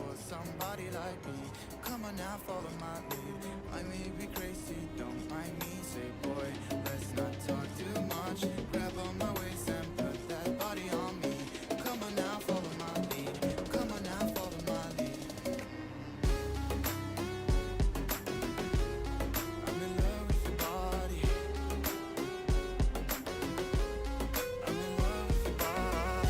for somebody like me. Come on now, follow my lead. I may be crazy, don't mind me. Say boy, let's not talk too much. Grab on my waist and put that body on me. Come on now, follow my lead. Come on now, follow my lead. I'm in love with your body. I'm in love with your body.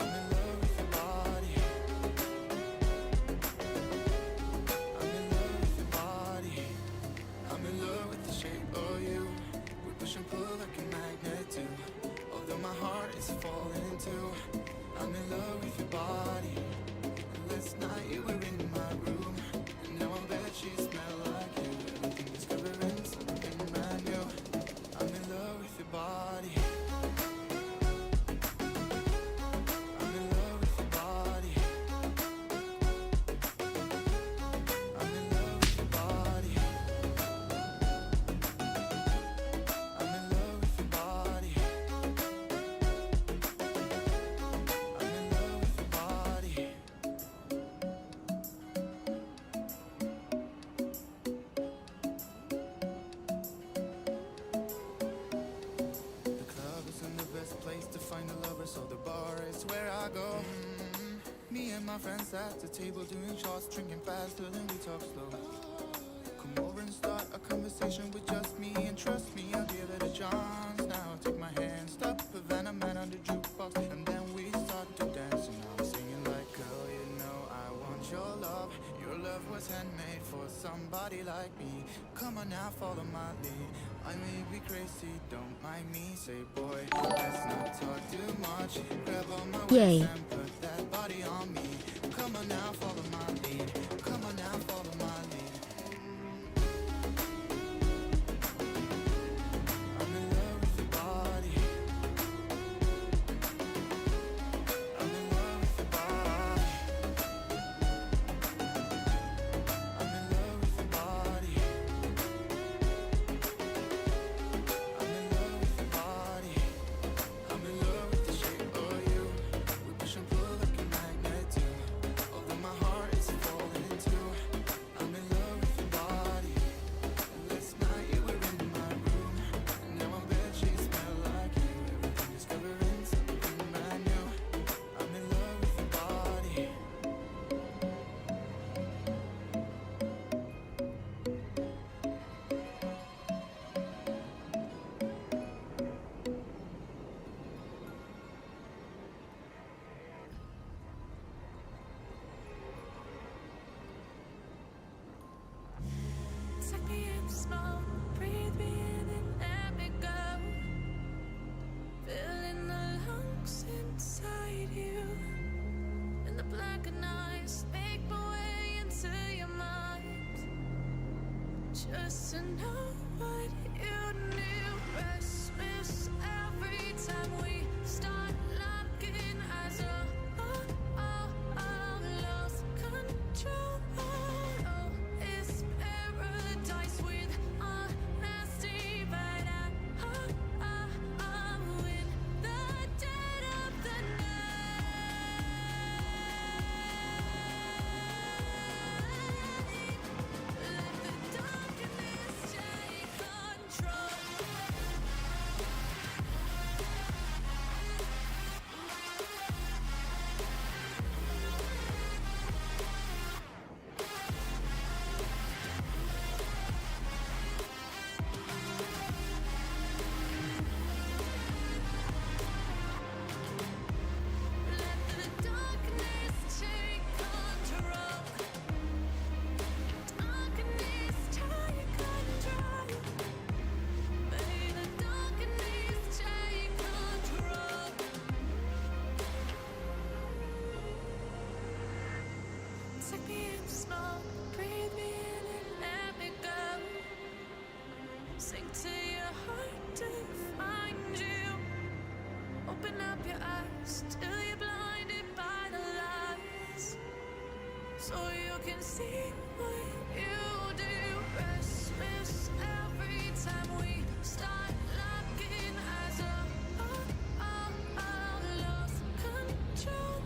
I'm in love with your body. I'm in love with your body. I'm in love with the shape of you. We push and pull like a magnet do. Although my heart is falling too. I'm in love with your body. And last night you were in my room, and now I bet you smell like you. Everything discovering something brand new. I'm in love with your body. I'm in love with your body. I'm in love with your body. I'm in love with your body. I'm in love with your body. The club isn't the best place to find a lover, so the bar is where I go. Me and my friends at the table doing shots, drinking fast till then we talk slow. Come over and start a conversation with just me, and trust me, I'll give it a chance. Now take my hand, stop Havana Man on the jukebox, and then we start to dance. And I'm singing like, girl, you know I want your love. Your love was handmade for somebody like me. Come on now, follow my lead. I may be crazy, don't mind me. Say boy, let's not talk too much. Grab on my Yay. waist and put that body on me. Come on now, follow my lead. Come on now, follow my lead. I'm in love with your body. I'm in love with your body. I'm in love with your body. I'm in love with your body. I'm in love with the shape of you. We push and pull like a magnet do. Although my heart is falling too. I'm in love with your body. And last night you were in my room, and now I bet you smell like you. Everything discovering something brand new. I'm in love with your body. Suck me in, smoke, breathe me in and let me go. Filling the lungs inside you. In the black and ice, make my way into your mind. Just to know what you knew. Restless every time we start locking eyes. Lost control. Oh, it's paradise with honesty, but I'm in the dead of the night. Let the darkness take control. Let the darkness take control. Darkness take control. May the darkness take control. Take me in, smoke, breathe me in and let me go. Sink to your heart to find you. Open up your eyes till you're blinded by the lies, so you can see what you do. Restless every time we start locking eyes. Lost control.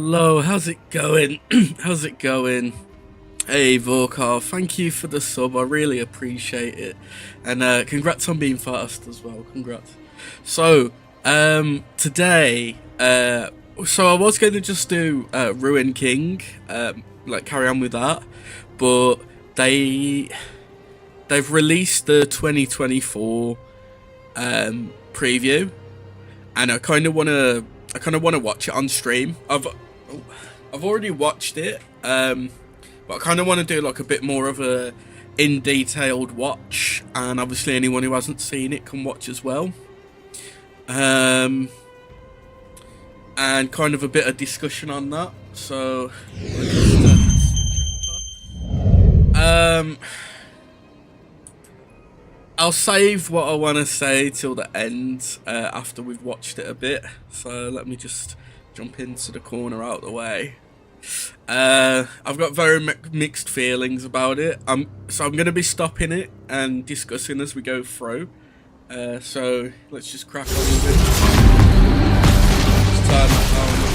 Hello, how's it going? How's it going? Hey Vorkar, thank you for the sub, I really appreciate it. And congrats on being fast as well, congrats. So, today, so I was going to just do Ruin King, like carry on with that, but they've released the 2024 preview, and I kind of want to watch it on stream. I've already watched it, but I kind of want to do like a bit more of a in detailed watch, and obviously anyone who hasn't seen it can watch as well. And kind of a bit of discussion on that. So I'll save what I want to say till the end, after we've watched it a bit. So let me just jump into the corner out of the way. I've got very mixed feelings about it. So I'm going to be stopping it and discussing as we go through. So let's just crack on with it. Just turn that down a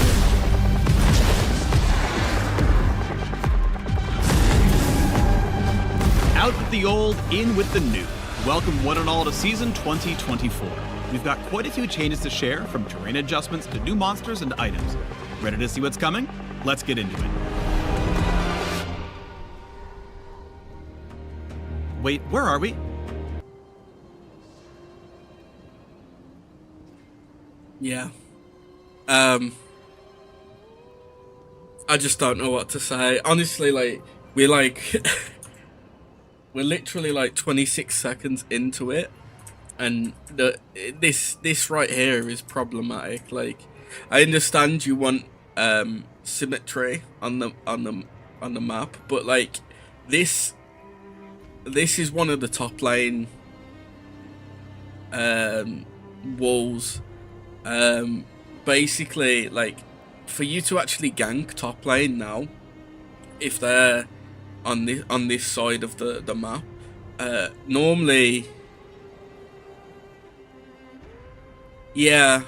bit. Out with the old, in with the new. Welcome one and all to Season 2024. We've got quite a few changes to share, from terrain adjustments to new monsters and items. Ready to see what's coming? Let's get into it. Wait, where are we? Yeah. I just don't know what to say. Honestly, like, we're literally like 26 seconds into it, and this right here is problematic. Like, I understand you want symmetry on the map, but like this is one of the top lane walls. Basically, like, for you to actually gank top lane now, if they're on this side of the map, normally, yeah,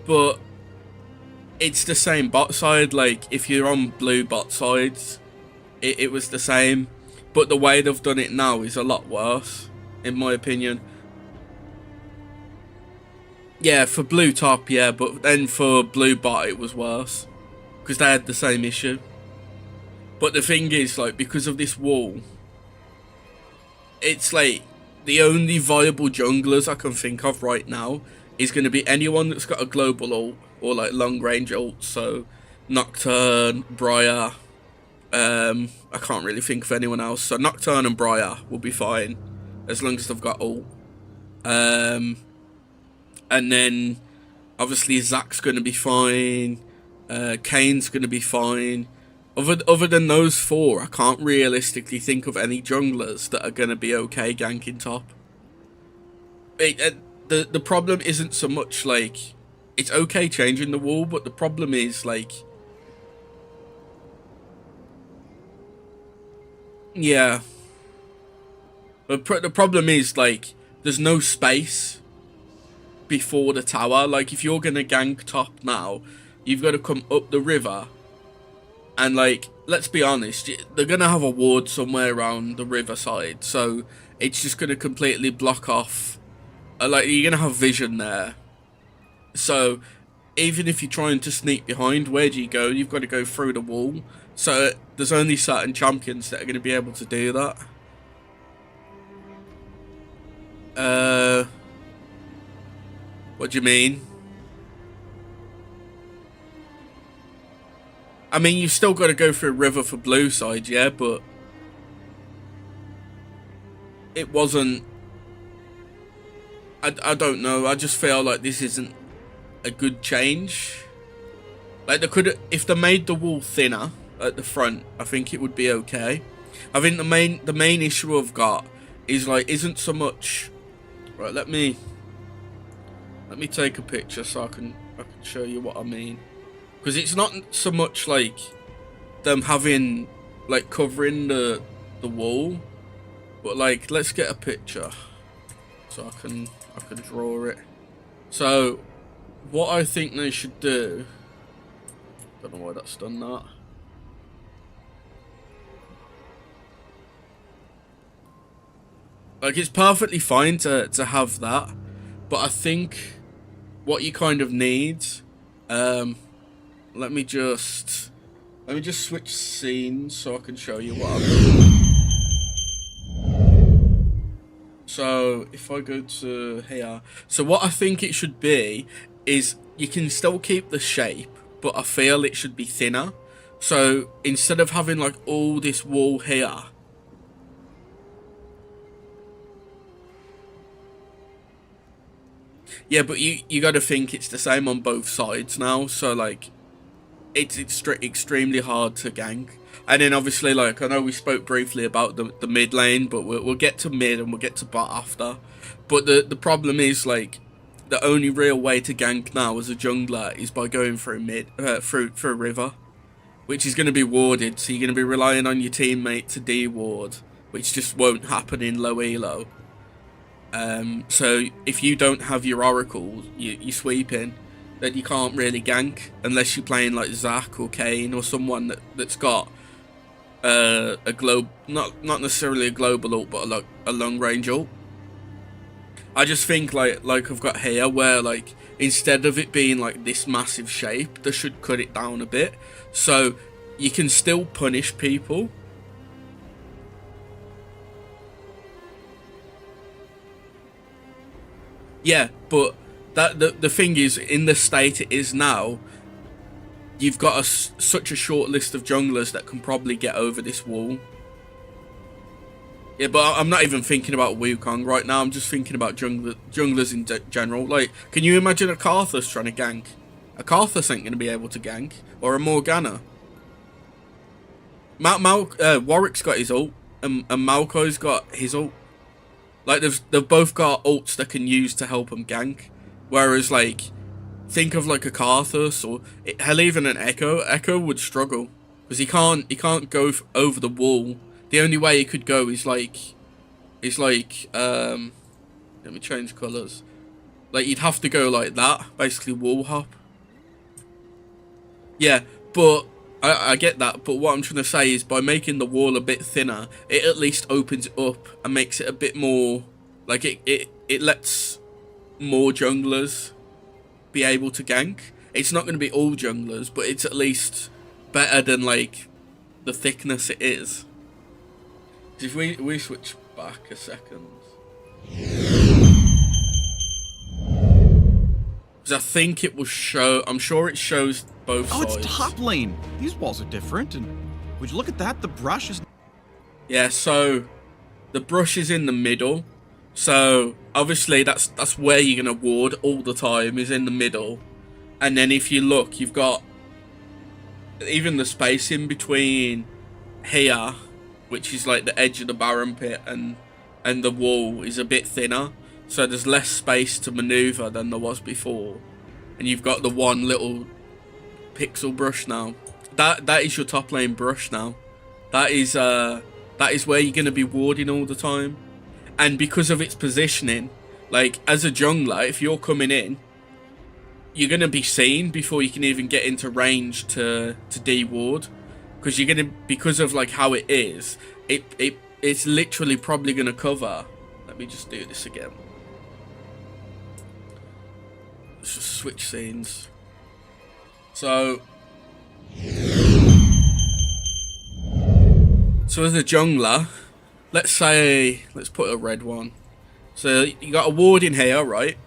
but it's the same bot side. Like, if you're on blue bot sides, it was the same, but the way they've done it now is a lot worse, in my opinion. Yeah, for blue top, yeah, but then for blue bot it was worse, because they had the same issue. But the thing is, like, because of this wall, it's like the only viable junglers I can think of right now is going to be anyone that's got a global ult or like long range ult. So Nocturne, Briar, I can't really think of anyone else. So Nocturne and Briar will be fine as long as they've got ult. And then obviously Zack's going to be fine. Kane's going to be fine. Other than those four, I can't realistically think of any junglers that are going to be okay ganking top. The problem isn't so much like it's okay changing the wall, but the problem is like, yeah. But the problem is like there's no space before the tower. Like, if you're gonna gank top now, you've got to come up the river, and like, let's be honest, they're gonna have a ward somewhere around the riverside, so it's just gonna completely block off. Like, you're gonna have vision there, so even if you're trying to sneak behind, where do you go? You've got to go through the wall. So there's only certain champions that are going to be able to do that. What do you mean? I mean, you've still got to go through river for blue side, yeah, but it wasn't. I don't know. I just feel like this isn't a good change. Like, they could, if they made the wall thinner at the front, I think it would be okay. I think the main issue I've got is like, isn't so much. Right, let me take a picture so I can show you what I mean. Because it's not so much like them having, like, covering the wall, but like, let's get a picture so I can draw it. So what I think they should do Don't know why that's done that. Like, it's perfectly fine to have that, but I think what you kind of need, let me just switch scenes so I can show you what I've done. So if I go to here, so what I think it should be is you can still keep the shape, but I feel it should be thinner. So instead of having like all this wall here, yeah, but you got to think it's the same on both sides now. So like, it's extremely hard to gank. And then obviously, like, I know we spoke briefly about the mid lane, but we'll get to mid and we'll get to bot after. But the problem is, like, the only real way to gank now as a jungler is by going through mid, through river, which is going to be warded. So you're going to be relying on your teammate to de-ward, which just won't happen in low elo. So if you don't have your oracle, you sweep in, then you can't really gank unless you're playing like Zac or Kane or someone that's got a not necessarily a global ult, but a long range ult. I just think like I've got here, where like instead of it being like this massive shape, they should cut it down a bit so you can still punish people. Yeah, but the thing is, in the state it is now, you've got such a short list of junglers that can probably get over this wall. Yeah, but I'm not even thinking about Wukong right now. I'm just thinking about junglers in general. Like, can you imagine a Karthus trying to gank? A Karthus ain't going to be able to gank. Or a Morgana. Warwick's got his ult, and Malko's got his ult. Like, they've both got ults that can use to help them gank. Whereas, like, think of like a Karthus, or hell, even an Echo. Echo would struggle because he can't go over the wall. The only way he could go is like let me change colours. Like, you'd have to go like that, basically wall hop. Yeah, but I get that. But what I'm trying to say is, by making the wall a bit thinner, it at least opens it up and makes it a bit more like it lets more junglers be able to gank. It's not going to be all junglers, but it's at least better than like the thickness it is. If we switch back a second, because I think it will show. I'm sure it shows both sides. It's top lane. These walls are different, and would you look at that? The brush is. Yeah, so the brush is in the middle. So obviously that's where you're gonna ward all the time, is in the middle. And then if you look, you've got even the space in between here, which is like the edge of the Baron pit, and the wall is a bit thinner. So there's less space to maneuver than there was before. And you've got the one little pixel brush now. That is your top lane brush now. That is where you're gonna be warding all the time. And because of its positioning, like, as a jungler, if you're coming in, you're going to be seen before you can even get into range to de-ward. Because you're going to, because of, like, how it is, it's literally probably going to cover. Let me just do this again. Let's just switch scenes. So as a jungler, let's put a red one. So you got a ward in here, right?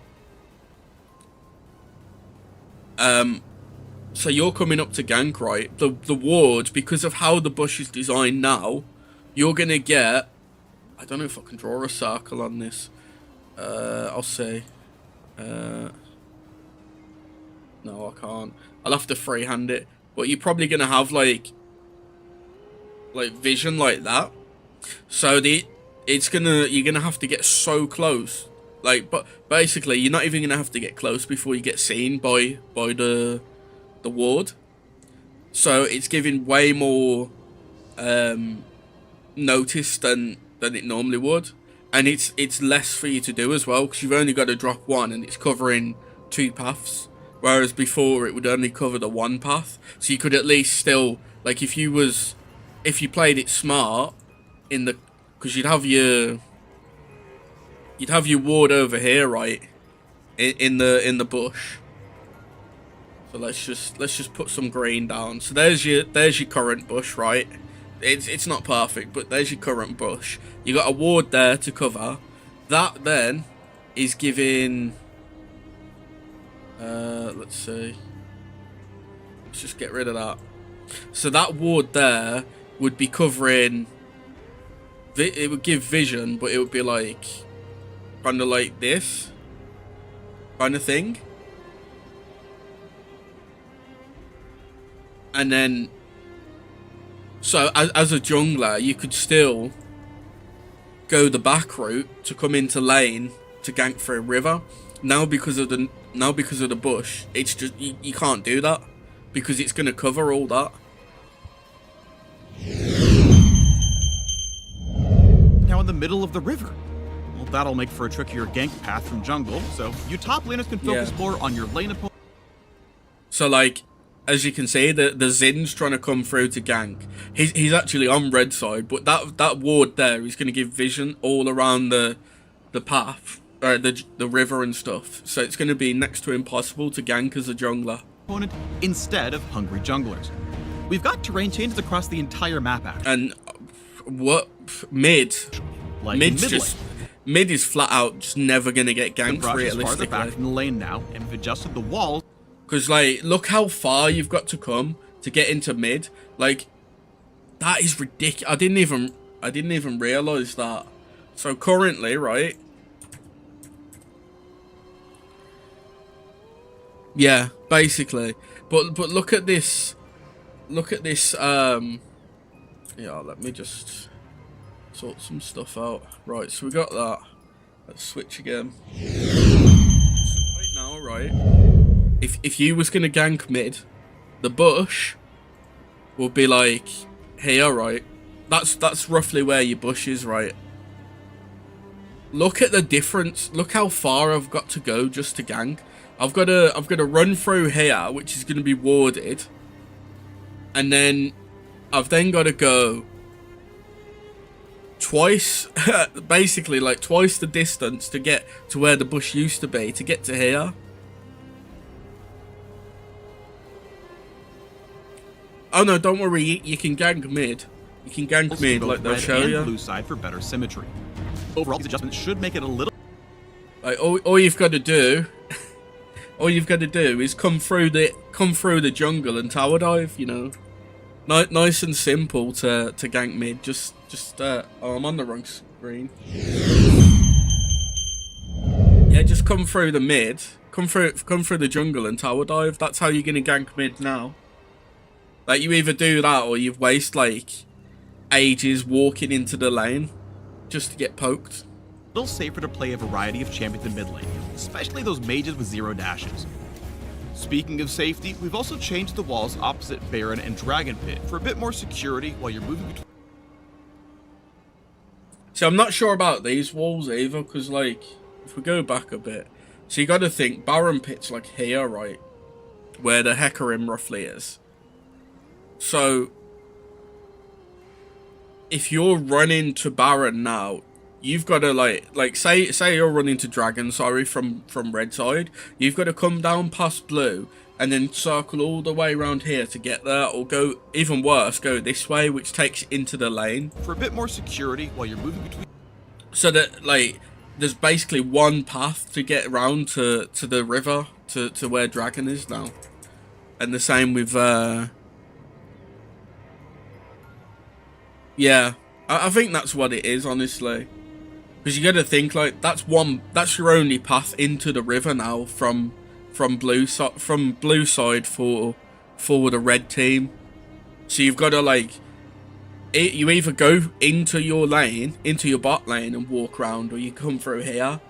So you're coming up to gank, right? The ward, because of how the bush is designed now, you're gonna get. I don't know if I can draw a circle on this. I'll say. No, I can't. I'll have to freehand it. But you're probably gonna have like vision like that. So you're gonna have to get so close, like, but basically you're not even gonna have to get close before you get seen by the ward. So it's giving way more notice than it normally would, and it's less for you to do as well, because you've only got to drop one and it's covering 2 paths Whereas before it would only cover the one path. So you could at least still, like if you played it smart in the, because you'd have your ward over here, right? In the bush. So let's just put some green down. So there's your current bush, right? It's not perfect, but there's your current bush. You got a ward there to cover. That then is giving. Let's see. Let's just get rid of that. So that ward there would be covering. It would give vision, but it would be like kind of like this kind of thing. And then, so as a jungler, you could still go the back route to come into lane to gank for a river. Now because of the bush, it's just you can't do that because it's gonna cover all that. Now in the middle of the river. Well, that'll make for a trickier gank path from jungle, so you top laners can focus more on your lane opponent. So like, as you can see, the Zin's trying to come through to gank. He's actually on red side, but that ward there is going to give vision all around the path, or the river and stuff. So it's going to be next to impossible to gank as a jungler. Opponent instead of hungry junglers. We've got terrain changes across the entire map actually. And what mid? Like Mid is flat out just never going to get ganked realistically. Farther back from the lane now, and we've adjusted the walls. Because, like, look how far you've got to come to get into mid. Like, that is ridiculous. I didn't even realise that. So currently, right? Yeah, basically. But look at this. Look at this. Yeah, let me just sort some stuff out. Right, so we got that. Let's switch again. So right now, right? If you was gonna gank mid, the bush will be like here, right? That's roughly where your bush is, right? Look at the difference. Look how far I've got to go just to gank. I've got to run through here, which is gonna be warded, and then I've then got to go twice, basically like twice the distance to get to where the bush used to be to get to here. Oh no, don't worry, you can gank mid. You can gank mid, like they'll show you. Blue side for better symmetry. Overall, these adjustments should make it a little. Like all you've got to do, all you've got to do is come through the jungle and tower dive. You know, nice and simple to gank mid. Just oh, I'm on the wrong screen. Yeah, just come through the mid, come through the jungle and tower dive. That's how you're gonna gank mid now. Like, you either do that or you waste, like, ages walking into the lane just to get poked. A little safer to play a variety of champions in mid lane, especially those mages with 0 dashes. Speaking of safety, we've also changed the walls opposite Baron and Dragon Pit for a bit more security while you're moving between. So I'm not sure about these walls either, because, like, if we go back a bit, so you got to think Baron Pit's, like, here, right? Where the Hecarim roughly is. So, if you're running to Baron now, you've got to like say you're running to Dragon, sorry, from red side. You've got to come down past blue and then circle all the way around here to get there, or go even worse, go this way, which takes you into the lane for a bit more security while you're moving between. So that like there's basically one path to get around to the river to where Dragon is now, and the same with yeah, I think that's what it is, honestly. Because you got to think, like, that's your only path into the river now from blue side for the red team. So you've got to, like, you either go into your lane, into your bot lane and walk around, or you come through here,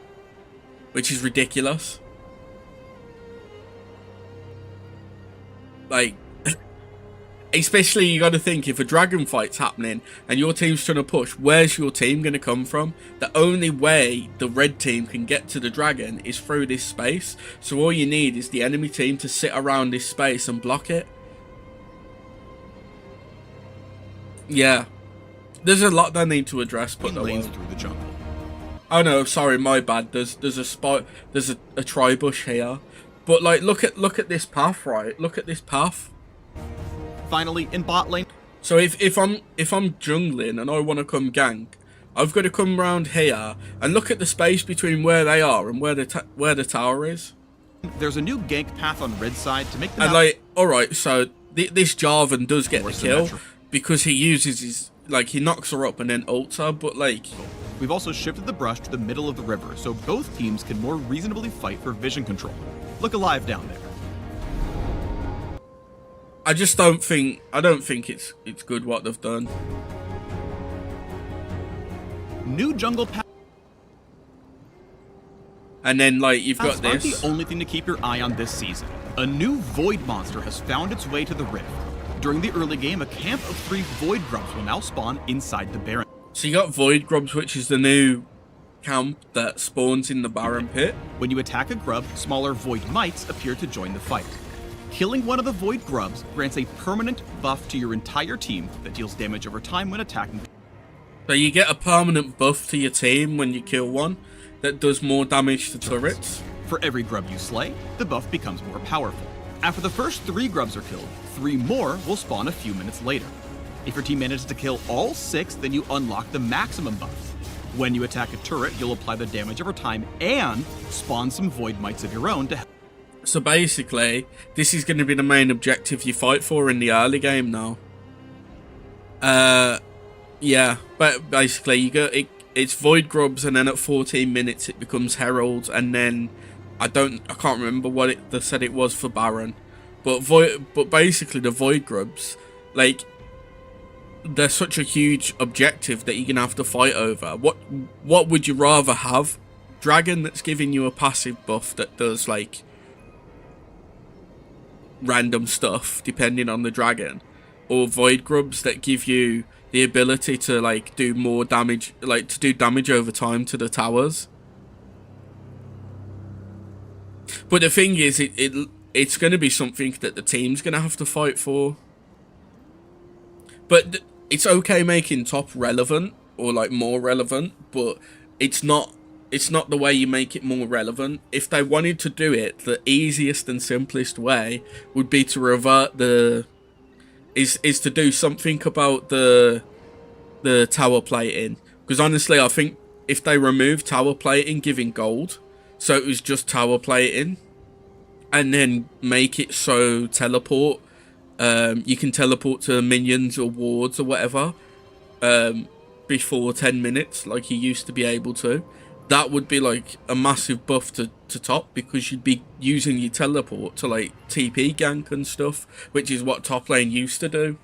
which is ridiculous. Like, Especially, you got to think, if a dragon fight's happening and your team's trying to push, where's your team going to come from? The only way the red team can get to the dragon is through this space. So all you need is the enemy team to sit around this space and block it. Yeah. There's a lot they need to address, but lanes through the jungle. Oh no, sorry, my bad. There's a spot, there's a tri-bush here. But like, look at this path, right? Look at this path. Finally, in bot lane. So if I'm jungling and I want to come gank, I've got to come around here and look at the space between where they are and where the tower is. There's a new gank path on red side to make the And like, all right, so this Jarvan does get the kill because he uses his, like, he knocks her up and then ults her, but like, we've also shifted the brush to the middle of the river so both teams can more reasonably fight for vision control. Look alive down there. I don't think it's good what they've done. New jungle path. And then like you've got Aren't this. the only thing to keep your eye on this season. A new void monster has found its way to the rift. During the early game, a camp of 3 void grubs will now spawn inside the Baron. So you got void grubs, which is the new camp that spawns in the Baron pit. When you attack a grub, smaller void mites appear to join the fight. Killing one of the void grubs grants a permanent buff to your entire team that deals damage over time when attacking. So you get a permanent buff to your team when you kill one that does more damage to turrets. For every grub you slay, the buff becomes more powerful. After the first 3 grubs are killed, 3 more will spawn a few minutes later. If your team manages to kill all 6, then you unlock the maximum buff. When you attack a turret, you'll apply the damage over time and spawn some void mites of your own to help. So basically, this is going to be the main objective you fight for in the early game now. Yeah, but basically you go, it's void grubs, and then at 14 minutes it becomes heralds, and then I can't remember what they said it was for Baron, but basically the void grubs, like, they're such a huge objective that you're gonna have to fight over. What would you rather have? Dragon that's giving you a passive buff that does like random stuff depending on the dragon, or void grubs that give you the ability to like do more damage, like to do damage over time to the towers. But the thing is, it's going to be something that the team's going to have to fight for. But it's okay making top relevant or like more relevant, but it's not the way you make it more relevant. If they wanted to do it, the easiest and simplest way would be to revert is to do something about the tower plating. Because honestly, I think if they remove tower plating giving gold, so it was just tower plating, and then make it so teleport, you can teleport to minions or wards or whatever before 10 minutes like you used to be able to, that would be like a massive buff to top, because you'd be using your teleport to like TP gank and stuff, which is what top lane used to do.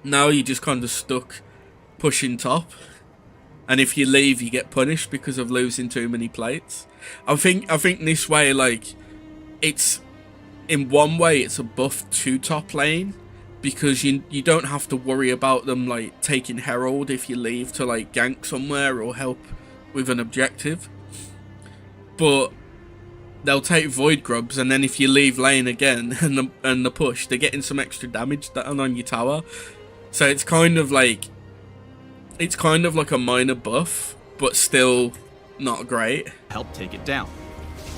Now you're just kind of stuck pushing top, and if you leave you get punished because of losing too many plates. I think this way, like, it's in one way it's a buff to top lane, because you don't have to worry about them like taking herald if you leave to like gank somewhere or help with an objective. But they'll take void grubs, and then if you leave lane again and the push, they're getting some extra damage down on your tower. So it's kind of like a minor buff, but still not great. Help take it down.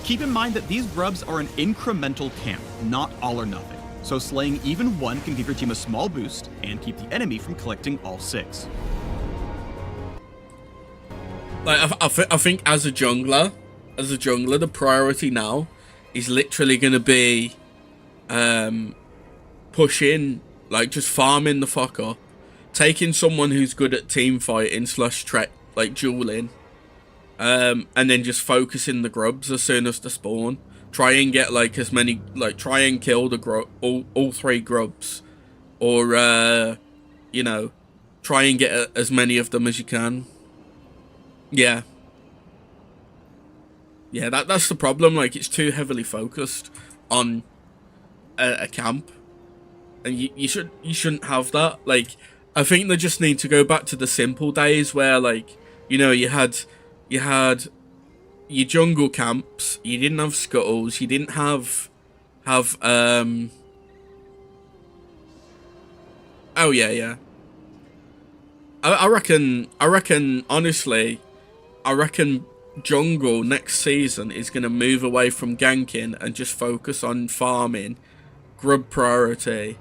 Keep in mind that these grubs are an incremental camp, not all or nothing. So slaying even one can give your team a small boost and keep the enemy from collecting all 6. Like, I think as a jungler, the priority now is literally going to be pushing, like just farming the fuck up, taking someone who's good at team fighting / like dueling, and then just focusing the grubs as soon as they spawn. Try and get like as many, like try and kill the all 3 grubs, or you know, try and get as many of them as you can. Yeah, that's the problem. Like, it's too heavily focused on a camp. and you shouldn't have that. Like, I think they just need to go back to the simple days where, like, you know, you had your jungle camps, you didn't have scuttles, you didn't have oh yeah. I reckon honestly, I reckon jungle next season is going to move away from ganking and just focus on farming, grub priority,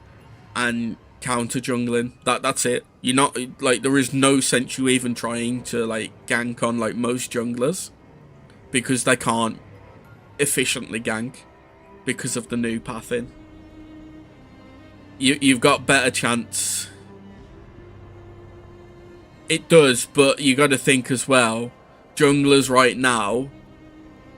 and counter jungling. That's it. You're not, like, there is no sense you even trying to, like, gank on, like, most junglers, because they can't efficiently gank because of the new pathing. You've got better chance. It does, but you got to think as well, junglers right now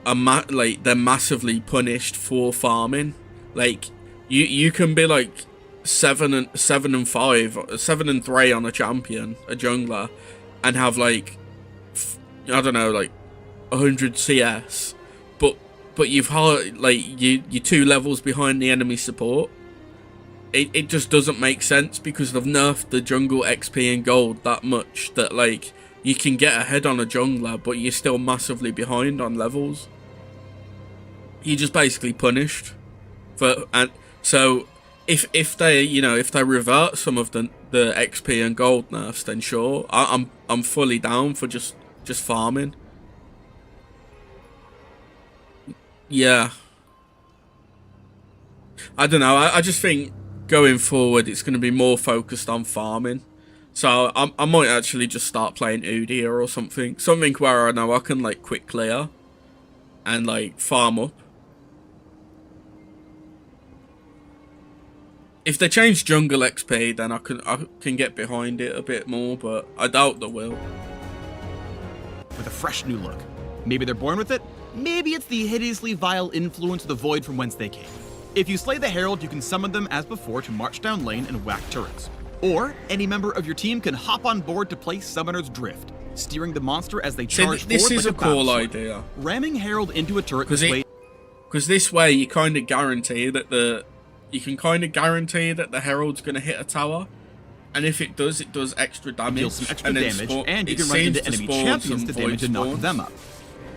are like, they're massively punished for farming. Like, you can be like 7 and 3 on a champion, a jungler, and have like, I don't know, like 100 CS, but you've like you're 2 levels behind the enemy support. It just doesn't make sense, because they've nerfed the jungle XP and gold that much that, like, you can get ahead on a jungler, but you're still massively behind on levels. You're just basically punished and so if they, you know, if they revert some of the XP and gold nerfs, then sure, I'm fully down for just farming. Yeah, I don't know. I just think going forward it's going to be more focused on farming. So I might actually just start playing Udyr or something where I know I can, like, quick clear and, like, farm up. If they change jungle XP, then I can get behind it a bit more, but I doubt they will. With a fresh new look. Maybe they're born with it, maybe it's the hideously vile influence of the void from whence they came. If you slay the Herald, you can summon them as before to march down lane and whack turrets. Or, any member of your team can hop on board to play Summoner's Drift, steering the monster as they charge forward. This is like a cool idea. Ramming Herald into a turret because this way you kind of guarantee that the Herald's going to hit a tower, and if it does extra damage. Deal some extra damage, and you can run into enemy champions to damage and knock them up.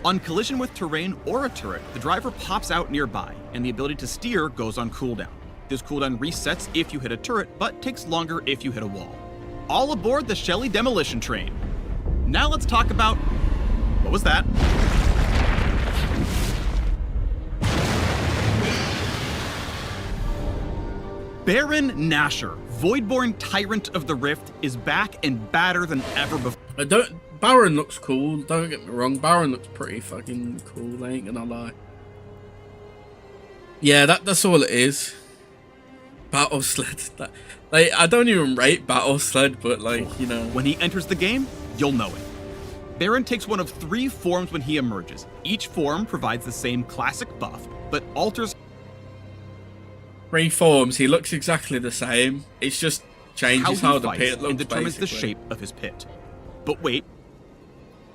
On collision with terrain or a turret, the driver pops out nearby, and the ability to steer goes on cooldown. This cooldown resets if you hit a turret, but takes longer if you hit a wall. All aboard the Shelly Demolition Train. Now let's talk about... what was that? Baron Nashor, Voidborn Tyrant of the Rift, is back and badder than ever before. Baron looks cool, don't get me wrong. Baron looks pretty fucking cool, I ain't gonna lie. Yeah, that's all it is. Battle Sled. Like, I don't even rate Battle Sled, but, like, you know. When he enters the game, you'll know it. Baron takes one of 3 forms when he emerges. Each form provides the same classic buff, but alters... 3 forms, he looks exactly the same. It's just changes how the pit looks, and determines basically the shape of his pit. But wait.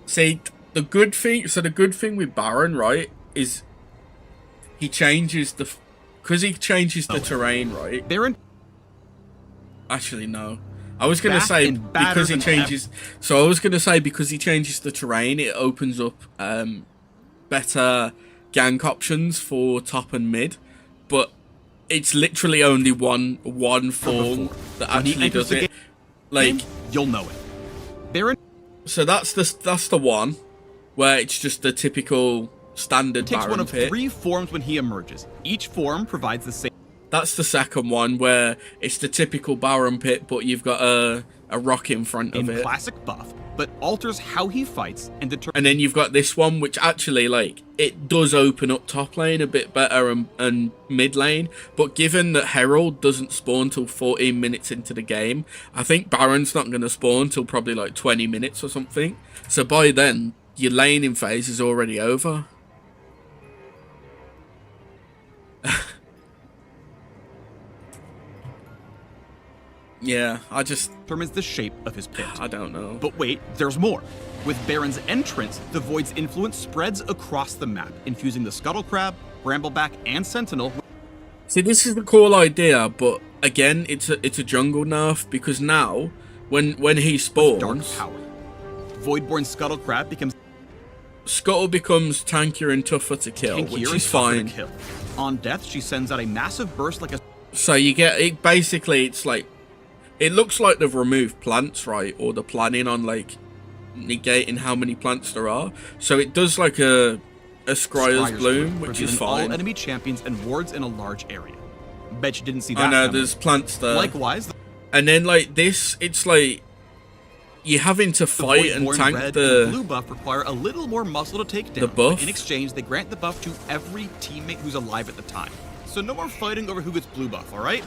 See, the good thing with Baron, right, is he changes the... because he changes the terrain, right? Baron... actually, no. I was going to say because he changes... so I was going to say because he changes the terrain, it opens up better gank options for top and mid. But it's literally only one form that actually does it. Like, you'll know it. Baron... so that's the one where it's just the typical standard takes Baron one of pit. 3 forms when he emerges. Each form provides the same... that's the second one where it's the typical Baron pit, but you've got a rock in front of it. Classic buff, but alters how he fights and determines... and then you've got this one, which actually, like, it does open up top lane a bit better and mid lane, but given that Herald doesn't spawn till 14 minutes into the game, I think Baron's not going to spawn till probably like 20 minutes or something. So by then, your laning phase is already over. Yeah, I just... determines the shape of his pit. I don't know. But wait, there's more. With Baron's entrance, the Void's influence spreads across the map, infusing the Scuttle Crab, Brambleback, and Sentinel. See, this is the cool idea, but again, it's a jungle nerf, because now when he Dark spawns, power. Voidborn Scuttle Crab becomes Scuttle becomes tankier and tougher to kill, tankier which and is tougher to fine. kill. On death, she sends out a massive burst like a So you get it. Basically, it's like it looks like they've removed plants, right, or the planning on like negating how many plants there are. So it does like a Scryer's Bloom, which is revealing fine. all enemy champions and wards in a large area. Bet you didn't see that. I know coming. there's plants there. Likewise, And then like this, it's like you're having to fight and Voidborn tank red the and blue buff require a little more muscle to take down. the buff. But in exchange, they grant the buff to every teammate who's alive at the time. So no more fighting over who gets blue buff, alright?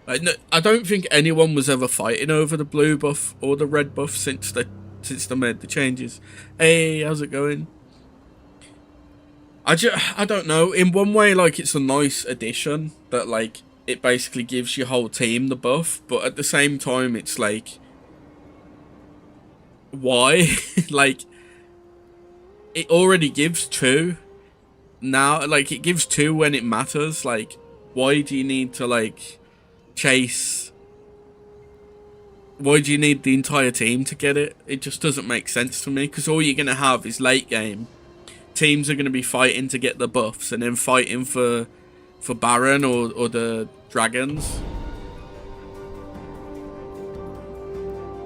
I don't think anyone was ever fighting over the blue buff or the red buff since they made the changes. Hey, how's it going? I don't know. In one way, like, it's a nice addition that, like, it basically gives your whole team the buff, but at the same time, it's like, why? Like, it already gives 2 now. Like, it gives 2 when it matters. Like, why do you need to, like, chase? Why do you need the entire team to get it? It just doesn't make sense to me, because all you're going to have is late game. Teams are going to be fighting to get the buffs and then fighting for Baron or the dragons.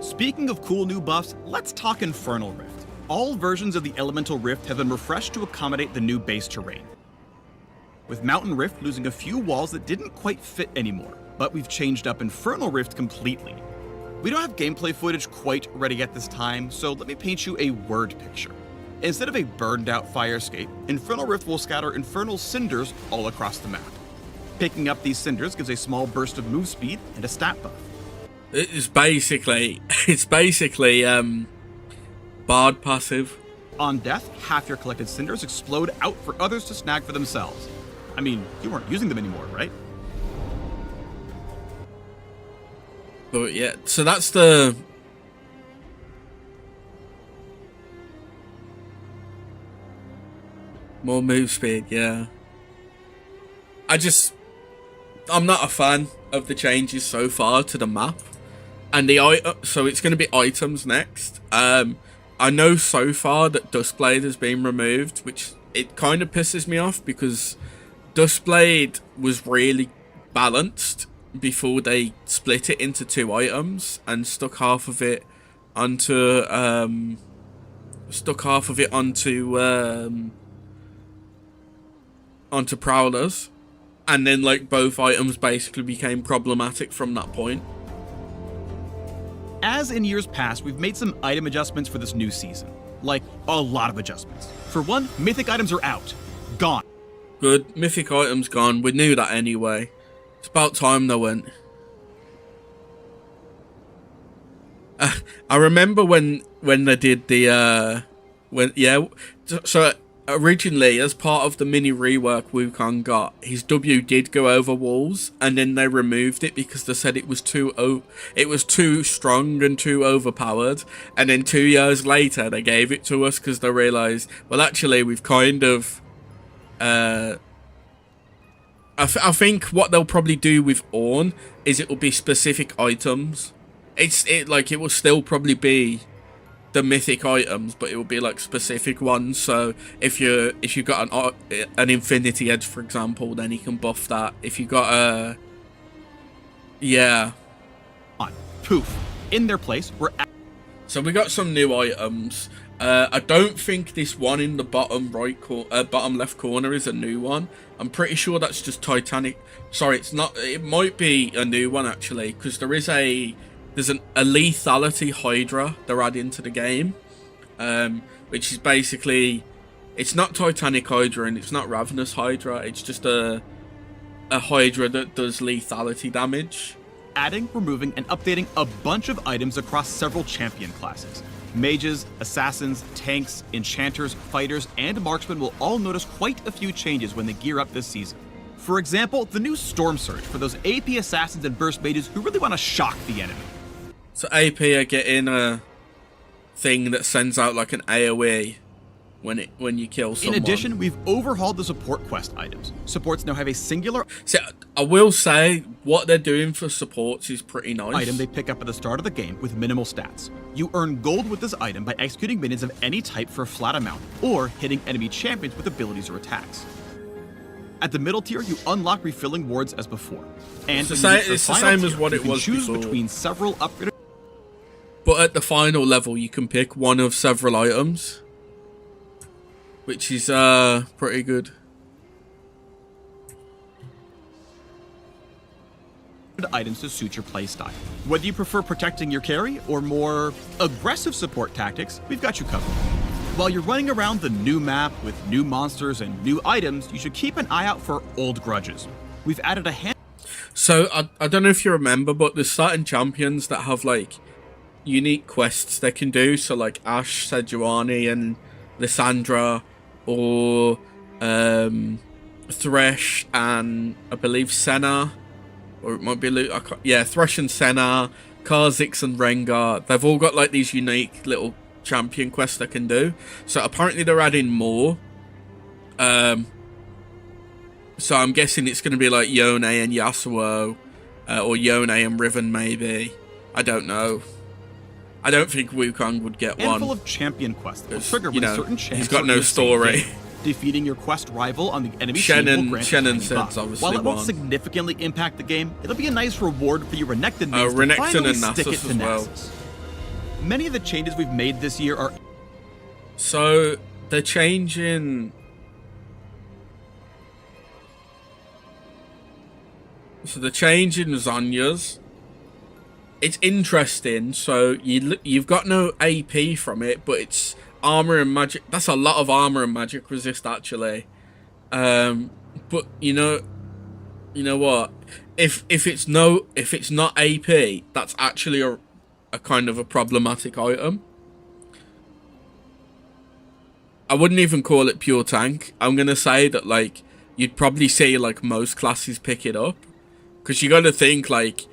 Speaking of cool new buffs, let's talk Infernal Rift. All versions of the Elemental Rift have been refreshed to accommodate the new base terrain. With Mountain Rift losing a few walls that didn't quite fit anymore, but we've changed up Infernal Rift completely. We don't have gameplay footage quite ready at this time, so let me paint you a word picture. Instead of a burned out fire escape, Infernal Rift will scatter infernal cinders all across the map. Picking up these cinders gives a small burst of move speed and a stat buff. It's basically Bard passive. On death, half your collected cinders explode out for others to snag for themselves. I mean, you weren't using them anymore, right? But yeah, so that's the more move speed, yeah. I'm not a fan of the changes so far to the map. And so it's going to be items next. I know so far that Duskblade has been removed, which it kind of pisses me off, because Duskblade was really balanced before they split it into 2 items and stuck half of it onto Prowlers, and then like both items basically became problematic from that point. As in years past, we've made some item adjustments for this new season. Like, a lot of adjustments. For one, mythic items are out. Gone. Good. Mythic items gone. We knew that anyway. It's about time they went. I remember when they did the so originally, as part of the mini rework Wukong got, his W did go over walls, and then they removed it because they said it was too strong and too overpowered. And then 2 years later, they gave it to us because they realized, well, actually, we've kind of. I I think what they'll probably do with Ornn is it will be specific items. It will still probably be the mythic items, but it will be like specific ones. So if you got an Infinity Edge, for example, then you can buff that. If you got a Poof. In their place, So we got some new items. I don't think this one in the bottom left corner is a new one. I'm pretty sure that's just Titanic. Sorry, it's not. It might be a new one actually, because there's a lethality Hydra they're adding to the game, which is basically, it's not Titanic Hydra and it's not Ravenous Hydra. It's just a Hydra that does lethality damage. adding, removing, and updating a bunch of items across several champion classes. Mages, assassins, tanks, enchanters, fighters, and marksmen will all notice quite a few changes when they gear up this season. For example, the new Storm Surge for those AP assassins and burst mages who really want to shock the enemy. So AP are getting a thing that sends out like an AoE when you kill someone. In addition, we've overhauled the support quest items. Supports now have a singular See, I will say what they're doing for supports is pretty nice. item they pick up at the start of the game with minimal stats. You earn gold with this item by executing minions of any type for a flat amount, or hitting enemy champions with abilities or attacks. At the middle tier, you unlock refilling wards as before. And It's when the you same- reach it's the final same as tier, what you it can was choose before. between several upgraded But at the final level, you can pick one of several items, which is pretty good. items to suit your playstyle. Whether you prefer protecting your carry or more aggressive support tactics, we've got you covered. While you're running around the new map with new monsters and new items, you should keep an eye out for old grudges. We've added a hand. So I don't know if you remember, but there's certain champions that have like unique quests they can do. So like Ashe, Sejuani, and Lissandra, or Thresh and I believe Senna, or it might be Thresh and Senna, Kha'Zix and Rengar. They've all got like these unique little champion quests they can do. So apparently they're adding more. So I'm guessing it's going to be like Yone and Yasuo, or Yone and Riven maybe. I don't know. I don't think Wukong would get one. Handful of champion quests that will trigger You when know, certain champs he's got are in no the same story. game. Defeating your quest rival on the enemy team will grant Shannon a tiny said's buff. obviously While it won't one. significantly impact the game, it'll be a nice reward for your Renekton mains to Renekton finally and stick it Nasus to as well. Nasus. Many of the changes we've made this year are So they're changing. So they're changing Zonya's. It's interesting. So you've got no AP from it, but it's armor and magic. That's a lot of armor and magic resist actually. But you know what? If it's not AP, that's actually a kind of a problematic item. I wouldn't even call it pure tank. I'm gonna say that like you'd probably see like most classes pick it up, because you got to think like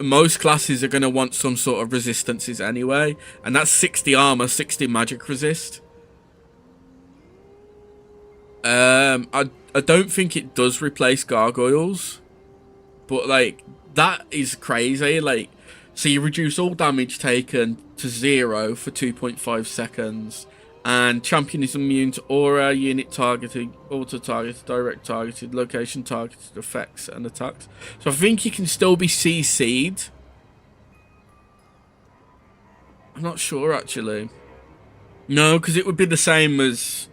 most classes are gonna want some sort of resistances anyway, and that's 60 armor, 60 magic resist. I don't think it does replace gargoyles, but like that is crazy. Like, so you reduce all damage taken to 0 for 2.5 seconds. And champion is immune to aura, unit targeted, auto-targeted, direct targeted, location targeted effects and attacks. So I think you can still be CC'd. I'm not sure actually. No, because it would be the same as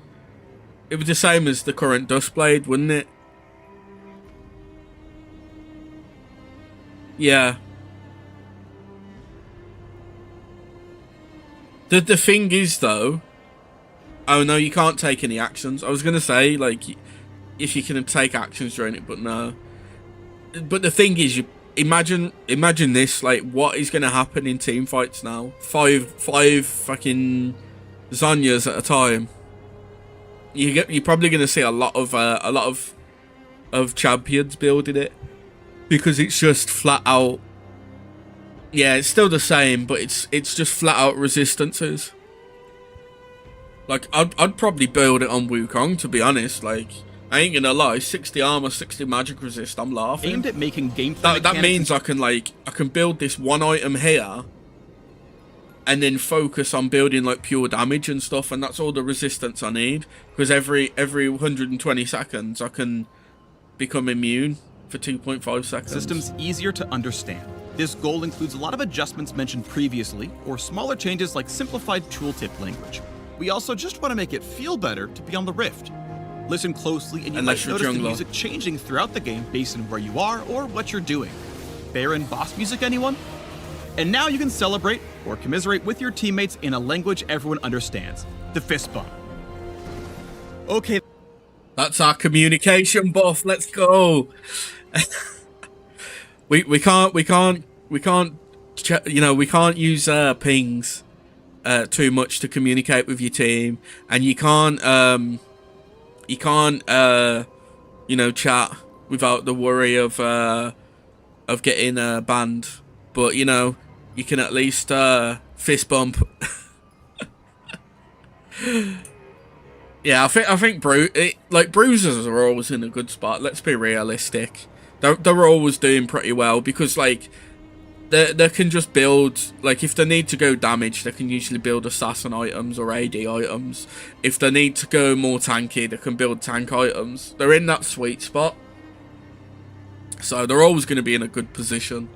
the current Dustblade, wouldn't it? Yeah. The thing is though. Oh no, you can't take any actions. I was gonna say like if you can take actions during it, but no. But the thing is, you imagine this, like what is gonna happen in team fights now? Five fucking Zonyas at a time. You're probably gonna see a lot of champions building it, because it's just flat out. Yeah, it's still the same, but it's just flat out resistances. Like, I'd probably build it on Wukong, to be honest. Like, I ain't gonna lie, 60 armor, 60 magic resist, I'm laughing. aimed at making gameplay That means I can build this one item here, and then focus on building like pure damage and stuff, and that's all the resistance I need. Because every 120 seconds I can become immune for 2.5 seconds. systems easier to understand. This goal includes a lot of adjustments mentioned previously, or smaller changes like simplified tooltip language. We also just want to make it feel better to be on the Rift. Listen closely and you Unless might you're notice the jungler. music changing throughout the game based on where you are or what you're doing. Baron boss music, anyone? And now you can celebrate or commiserate with your teammates in a language everyone understands, the fist bump. Okay. That's our communication buff. Let's go. we can't use pings too much to communicate with your team, and you can't chat without the worry of getting banned. But you can at least fist bump. Yeah, I think bruisers are always in a good spot. Let's be realistic. They're always doing pretty well because like they can just build, like if they need to go damage, they can usually build assassin items or AD items. If they need to go more tanky, they can build tank items. They're in that sweet spot, so they're always going to be in a good position.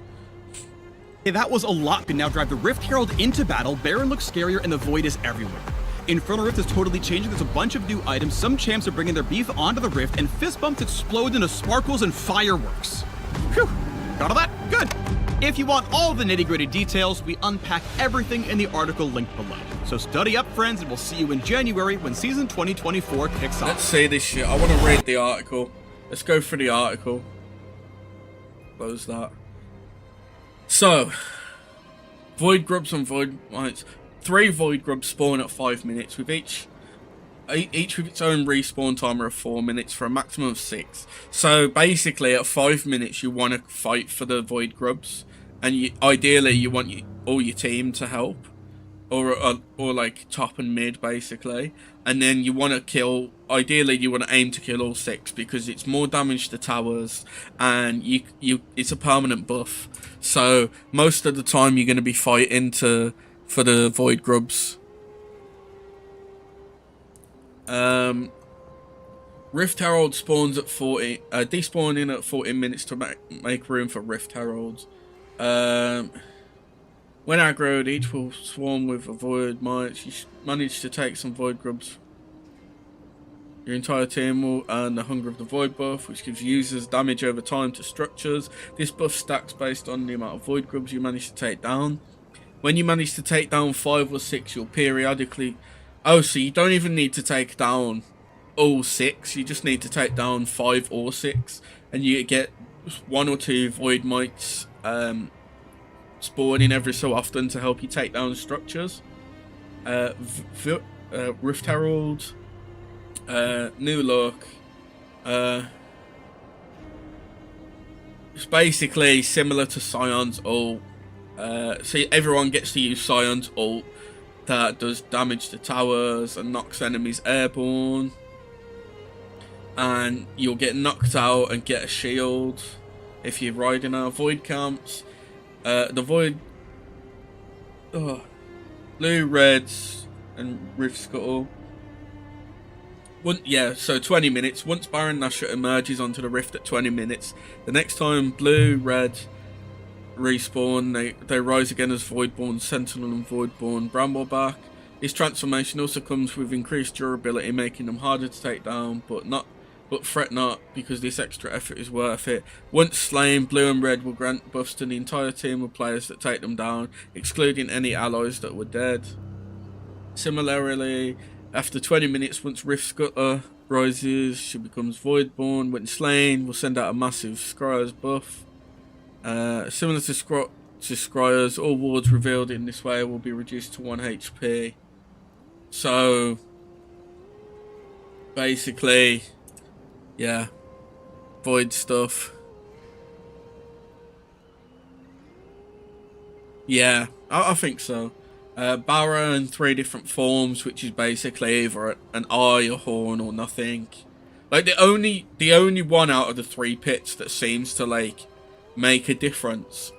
Okay, that was a lot. You can now drive the Rift Herald into battle. Baron looks scarier and the Void is everywhere. Infernal Rift is totally changing. There's a bunch of new items. Some champs are bringing their beef onto the Rift, and fist bumps explode into sparkles and fireworks. Phew. Got all that? Good. If you want all the nitty-gritty details, we unpack everything in the article linked below. So study up, friends, and we'll see you in January when Season 2024 kicks off. Let's see this shit. I want to read the article. Let's go through the article. Close that. So, Void Grubs and Void Mites. 3 Void Grubs spawn at 5 minutes, with each with its own respawn timer of 4 minutes for a maximum of 6. So basically, at 5 minutes, you want to fight for the Void Grubs, and ideally you want all your team to help, or like top and mid basically, and then you want to kill. Ideally, you want to aim to kill all 6 because it's more damage to towers, and it's a permanent buff. So most of the time, you're going to be fighting for the Void Grubs. Rift Herald spawns at 40, despawning at 14 minutes to make room for Rift Heralds. When aggroed, each will swarm with a Void Mite. You manage to take some Void Grubs. Your entire team will earn the Hunger of the Void buff, which gives users damage over time to structures. This buff stacks based on the amount of Void Grubs you manage to take down. When you manage to take down 5 or 6, you'll periodically... Oh, so you don't even need to take down all 6. You just need to take down 5 or 6. And you get 1 or 2 Void Mites spawning every so often to help you take down structures. Rift Herald. New look. It's basically similar to Scion's ult. So everyone gets to use Scion's ult that does damage to towers and knocks enemies airborne, and you'll get knocked out and get a shield if you're riding our Void camps. The Void blue, reds and Rift Scuttle. So 20 minutes. Once Baron Nashor emerges onto the Rift at 20 minutes, the next time blue, red respawn, they rise again as Voidborn Sentinel and Voidborn Brambleback. This transformation also comes with increased durability, making them harder to take down, but fret not, because this extra effort is worth it. Once slain, blue and red will grant buffs to the entire team of players that take them down, excluding any allies that were dead. Similarly, after 20 minutes, once Rift Scuttle rises, she becomes Voidborn. When slain, will send out a massive Scryer's buff. Similar to Scryer's, all wards revealed in this way will be reduced to 1 HP. So, basically, yeah, Void stuff. Yeah, I think so. Barra in 3 different forms, which is basically either an eye, a horn, or nothing. Like the only one out of the 3 pits that seems to like make a difference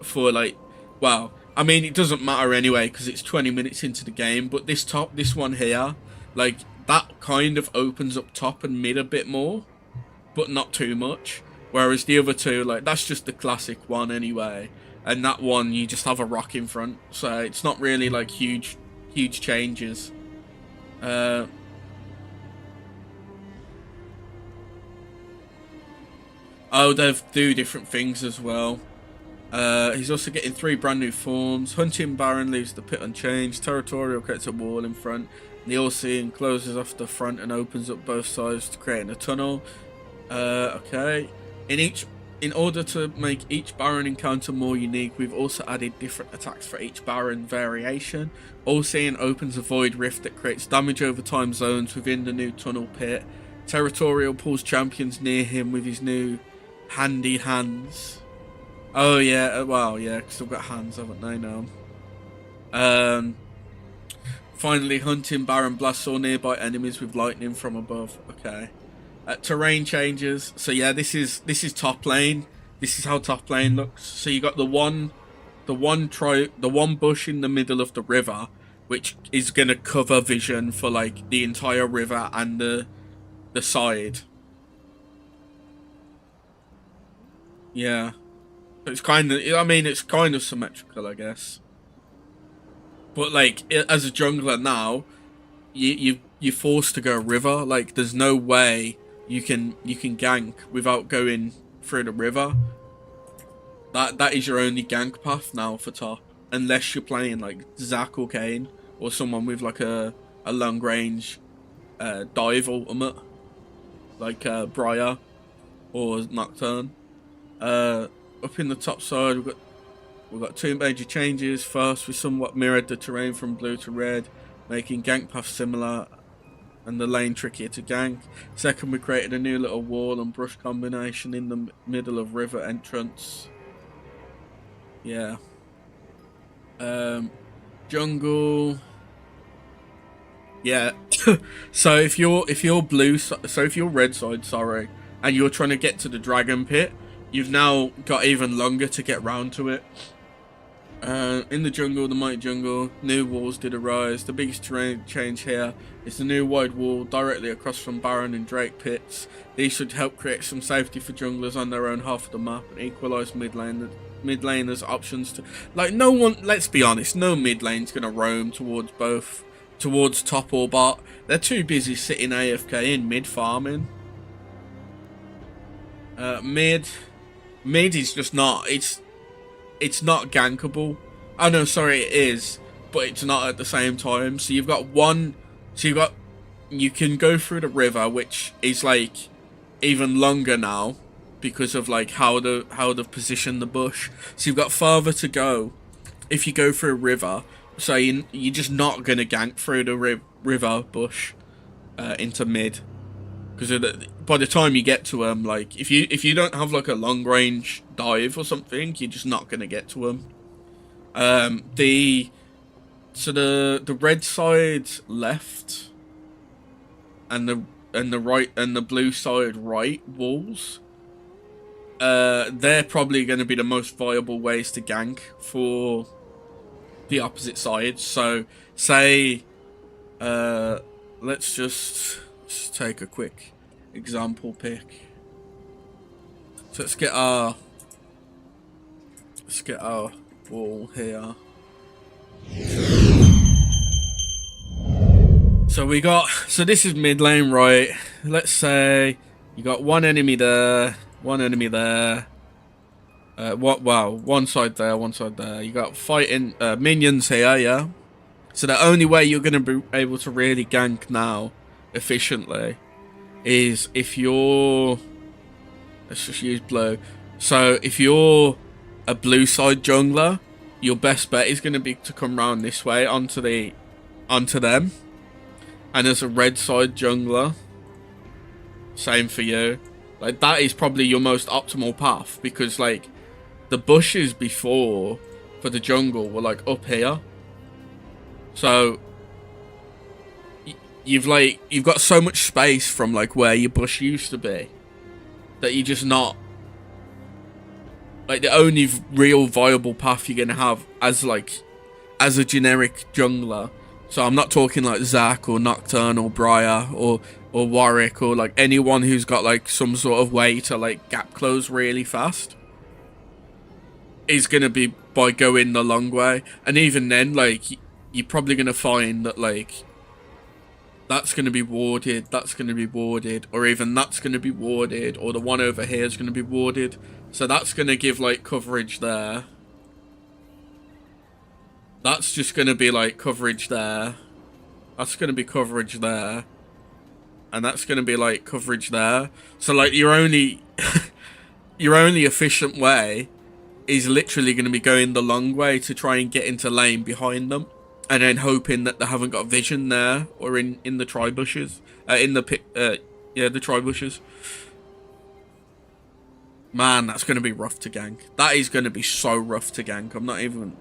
for like, well, I mean it doesn't matter anyway because it's 20 minutes into the game. But this one here, like that kind of opens up top and mid a bit more, but not too much. Whereas the other 2, like that's just the classic one anyway. And that one, you just have a rock in front, so it's not really like huge changes. Oh, they do different things as well. He's also getting 3 brand new forms. Hunting Baron leaves the pit unchanged. Territorial creates a wall in front. The All-Seeing closes off the front and opens up both sides, creating a tunnel. Okay. In order to make each Baron encounter more unique, we've also added different attacks for each Baron variation. All-Seeing opens a void rift that creates damage over time zones within the new tunnel pit. Territorial pulls champions near him with his new handy hands. Oh yeah, well yeah, because they've got hands, haven't they now? Finally hunting Baron Blasts or nearby enemies with lightning from above. Okay. Terrain changes. So yeah, this is top lane. This is how top lane looks. So you got the one bush in the middle of the river, which is gonna cover vision for like the entire river and the side. Yeah. It's kind of, I mean, it's kind of symmetrical, I guess. But like, as a jungler now, you're forced to go river. Like, there's no way you can gank without going through the river. That is your only gank path now for top, unless you're playing like Zac or Kane or someone with like a long range dive ultimate, like Briar or Nocturne. Up in the top side, we've got two major changes. First, we somewhat mirrored the terrain from blue to red, making gank paths similar and the lane trickier to gank. Second, we created a new little wall and brush combination in the middle of river entrance. Yeah. Jungle. Yeah. So if you're red side, sorry, and you're trying to get to the dragon pit, you've now got even longer to get round to it. In the jungle, the mighty jungle, new walls did arise. The biggest terrain change here is the new wide wall directly across from Baron and Drake pits. These should help create some safety for junglers on their own half of the map and equalise mid laners' options to, like, no one, let's be honest, no mid lane's gonna roam towards top or bot. They're too busy sitting AFK in mid farming. Mid is just not, it's not gankable. Oh no, sorry, it is, but it's not at the same time. So you can go through the river, which is like even longer now because of like how they've positioned the bush. So you've got farther to go if you go through a river. So you're just not gonna gank through the river bush into mid, because by the time you get to them, like if you don't have like a long range dive or something, you're just not gonna get to them. The red side left and the right and the blue side right walls, they're probably going to be the most viable ways to gank for the opposite side. So say let's just take a quick example pick. So let's get our wall here. So this is mid lane, right? Let's say you got one enemy there, one enemy there. One side there, one side there. You got fighting minions here, yeah? So the only way you're going to be able to really gank now efficiently is if you're... Let's just use blue. So if you're a blue side jungler, your best bet is going to be to come round this way onto them. And as a red side jungler, same for you. Like, that is probably your most optimal path, because like the bushes before for the jungle were like up here. So you've got so much space from like where your bush used to be that you're just not, like, the only real viable path you're gonna have as a generic jungler. So I'm not talking like Zac or Nocturne or Briar or Warwick or like anyone who's got like some sort of way to like gap close really fast, is gonna be by going the long way. And even then, like, you're probably gonna find that like that's gonna be warded, that's gonna be warded, or even that's gonna be warded, or the one over here is gonna be warded. So that's gonna give like coverage there. That's just going to be like coverage there. That's going to be coverage there. And that's going to be like coverage there. So like your only efficient way is literally going to be going the long way to try and get into lane behind them. And then hoping that they haven't got vision there or in the tri-bushes. The tri-bushes. Man, that's going to be rough to gank. That is going to be so rough to gank. I'm not even...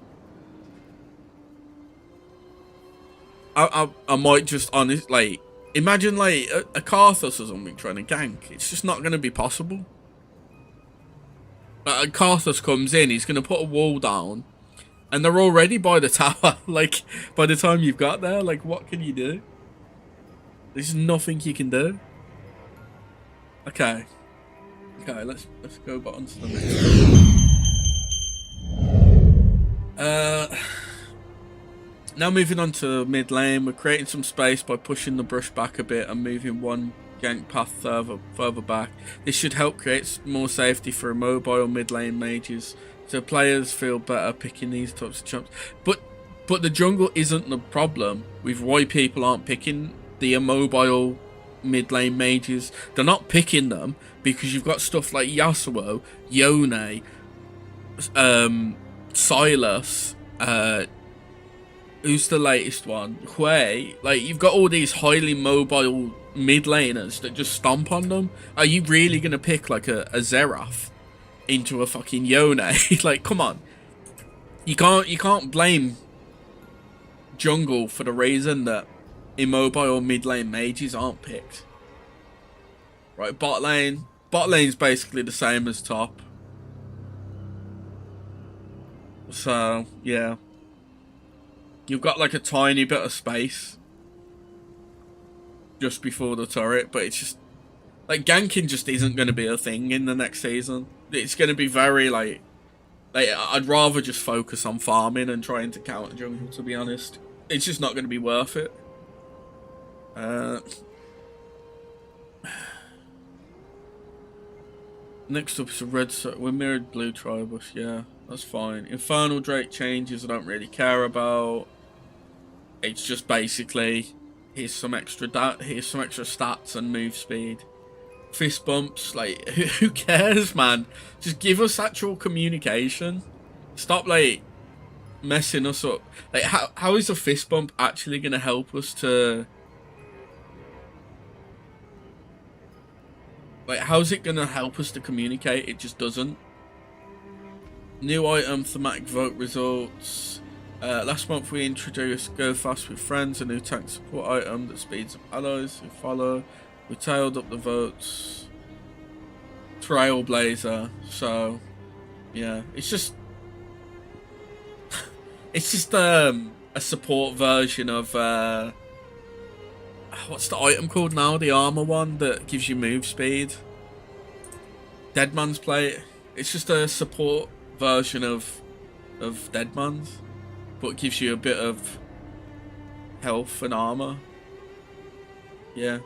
I might just like imagine like a Karthus or something trying to gank. It's just not going to be possible. A Karthus comes in, he's going to put a wall down, and they're already by the tower. Like by the time you've got there, like what can you do? There's nothing you can do. Okay, let's go back onto the next. Now moving on to mid lane, we're creating some space by pushing the brush back a bit and moving one gank path further back. This should help create more safety for immobile mid lane mages, so players feel better picking these types of champs. But the jungle isn't the problem with why people aren't picking the immobile mid lane mages. They're not picking them because you've got stuff like Yasuo, Yone, Silas, who's the latest one? Hui. Like, you've got all these highly mobile mid laners that just stomp on them. Are you really gonna pick like a Xerath into a fucking Yone? Like, come on. You can't blame jungle for the reason that immobile mid lane mages aren't picked. Right, bot lane's basically the same as top. So yeah. You've got like a tiny bit of space just before the turret, but it's just like ganking just isn't going to be a thing in the next season. It's going to be very like I'd rather just focus on farming and trying to counter jungle, to be honest. It's just not going to be worth it. Next up is a red. We're mirrored blue tribus. Yeah, that's fine. Infernal Drake changes I don't really care about. It's just basically here's some extra stats and move speed. Fist bumps, like who cares, man? Just give us actual communication. Stop like messing us up. Like how is a fist bump actually gonna help us to like how's it gonna help us to communicate? It just doesn't. New item, thematic vote results. Last month we introduced Go Fast with Friends, a new tank support item that speeds up allies who follow. We tailed up the votes. Trailblazer. So yeah, it's just a support version of what's the item called now? The armor one that gives you move speed. Deadman's Plate. It's just a support version of Deadman's, but gives you a bit of health and armor. Yeah.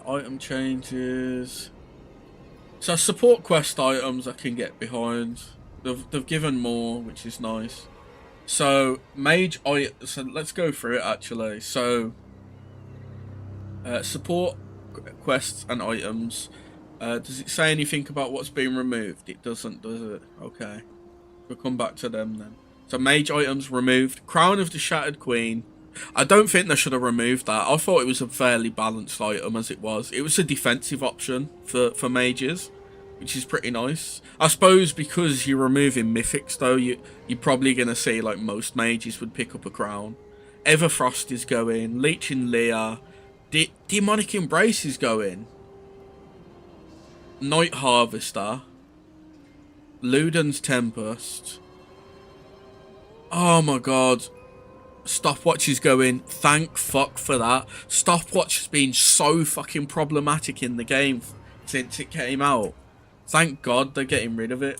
Item changes. So support quest items I can get behind. They've given more, which is nice. So so let's go through it actually. So support quests and items. Does it say anything about what's being removed? It doesn't, does it? Okay. We'll come back to them then. So mage items removed. Crown of the Shattered Queen. I don't think they should have removed that. I thought it was a fairly balanced item as it was. It was a defensive option for mages, which is pretty nice. I suppose because you're removing mythics though, you're probably going to see like most mages would pick up a crown. Everfrost is going. Leeching Lear. Demonic Embrace is going. Night Harvester. Luden's Tempest. Oh my god. Stopwatch is going. Thank fuck for that. Stopwatch has been so fucking problematic in the game since it came out. Thank god they're getting rid of it.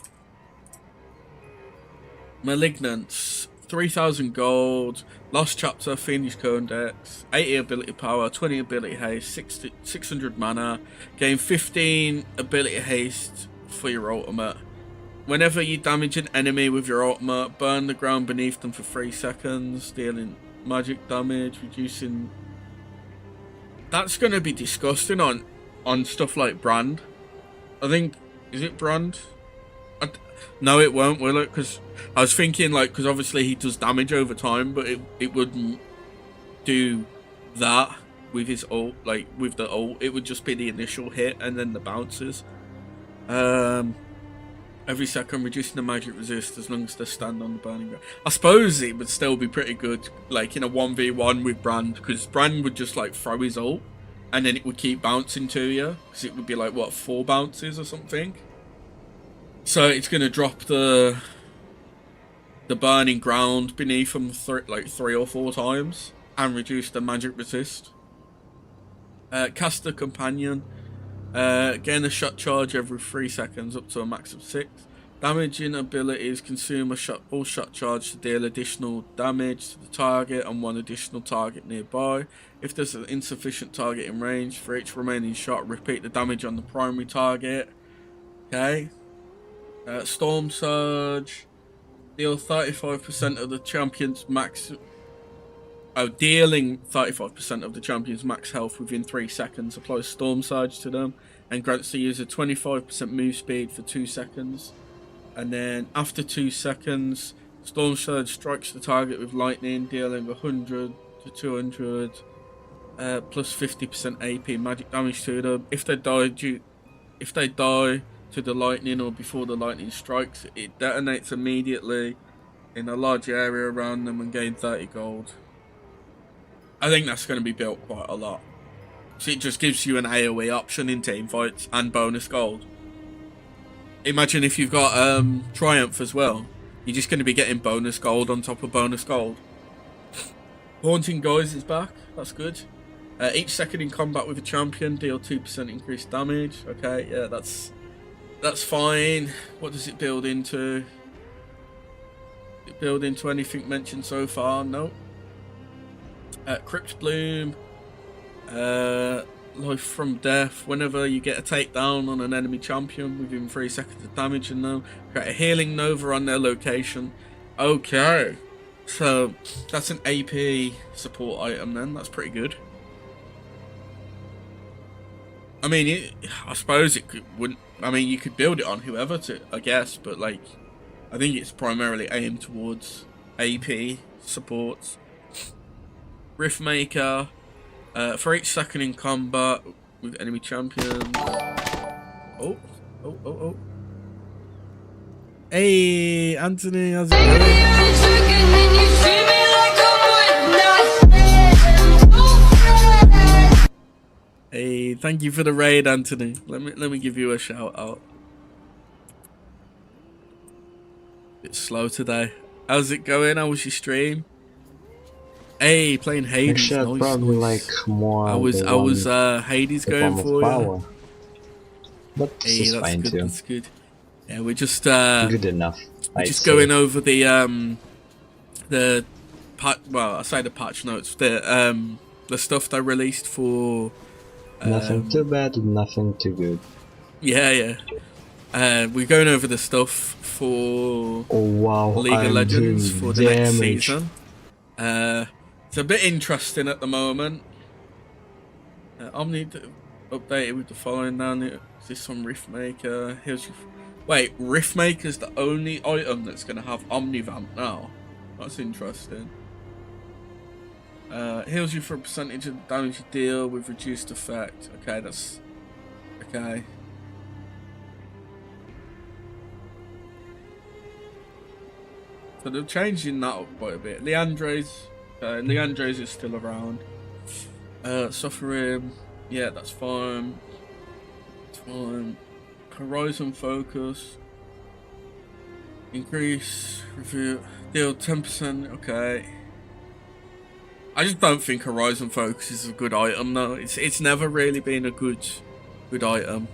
Malignance. 3,000 gold. Lost Chapter, Fiendish Codex. 80 ability power, 20 ability haste, 600 mana. Gain 15 ability haste for your ultimate. Whenever you damage an enemy with your ultimate, burn the ground beneath them for 3 seconds, dealing magic damage, reducing... That's going to be disgusting on stuff like Brand. I think... Is it Brand? No, it won't, will it? Because I was thinking, like, because obviously he does damage over time, but it wouldn't do that. with his ult, like with the ult, it would just be the initial hit and then the bounces. Every second, reducing the magic resist as long as they stand on the burning ground. I suppose it would still be pretty good, like in a 1v1 with Brand, because Brand would just like throw his ult, and then it would keep bouncing to you, because it would be like, what, 4 bounces or something? So it's going to drop the burning ground beneath them like 3 or 4 times, and reduce the magic resist. Cast the Companion. Gain a shot charge every 3 seconds up to a max of 6. Damaging abilities consume all shot charge to deal additional damage to the target and 1 additional target nearby. If there's an insufficient target in range, for each remaining shot, repeat the damage on the primary target. Okay. Storm Surge. Deal 35% of the champion's max... dealing 35% of the champion's max health within 3 seconds. Applies Storm Surge to them and grants the user 25% move speed for 2 seconds. And then after 2 seconds, Storm Surge strikes the target with lightning, dealing 100 to 200 plus 50% AP magic damage to them. If they die to the lightning or before the lightning strikes, it detonates immediately in a large area around them and gain 30 gold. I think that's going to be built quite a lot. So it just gives you an AoE option in team fights and bonus gold. Imagine if you've got Triumph as well. You're just going to be getting bonus gold on top of bonus gold. Haunting Guise is back. That's good. Each second in combat with a champion, deal 2% increased damage. Okay, yeah, that's fine. What does it build into? Does it build into anything mentioned so far? No. Crypt Bloom. Life from Death. Whenever you get a takedown on an enemy champion within 3 seconds of damaging them, create a healing nova on their location. Okay. So that's an AP support item then. That's pretty good. I mean, I suppose it wouldn't. I mean, you could build it on whoever to, I guess, but like, I think it's primarily aimed towards AP supports. Riftmaker. For each second in combat with enemy champions. Oh. Hey, Anthony, how's it going? Hey, thank you for the raid, Anthony. Let me give you a shout out. Bit slow today. How's it going? How was your stream? Hey, playing Hades. Actually, I'd probably like more. I was Hades going for you. But hey, that's fine good, too. That's good. Yeah, we're just good enough. We're just going over the well, I say the patch notes, the stuff they released for. Nothing too bad, nothing too good. Yeah. We're going over the stuff for League of Legends for the next season. It's a bit interesting at the moment. Omni updated with the following down here. Is this on Riftmaker? Here's your... Wait, Riftmaker's the only item that's going to have Omnivamp now. That's interesting. Heals you for a percentage of the damage you deal with reduced effect. Okay, that's... Okay. So they're changing that up quite a bit. Leandre's is still around. Suffering, yeah, that's fine. It's fine. Horizon Focus. Increase, review, deal 10%, okay. I just don't think Horizon Focus is a good item though. It's never really been a good item.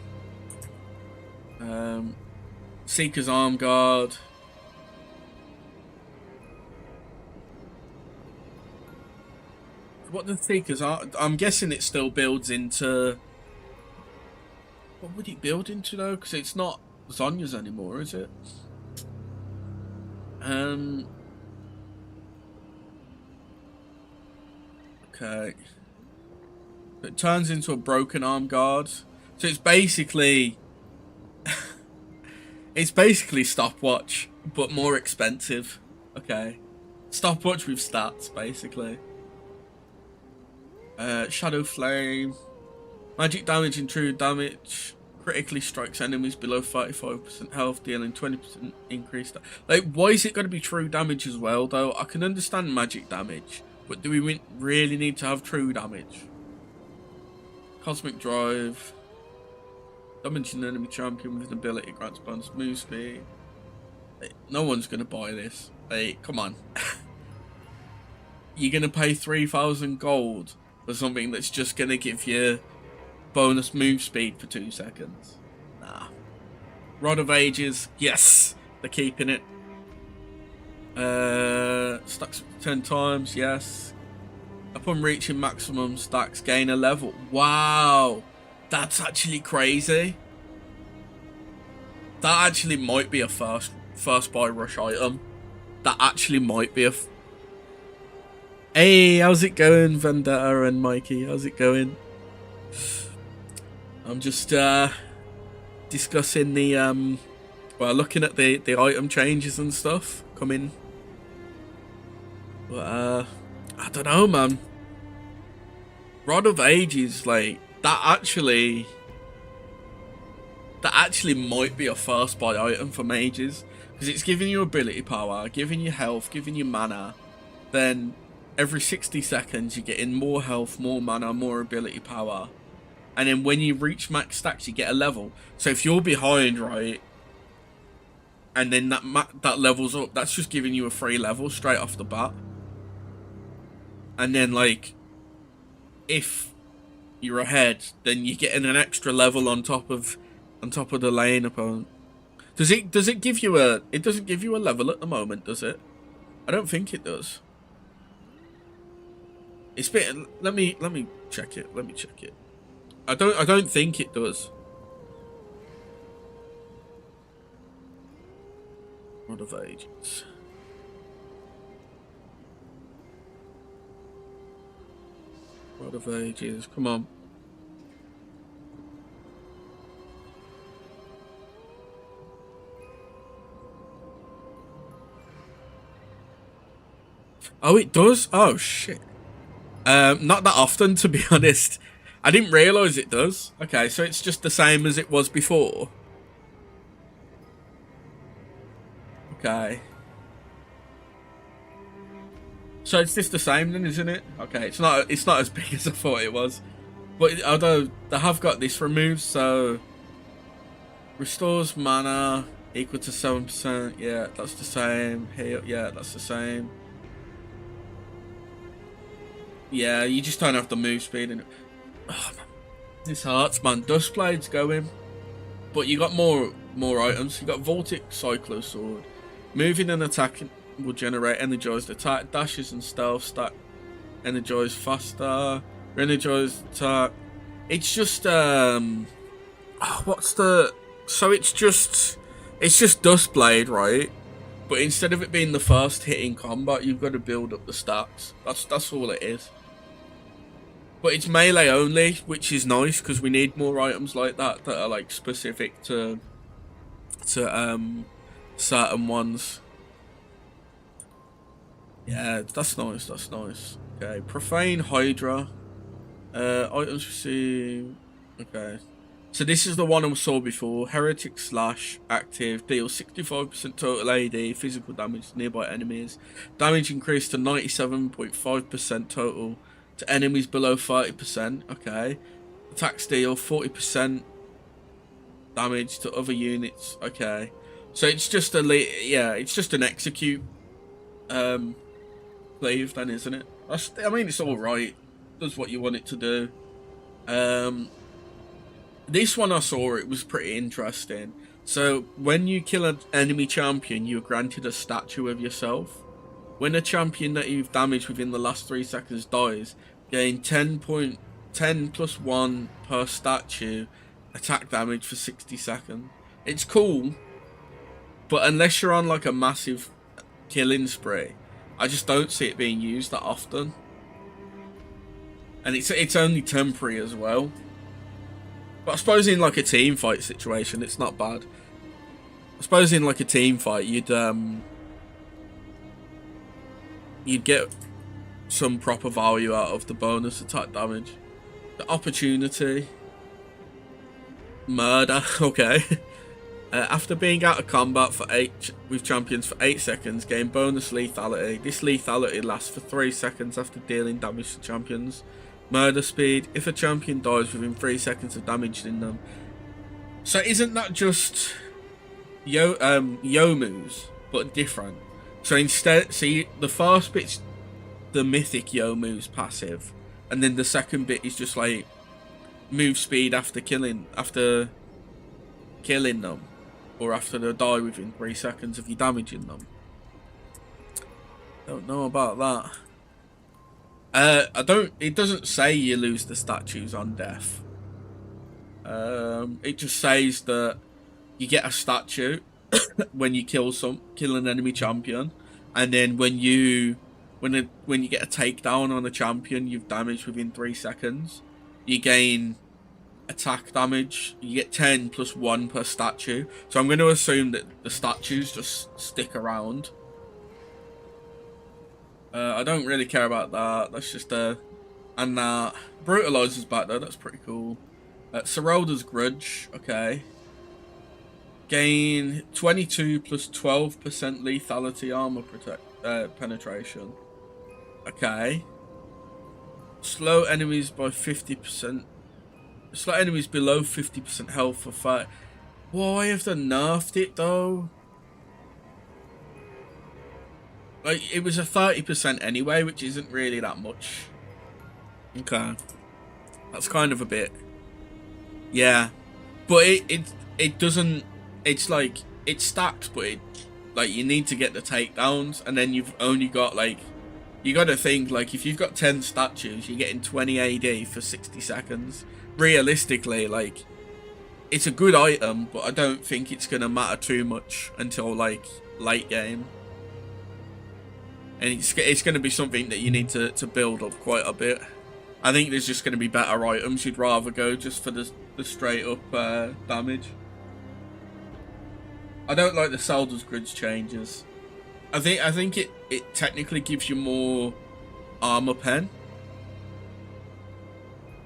Seeker's Arm Guard. What the Seekers are, I'm guessing it still builds into... What would it build into though? Because it's not Zonya's anymore, is it? Okay. It turns into a broken arm guard. So it's basically... it's basically Stopwatch, but more expensive. Okay. Stopwatch with stats, basically. Shadow Flame. Magic damage and true damage. Critically strikes enemies below 35% health, dealing 20% increase. Like, why is it going to be true damage as well, though? I can understand magic damage, but do we really need to have true damage? Cosmic Drive. Damage an enemy champion with an ability grants bonus move speed. Like, no one's going to buy this. Like, come on. You're going to pay 3,000 gold for something that's just going to give you bonus move speed for 2 seconds. Nah. Rod of Ages, yes, they're keeping it. Stacks 10 times, yes. Upon reaching maximum stacks, gain a level. Wow, that's actually crazy. That actually might be a first buy rush item. That actually might be a. Hey, how's it going, Vendetta and Mikey? How's it going? I'm just discussing the well, looking at the item changes and stuff coming. But I don't know, man. Rod of Ages, like that actually might be a first buy item for mages, because it's giving you ability power, giving you health, giving you mana. Then every 60 seconds you're getting more health, more mana, more ability power. And then when you reach max stacks, you get a level. So if you're behind, right, and then that levels up, that's just giving you a free level straight off the bat. And then, like, if you're ahead, then you're getting an extra level on top of the lane opponent. Does it give you a? It doesn't give you a level at the moment, does it? I don't think it does. It's been. Let me check it. Let me check it. I don't think it does. Rod of Ages. Rod of Ages, come on. Oh, it does? Oh, shit. Not that often, to be honest. I didn't realise it does. Okay, so it's just the same as it was before. Okay. So it's just the same then, isn't it? Okay, it's not as big as I thought it was. But although they have got this removed, so restores mana equal to 7%. Yeah, that's the same. Here, yeah, that's the same. Yeah, you just don't have the move speed in it. Oh, man. This hurts, man. Dustblade's going, but you got more items. You got Voltic Cyclo Sword. Moving and attacking will generate energized attack. Dashes and stealth stack energized faster. Energized attack. It's just what's the? So it's just Dustblade, right? But instead of it being the first hit in combat, you've got to build up the stacks. That's all it is. But it's melee only, which is nice because we need more items like that are like specific to certain ones. Yeah, that's nice. That's nice. Okay, Profane Hydra. Items received. Okay. So this is the one I saw before. Heretic Slash, active, deals 65% total AD, physical damage to nearby enemies. Damage increased to 97.5% total to enemies below 30%. Okay. Attacks deal 40% damage to other units. Okay. So it's just it's just an execute cleave then, isn't it? I mean, it's alright. Does what you want it to do. This one I saw, it was pretty interesting. So when you kill an enemy champion, you're granted a statue of yourself. When a champion that you've damaged within the last 3 seconds dies, gain 10 plus 1 per statue attack damage for 60 seconds. It's cool, but unless you're on like a massive killing spree, I just don't see it being used that often. And it's only temporary as well. But I suppose in like a team fight situation, it's not bad. I suppose in like a team fight, you'd get some proper value out of the bonus attack damage. The opportunity. Murder, okay. After being out of combat with champions for 8 seconds, gain bonus lethality. This lethality lasts for 3 seconds after dealing damage to champions. Murder speed. If a champion dies within 3 seconds of damaging them. So isn't that just Youmuu's, but different? So instead, see, the first bit's the mythic Youmuu's passive, and then the second bit is just like move speed after killing them, or after they die within 3 seconds of you damaging them. Don't know about that. It doesn't say you lose the statues on death. It just says that you get a statue when you kill an enemy champion, and then when you get a takedown on a champion you've damaged within 3 seconds, you gain attack damage. You get 10 plus 1 per statue. So I'm going to assume that the statues just stick around. I don't really care about that. That's just and Brutalizer's back though. That's pretty cool. Serolda's Grudge. Okay. Gain 22 plus 12% lethality armor penetration. Okay. Slow enemies by 50%. Slow enemies below 50% health for fight. Why have they nerfed it though? Like, it was a 30% anyway, which isn't really that much. Okay. That's kind of a bit. Yeah. But it doesn't, it's like, it stacks, but it, like, you need to get the takedowns, and then you've only got, like, you gotta think, like, if you've got 10 statues, you're getting 20 AD for 60 seconds. Realistically, like, it's a good item, but I don't think it's gonna matter too much until, like, late game. And it's gonna be something that you need to build up quite a bit. I think there's just gonna be better items. You'd rather go just for the straight up damage. I don't like the Serolda's Grudge changes. I think it technically gives you more armor pen.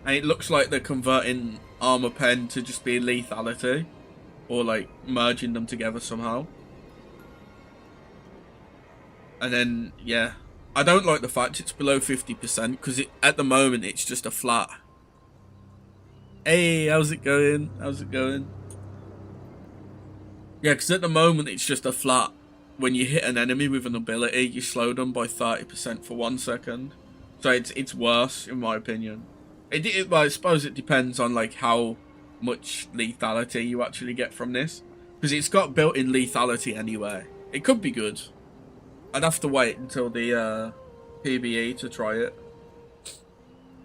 And it looks like they're converting armor pen to just be lethality, or like merging them together somehow. And then, yeah, I don't like the fact it's below 50%, because at the moment it's just a flat. Hey, how's it going? How's it going? Yeah, because at the moment it's just a flat. When you hit an enemy with an ability, you slow them by 30% for 1 second. So it's worse, in my opinion. Well, I suppose it depends on like how much lethality you actually get from this, because it's got built-in lethality anyway. It could be good. I'd have to wait until the PBE to try it.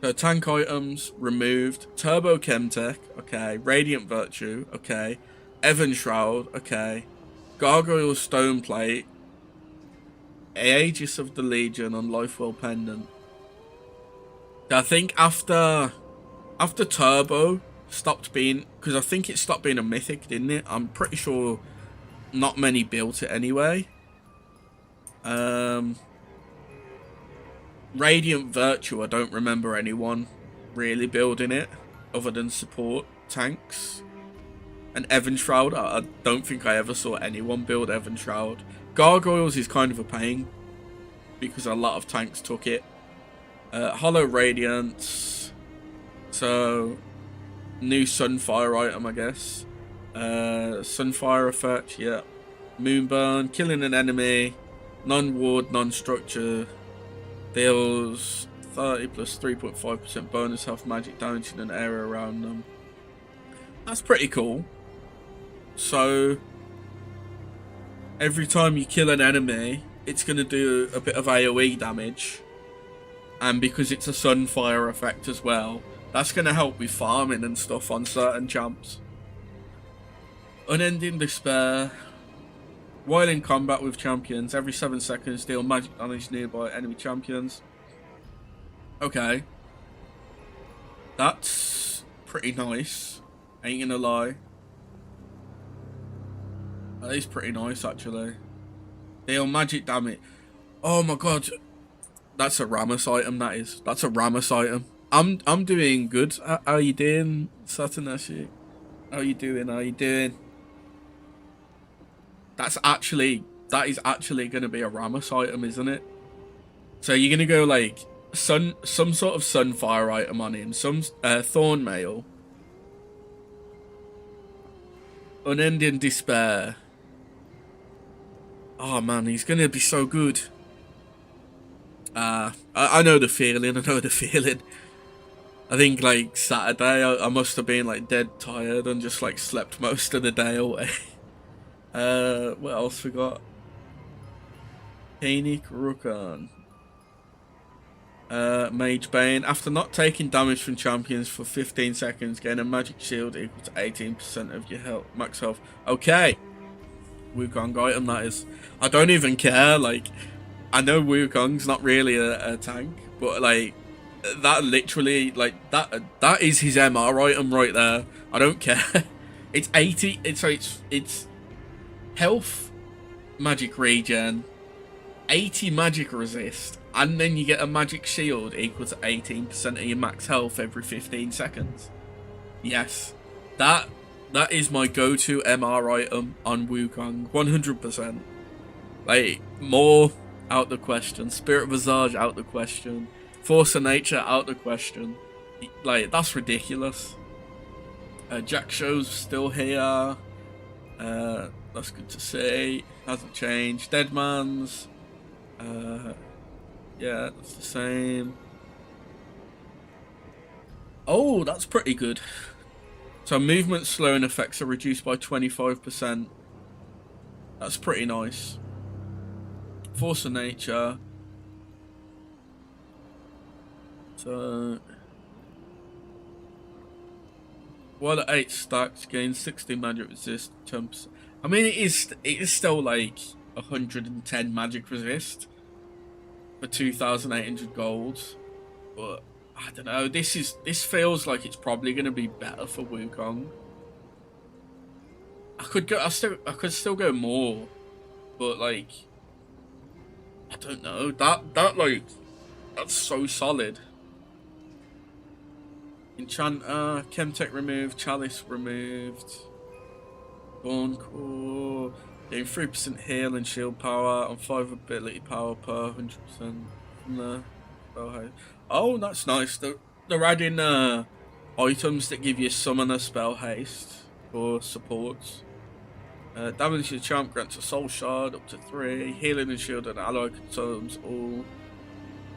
So tank items removed. Turbo Chemtech, okay. Radiant Virtue, okay. Evan Shroud, okay. Gargoyle Stone Plate. Aegis of the Legion on Lifewell Pendant. I think after Turbo stopped being, because I think it stopped being a mythic, didn't it? I'm pretty sure not many built it anyway. Radiant Virtue, I don't remember anyone really building it other than support tanks. And Evan Shroud, I don't think I ever saw anyone build Evan Shroud. Gargoyles is kind of a pain because a lot of tanks took it. Hollow Radiance. So, new Sunfire item, I guess. Sunfire effect, yeah. Moonburn, killing an enemy. Non-ward, non-structure. Deals 30 plus 3.5% bonus health magic damage in an area around them. That's pretty cool. So, every time you kill an enemy, it's going to do a bit of AoE damage. And because it's a Sunfire effect as well, that's going to help with farming and stuff on certain champs. Unending Despair. While in combat with champions, every 7 seconds deal magic damage nearby enemy champions. Okay. That's pretty nice. Ain't gonna lie. That is pretty nice, actually. Deal magic damage. Oh my god. That's a Ramos item, that is. That's a Ramos item. I'm doing good. How are you doing, Satanashi? How you doing? How you doing? That is actually gonna be a Ramos item, isn't it? So you're gonna go like some sort of Sunfire item on him, some Thorn Mail, Unending Despair. Oh man, he's gonna be so good. I know the feeling. I know the feeling. I think like Saturday, I must have been like dead tired and just like slept most of the day away. What else we got? Kanik Rukan. Mage Bane. After not taking damage from champions for 15 seconds, gain a magic shield equal to 18% of your health, max health. Okay. Wukong item, that is. I don't even care. Like, I know Wukong's not really a tank, but like, that literally, like, that is his MR item right there. I don't care. It's 80. It's health, magic regen, 80 magic resist, and then you get a magic shield equal to 18% of your max health every 15 seconds. Yes, that is my go-to MR item on Wukong, 100%. Like, more out the question. Spirit Visage out the question. Force of Nature out the question. Like, that's ridiculous. Jack Show's still here. That's good to see. Hasn't changed. Deadman's. Yeah, that's the same. Oh, that's pretty good. So movement slowing effects are reduced by 25%. That's pretty nice. Force of Nature. So while at 8 stacks, gain 60 magic resist, 10%. I mean, it is still like 110 magic resist for 2,800 gold, but I don't know. This feels like it's probably going to be better for Wukong. I could still go more, but like, I don't know. That's so solid. Enchanter, Chemtech removed, Chalice removed, Born Core, getting 3% heal and shield power on 5 ability power per 100% from the spell haste. Oh, that's nice. They're adding items that give you summoner spell haste for supports. Damage to the champ grants a soul shard up to 3, healing and shield and ally consumes all.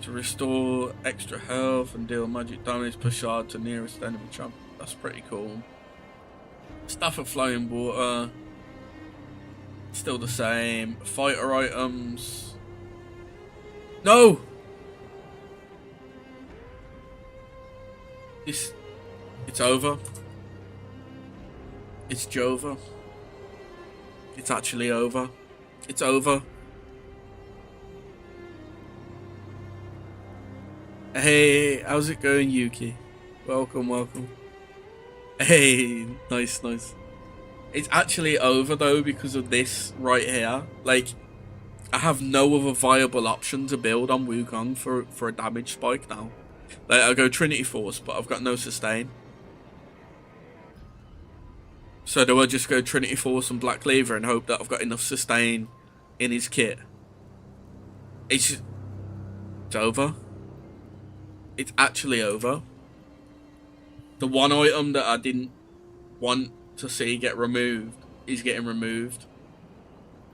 To restore extra health and deal magic damage per shard to nearest enemy champ. That's pretty cool. Staff of Flowing Water. Still the same. Fighter items. No! It's over. It's Jova. It's actually over. It's over. Hey, how's it going, Yuki? Welcome, welcome. Hey, nice. It's actually over though because of this right here. Like, I have no other viable option to build on Wukong for a damage spike now. Like, I go Trinity Force, but I've got no sustain. So do I just go Trinity Force and Black Cleaver and hope that I've got enough sustain in his kit? It's over. It's actually over. The one item that I didn't want to see get removed is getting removed.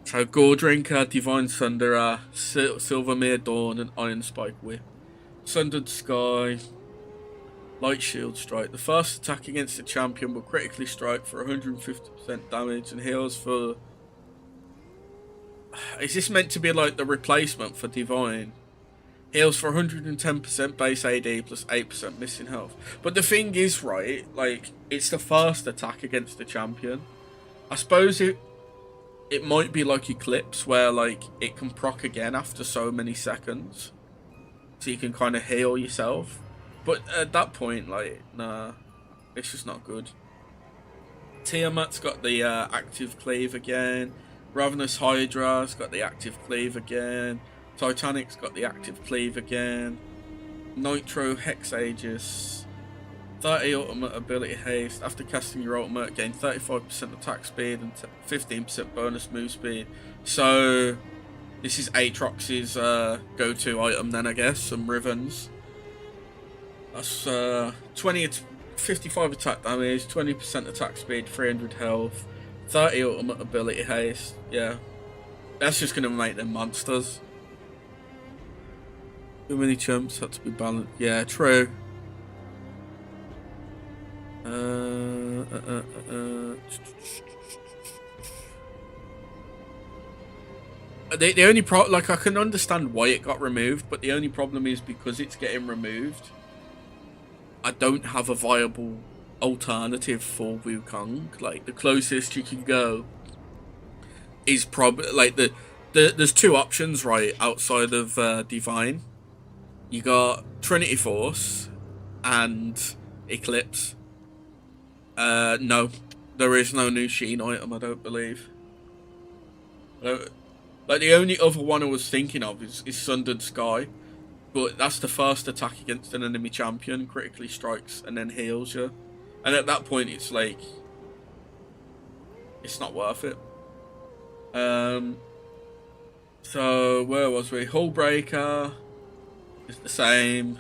So Gore Drinker, Divine Sunderer, Silvermere Dawn, and Iron Spike Whip. Sundered Sky, Light Shield Strike. The first attack against the champion will critically strike for 150% damage and heals for... Is this meant to be like the replacement for Divine? Heals for 110% base AD plus 8% missing health. But the thing is, right, like, it's the first attack against the champion. I suppose it might be like Eclipse, where, like, it can proc again after so many seconds. So you can kind of heal yourself. But at that point, like, nah, it's just not good. Tiamat's got the active cleave again. Ravenous Hydra's got the active cleave again. Titanic's got the active cleave again. Nitro Hex Aegis. 30 ultimate ability haste. After casting your ultimate, gain 35% attack speed and 15% bonus move speed. So this is Aatrox's go-to item then, I guess. Some Rivens. That's 20 to 55 attack damage, 20% attack speed, 300 health, 30 ultimate ability haste. Yeah, that's just gonna make them monsters. Too many chumps had to be balanced. Yeah, true. The only like, I can understand why it got removed, but the only problem is because it's getting removed, I don't have a viable alternative for Wukong. Like, the closest you can go is probably like there's two options, right, outside of Divine. You got Trinity Force and Eclipse. No, there is no new Sheen item, I don't believe. Like, the only other one I was thinking of is Sundered Sky. But that's the first attack against an enemy champion, critically strikes and then heals you. And at that point, it's like, it's not worth it. So where was we? Hullbreaker is the same.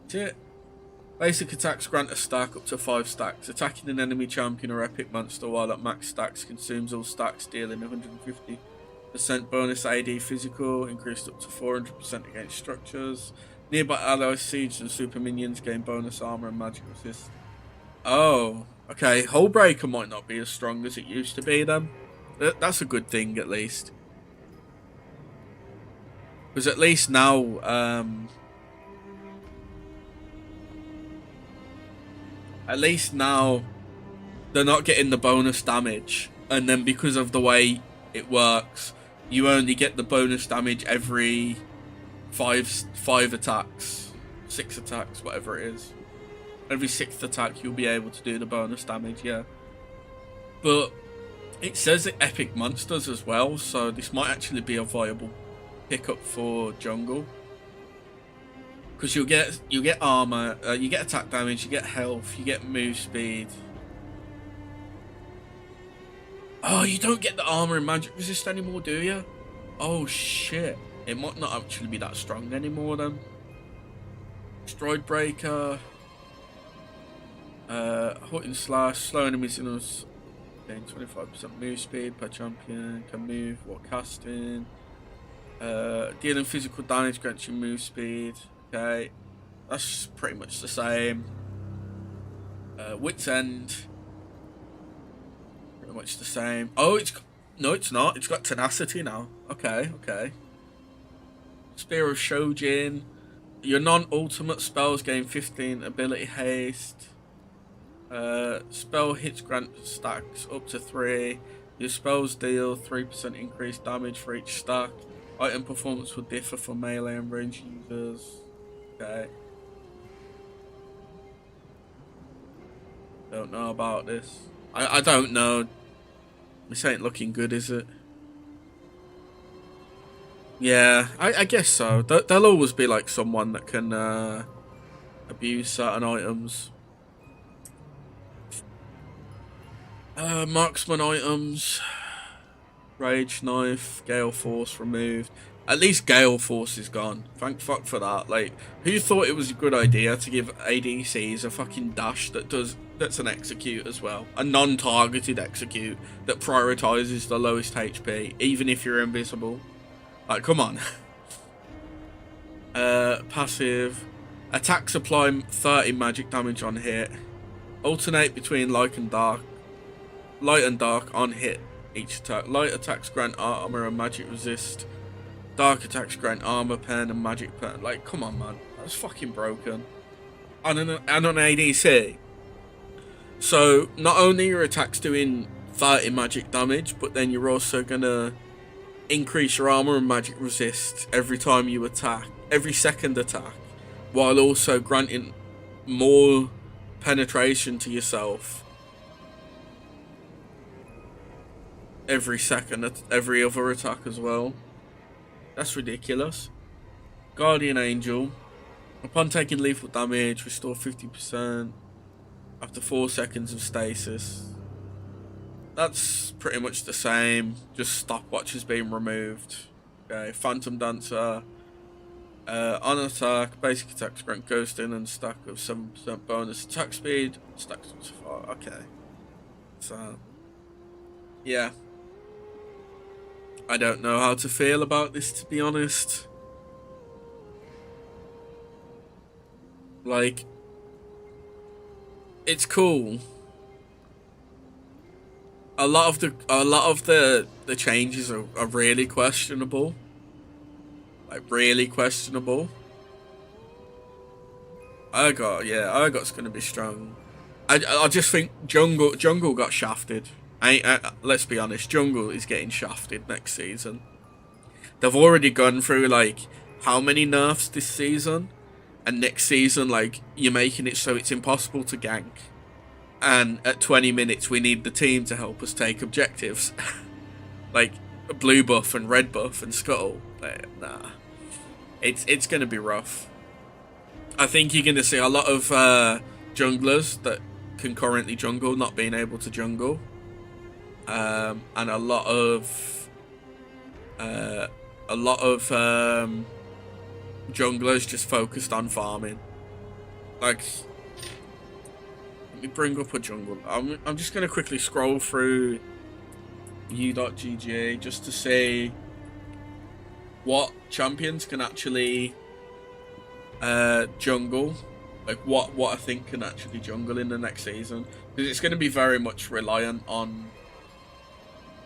That's it. Basic attacks grant a stack up to 5 stacks. Attacking an enemy champion or epic monster while at max stacks consumes all stacks, dealing 150% bonus AD physical, increased up to 400% against structures. Nearby allies, siege, and super minions gain bonus armor and magic resist. Oh, okay. Hullbreaker might not be as strong as it used to be then. That's a good thing, at least. Because at least now, they're not getting the bonus damage, and then because of the way it works, you only get the bonus damage every 5 attacks, 6 attacks, whatever it is. Every 6th attack you'll be able to do the bonus damage, yeah. But it says it epic monsters as well, so this might actually be a viable pickup for jungle. Because you'll get armor, you get attack damage, you get health, you get move speed. Oh, you don't get the armor and magic resist anymore, do you? Oh shit. It might not actually be that strong anymore then. Stride Breaker. Hut and Slash. Slow enemies in us. Gain 25% move speed per champion. Can move while casting. Dealing physical damage grants you move speed. Okay. That's pretty much the same. Wit's End. Pretty much the same. Oh, no, it's not. It's got tenacity now. Okay. Spear of Shojin. Your non-ultimate spells gain 15 ability haste. Spell hits grant stacks up to 3. Your spells deal 3% increased damage for each stack. Item performance will differ for melee and range users. Okay. Don't know about this. I don't know. This ain't looking good, is it? Yeah, I guess so. There'll always be like someone that can abuse certain items. Marksman items. Rage Knife, Gale Force removed. At least Gale Force is gone. Thank fuck for that. Like, who thought it was a good idea to give ADCs a fucking dash that's an execute as well? A non-targeted execute that prioritizes the lowest HP, even if you're invisible. Like, come on. Passive. Attacks apply 30 magic damage on hit. Alternate between light and dark on hit each attack. Light attacks grant armor and magic resist. Dark attacks grant armor pen and magic pen. Like, come on, man. That's fucking broken. And on ADC. So, not only are your attacks doing 30 magic damage, but then you're also gonna increase your armor and magic resist every time you attack, every second attack, while also granting more penetration to yourself every second, every other attack as well. That's ridiculous. Guardian Angel. Upon taking lethal damage, restore 50% after 4 seconds of stasis. That's pretty much the same. Just stopwatch is being removed. Okay, Phantom Dancer. On attack, basic attack strength, ghosting, and stack of 7% bonus attack speed. Stacks up to 4. Okay. So, yeah. I don't know how to feel about this, to be honest. Like, it's cool. A lot of the changes are really questionable. Like, really questionable. Urgot's gonna be strong. I just think Jungle got shafted. Let's be honest, Jungle is getting shafted next season. They've already gone through like how many nerfs this season, and next season like you're making it so it's impossible to gank. And at 20 minutes we need the team to help us take objectives. Like blue buff and red buff and scuttle. Nah. It's gonna be rough. I think you're gonna see a lot of junglers that can currently jungle not being able to jungle. And a lot of junglers just focused on farming. Like, let me bring up a jungle. I'm just gonna quickly scroll through u.gg just to see what champions can actually jungle. Like what I think can actually jungle in the next season, because it's going to be very much reliant on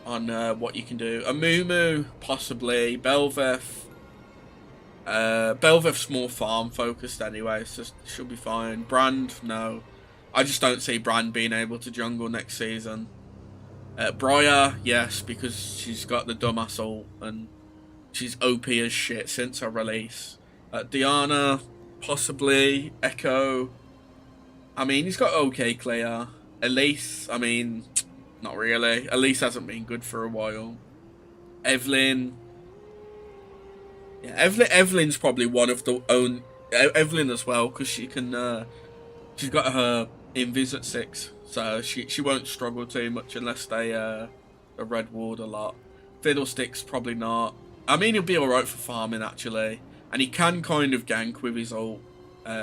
what you can do. Amumu possibly, Belveth. Belveth's more farm focused anyway, so it should be fine. Brand, no. I just don't see Brand being able to jungle next season. Briar, yes, because she's got the dumbass ult and she's OP as shit since her release. Diana, possibly. Echo, I mean, he's got okay clear. Elise, I mean, not really. Elise hasn't been good for a while. Evelyn, yeah, Evelyn's probably one of the own. Evelyn as well, because she can. She's got her invis at 6, so she won't struggle too much unless they red ward a lot. Fiddlesticks probably not. I mean, he'll be all right for farming actually, and he can kind of gank with his ult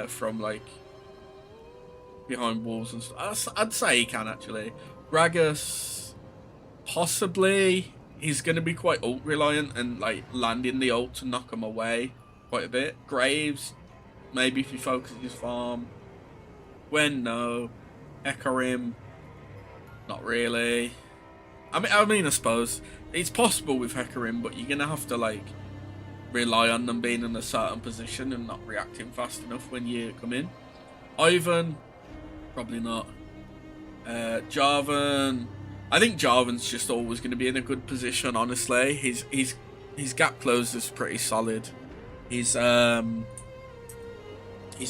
from like behind walls and stuff. I'd say he can actually. Gragas, possibly. He's going to be quite ult reliant and like landing the ult to knock him away quite a bit. Graves, maybe if he focuses his farm. Gwen, no. Ekarim, not really. I mean, I suppose it's possible with Hecarim, but you're gonna have to like rely on them being in a certain position and not reacting fast enough when you come in. Ivan, probably not. Jarvan, I think Jarvan's just always going to be in a good position. Honestly, his gap close is pretty solid. His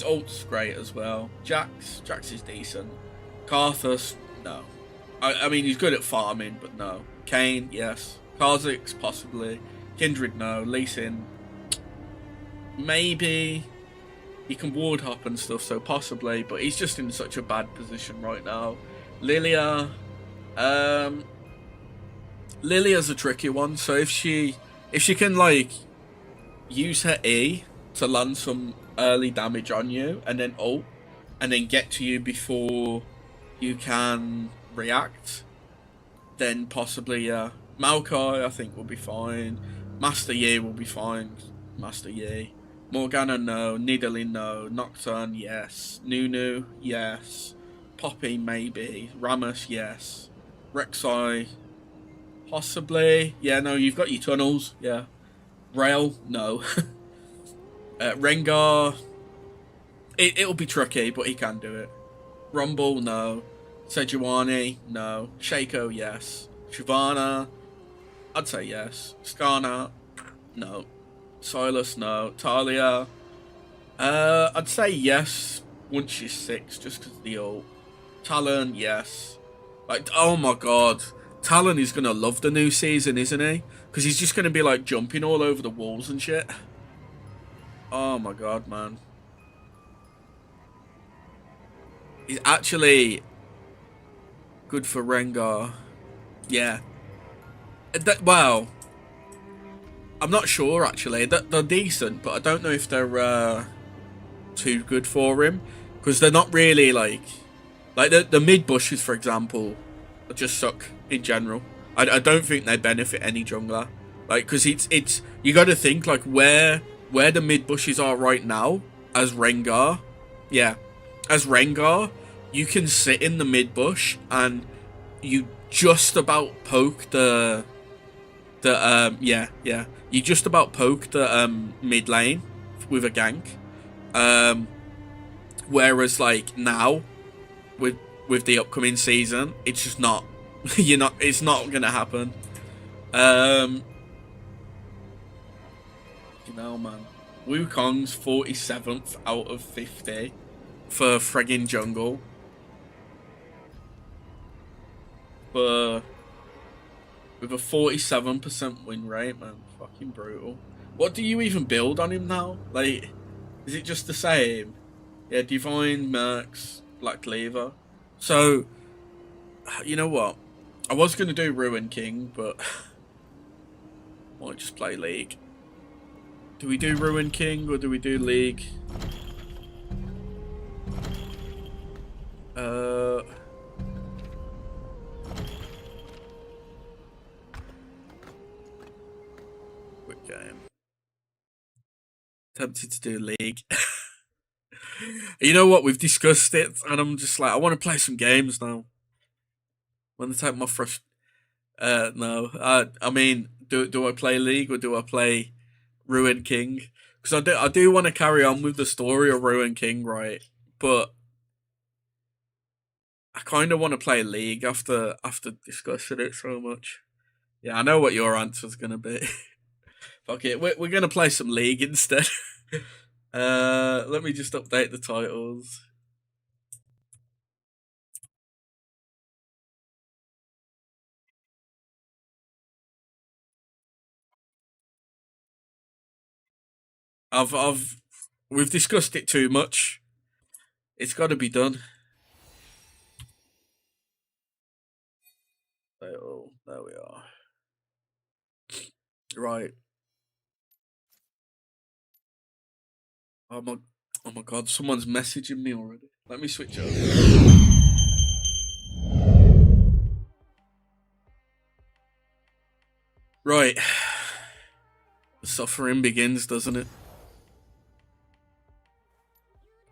ult's great as well. Jax is decent. Karthus, no. I mean, he's good at farming, but no. Kane, yes. Kha'Zix, possibly. Kindred, no. Lee Sin, maybe. He can ward hop and stuff, so possibly, but he's just in such a bad position right now. Lilia, Lilia's a tricky one, so if she can like use her E to land some early damage on you and then ult and then get to you before you can react, then possibly, yeah. Maokai, I think, will be fine. Master Yi will be fine. Master Yi. Morgana, no. Nidalee, no. Nocturne, yes. Nunu, yes. Poppy, maybe. Rammus, yes. Rek'Sai, possibly. Yeah, no, you've got your tunnels, yeah. Rail, no. Rengar, it'll be tricky, but he can do it. Rumble, no. Sejuani, no. Shaco, yes. Shyvana, I'd say yes. Skarner, no. Silas, no. Talia, I'd say yes once she's 6, just because of the ult. Talon, yes. Like, oh my god. Talon is gonna love the new season, isn't he? Because he's just gonna be like jumping all over the walls and shit. Oh my god, man. He's actually good for Rengar. Yeah. Well, I'm not sure actually. They're decent, but I don't know if they're too good for him, because they're not really like the mid bushes, for example, just suck in general. I don't think they benefit any jungler, like, because it's you got to think like where the mid bushes are right now as Rengar. Yeah, as Rengar, you can sit in the mid bush and you just about poke the you just about poke the mid lane with a gank. Whereas like now with the upcoming season, it's just not it's not gonna happen. Man, Wukong's 47th out of 50 for friggin' jungle. But with a 47% win rate, man, fucking brutal. What do you even build on him now? Like, is it just the same? Yeah, Divine, Mercs, Black Cleaver. So, you know what? I was going to do Ruin King, but I might just play League. Do we do Ruin King or do we do League? Quick game. Tempted to do League. You know what? We've discussed it, and I'm just like, I want to play some games now. I want to take my fresh. No. I mean, do I play League or do I play Ruin King? Because I do want to carry on with the story of Ruin King, right? But I kind of want to play League after discussing it so much. Yeah, I know what your answer's gonna be. Fuck it, we're gonna play some League instead. Let me just update the titles. We've discussed it too much. It's got to be done. Oh, there we are. Right. Oh my god, someone's messaging me already. Let me switch over. Right. The suffering begins, doesn't it?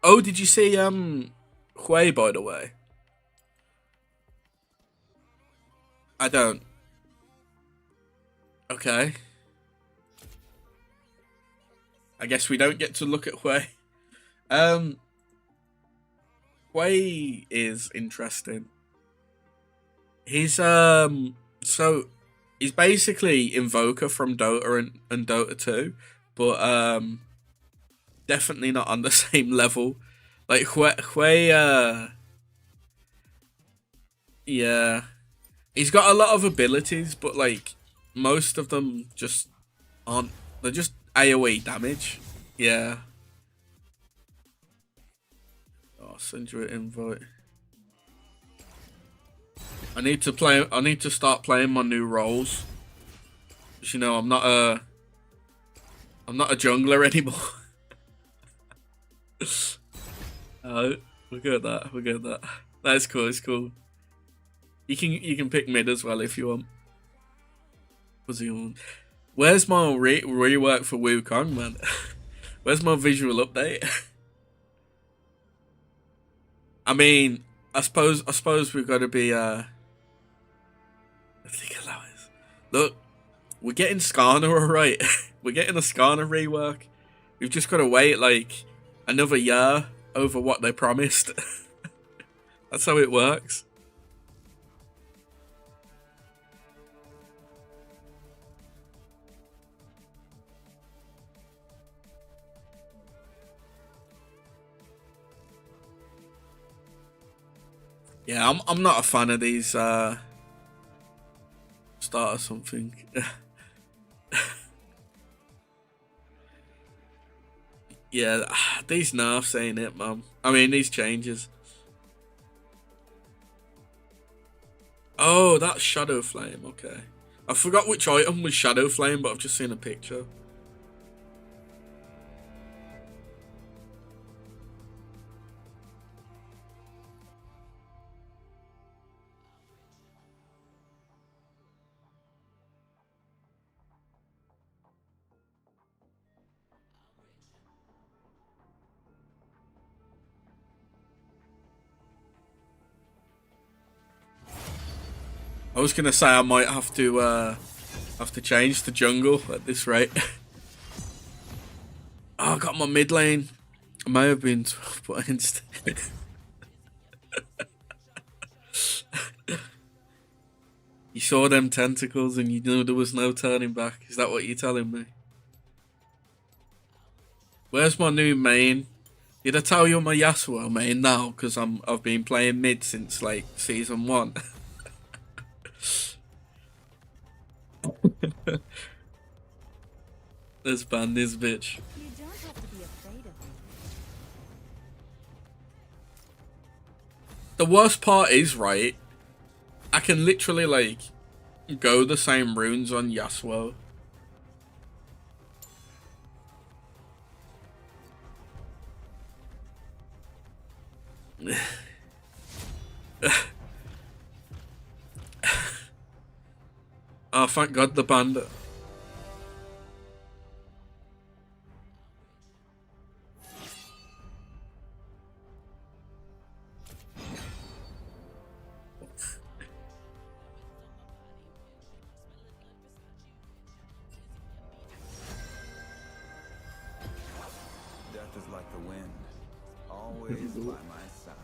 Oh, did you see Hui, by the way? I don't. Okay. I guess we don't get to look at Hui. Hui is interesting. He's so he's basically Invoker from Dota and Dota 2, but definitely not on the same level. Like Hui yeah. He's got a lot of abilities, but like most of them just aren't. They're just AoE damage. Yeah. I'll send you an invite. I need to start playing my new roles. You know, I'm not a jungler anymore. Oh, we're good at that. We're good at that. That's cool. It's cool. You can pick mid as well if you want. What's he on? Where's my rework for Wukong, man? Where's my visual update? I mean, I suppose we've got to be Look, we're getting Skarner alright. We're getting a Skarner rework. We've just got to wait like another year over what they promised. That's how it works. Yeah, I'm not a fan of these start or something. Yeah, these nerfs ain't it, man. I mean, these changes. Oh, that's Shadow Flame, okay. I forgot which item was Shadow Flame, but I've just seen a picture. I was gonna say I might have to change to jungle at this rate. Oh, I got my mid lane. I may have been put instead. You saw them tentacles and you knew there was no turning back. Is that what you're telling me? Where's my new main? Did I tell you my Yasuo main now? Because I've been playing mid since like season 1. Let's ban this bitch. You don't have to be afraid of me. The worst part is, right, I can literally like go the same runes on Yasuo. Oh, thank God the bandit. Death is like the wind, always by my side.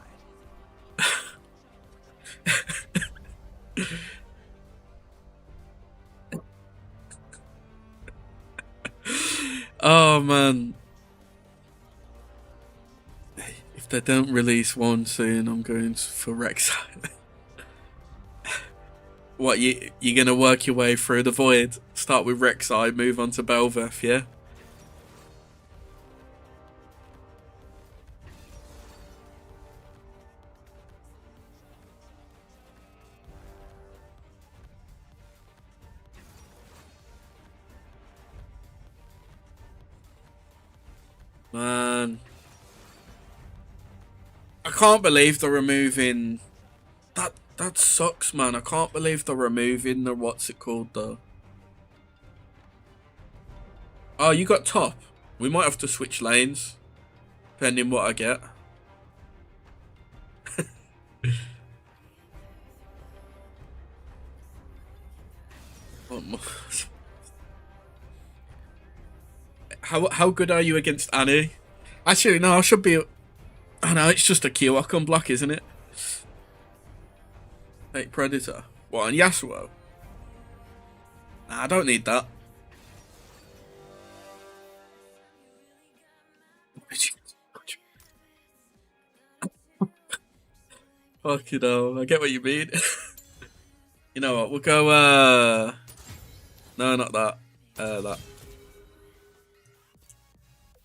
Oh man. If they don't release one soon, I'm going for Rek'Sai. What, you're gonna work your way through the void? Start with Rek'Sai, move on to Belveth, yeah? Man, I can't believe they're removing that. That sucks, man. I can't believe they're removing the what's it called though. Oh, you got top. We might have to switch lanes, depending what I get. How good are you against Annie? Actually, no, I should be. I know it's just a Q I can block, isn't it? Hey, Predator. What, on Yasuo? Nah, I don't need that. Fucking hell, I get what you mean. You know what, we'll go, no, not that. That.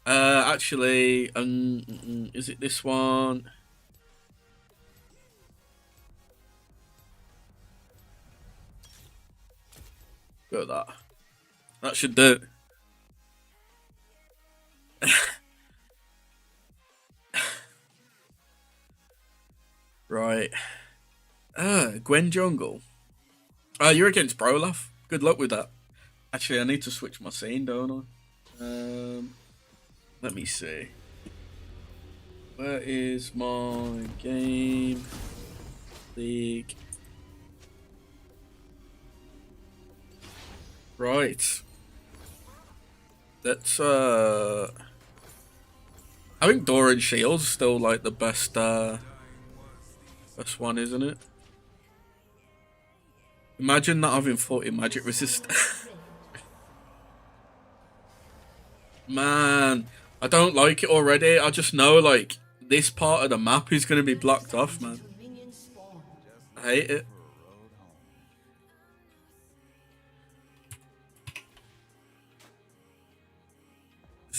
Actually, is it this one? Go that. That should do. Right. Gwen Jungle. You're against Brolaf. Good luck with that. Actually, I need to switch my scene, don't I? Let me see. Where is my game? League. Right. Let's I think Dora and Shield's still like the best best one, isn't it? Imagine not having 40 magic resist. Man, I don't like it already. I just know like this part of the map is gonna be blocked off, man. I hate it.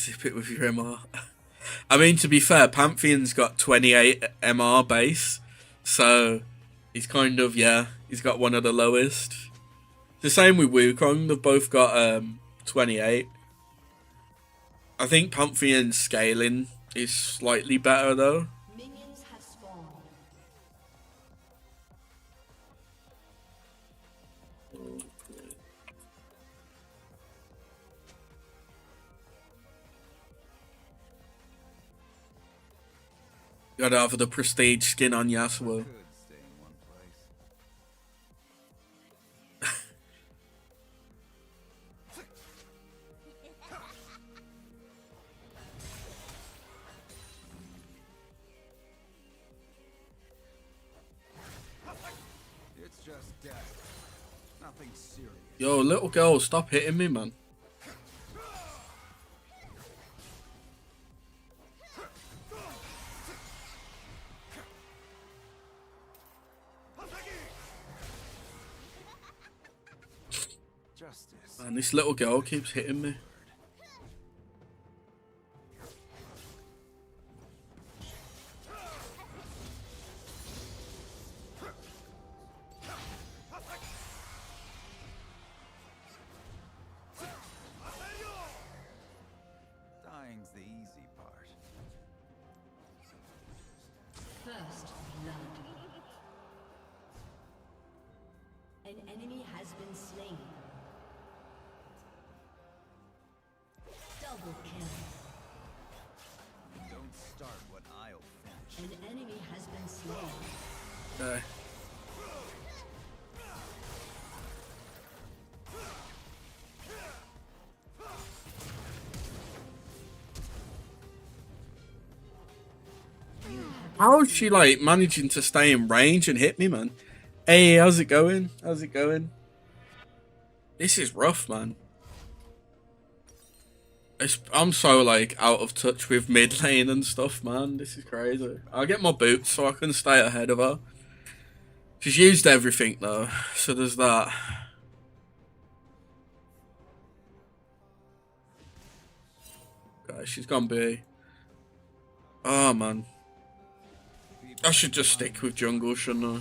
Zip it with your MR. I mean, to be fair, Pantheon's got 28 MR base, so he's kind of, yeah, he's got one of the lowest. The same with Wukong, they've both got 28. I think Pantheon's scaling is slightly better though. Minions have spawned. Gotta have the prestige skin on Yasuo. Could stay in one place. It's just death. Nothing serious. Yo, little girl, stop hitting me, man. Justice. Man, this little girl keeps hitting me. Dying's the easy part. First blood. An enemy has been slain. Double kill. Don't start what I'll finish. An enemy has been slain. Okay. How is she like managing to stay in range and hit me, man? Hey, how's it going? How's it going? This is rough, man. I'm so like out of touch with mid lane and stuff, man. This is crazy. I'll get my boots so I can stay ahead of her. She's used everything though, so there's that. Okay, she's gone B. Oh man. I should just stick with jungle, shouldn't I?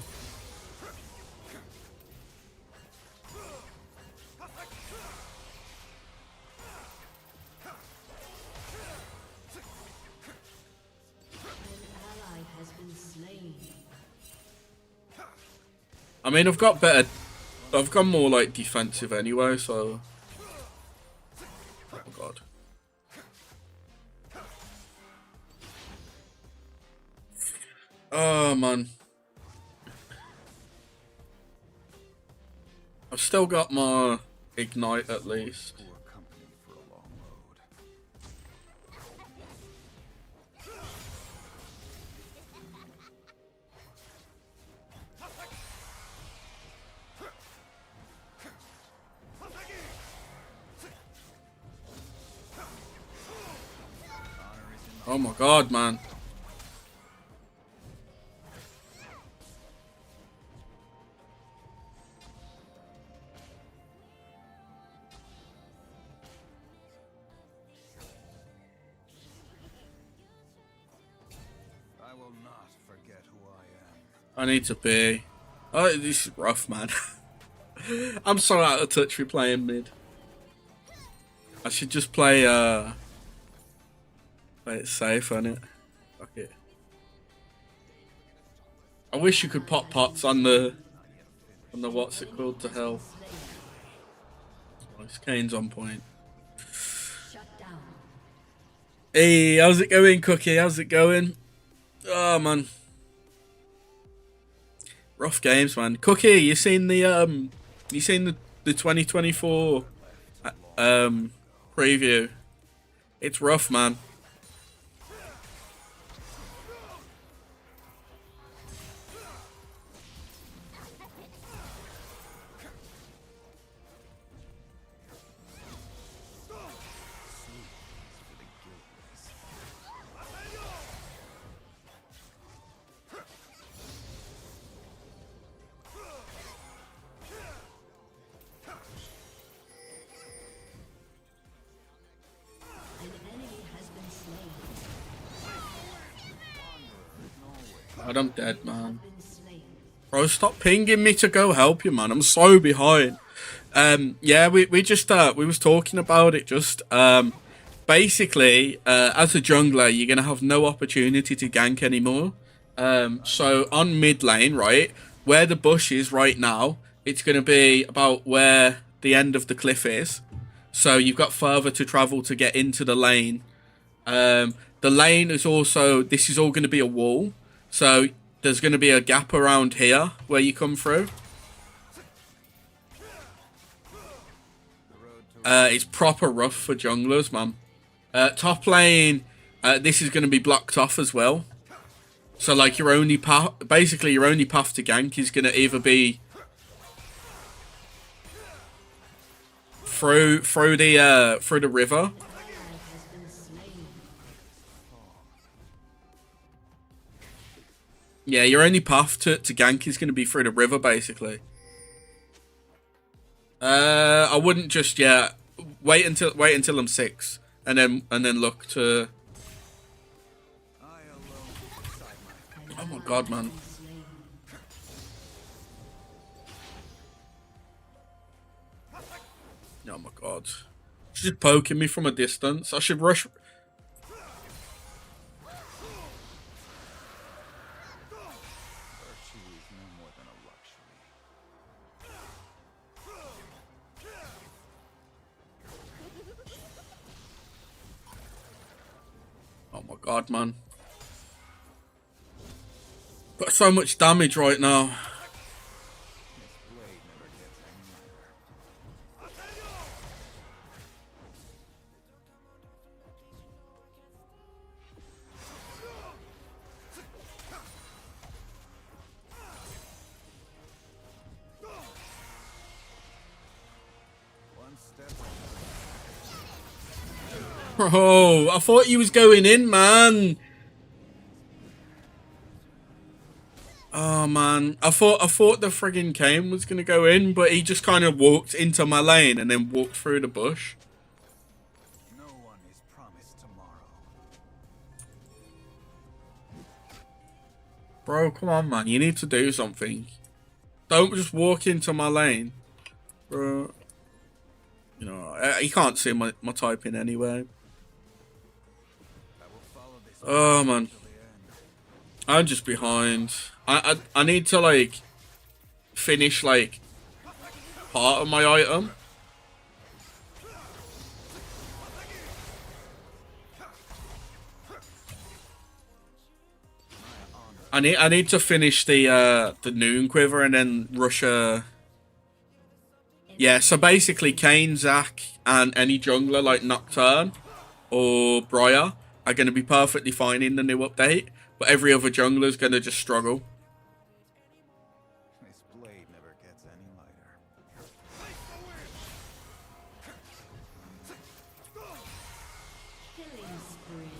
I mean, I've got more like defensive anyway, so. Oh god. Oh man. I've still got my ignite at least. Poor company for a long road. Oh my god, man. I will not forget who I am. I need to be. Oh, this is rough, man. I'm so out of touch with playing mid. I should just play it safe, innit? Fuck it. I wish you could pop pots on the what's it called to hell. Nice, Kane's on point. Shut down. Hey, how's it going, Cookie? How's it going? Oh man. Rough games, man. Cookie, you seen the 2024 preview? It's rough, man. An enemy God, I'm dead, man. Been slain. Bro, stop pinging me to go help you, man. I'm so behind. Yeah, we just we was talking about it just basically as a jungler you're gonna have no opportunity to gank anymore. So on mid lane, right, where the bush is right now, it's gonna be about where the end of the cliff is. So you've got further to travel to get into the lane. The lane is also, this is all going to be a wall. So there's going to be a gap around here where you come through. It's proper rough for junglers, man. Top lane, this is going to be blocked off as well. So like your only path, basically your only path to gank is going to either be through the river. Yeah, your only path to gank is going to be through the river, basically. I wouldn't just yet. Wait until I'm 6, and then look to. Oh my god, man! Oh my god! She's just poking me from a distance. I should rush. Oh my god, man. Got so much damage right now. Bro, I thought he was going in, man. Oh man, I thought the friggin' Kane was gonna go in, but he just kind of walked into my lane and then walked through the bush. No one is promised tomorrow. Bro, come on, man, you need to do something. Don't just walk into my lane, bro. You know, he can't see my typing anyway. Oh man, I'm just behind. I need to like finish like part of my item. I need to finish the noon quiver and then rush a. Yeah, so basically Kane, Zac, and any jungler like Nocturne or Briar are going to be perfectly fine in the new update, but every other jungler is going to just struggle. This blade never gets any lighter. Killing spree.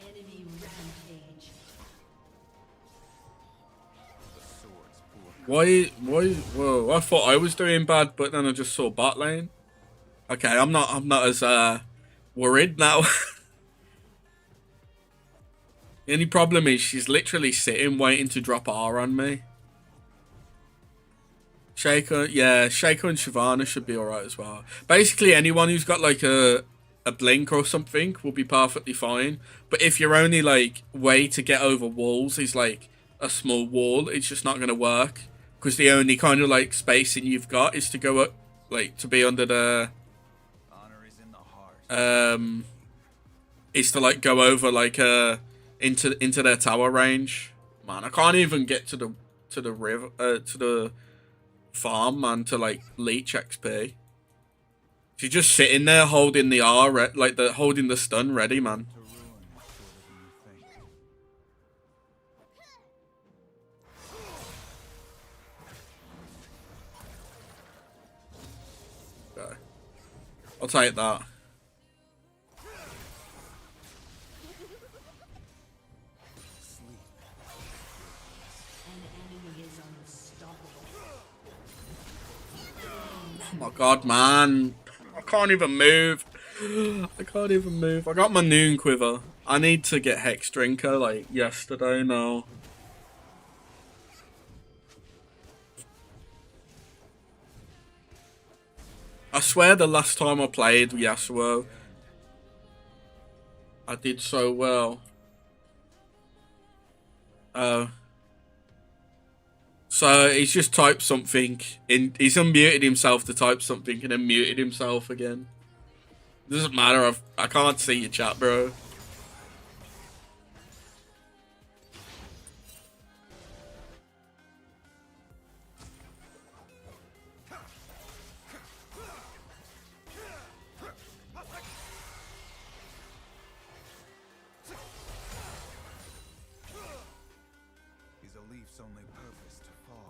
Enemy rampage. Why, whoa, I thought I was doing bad, but then I just saw bot lane. Okay, I'm not as worried now. The only problem is she's literally sitting waiting to drop R on me. Shaco, yeah, Shaco and Shyvana should be alright as well. Basically anyone who's got like a blink or something will be perfectly fine. But if your only like way to get over walls is like a small wall, it's just not gonna work. Because the only kind of like spacing you've got is to go up, like to be under the is to like go over like into their tower range. Man, I can't even get to the river to the farm, man, to like leech XP. She's just sitting there holding the R, like holding the stun ready, man. Okay. I'll take that. Oh my god, man. I can't even move. I can't even move. I got my noon quiver. I need to get Hex Drinker like yesterday now. I swear the last time I played Yasuo, I did so well. So he's just typed something in. He's unmuted himself to type something and then muted himself again. Doesn't matter. I can't see your chat, bro.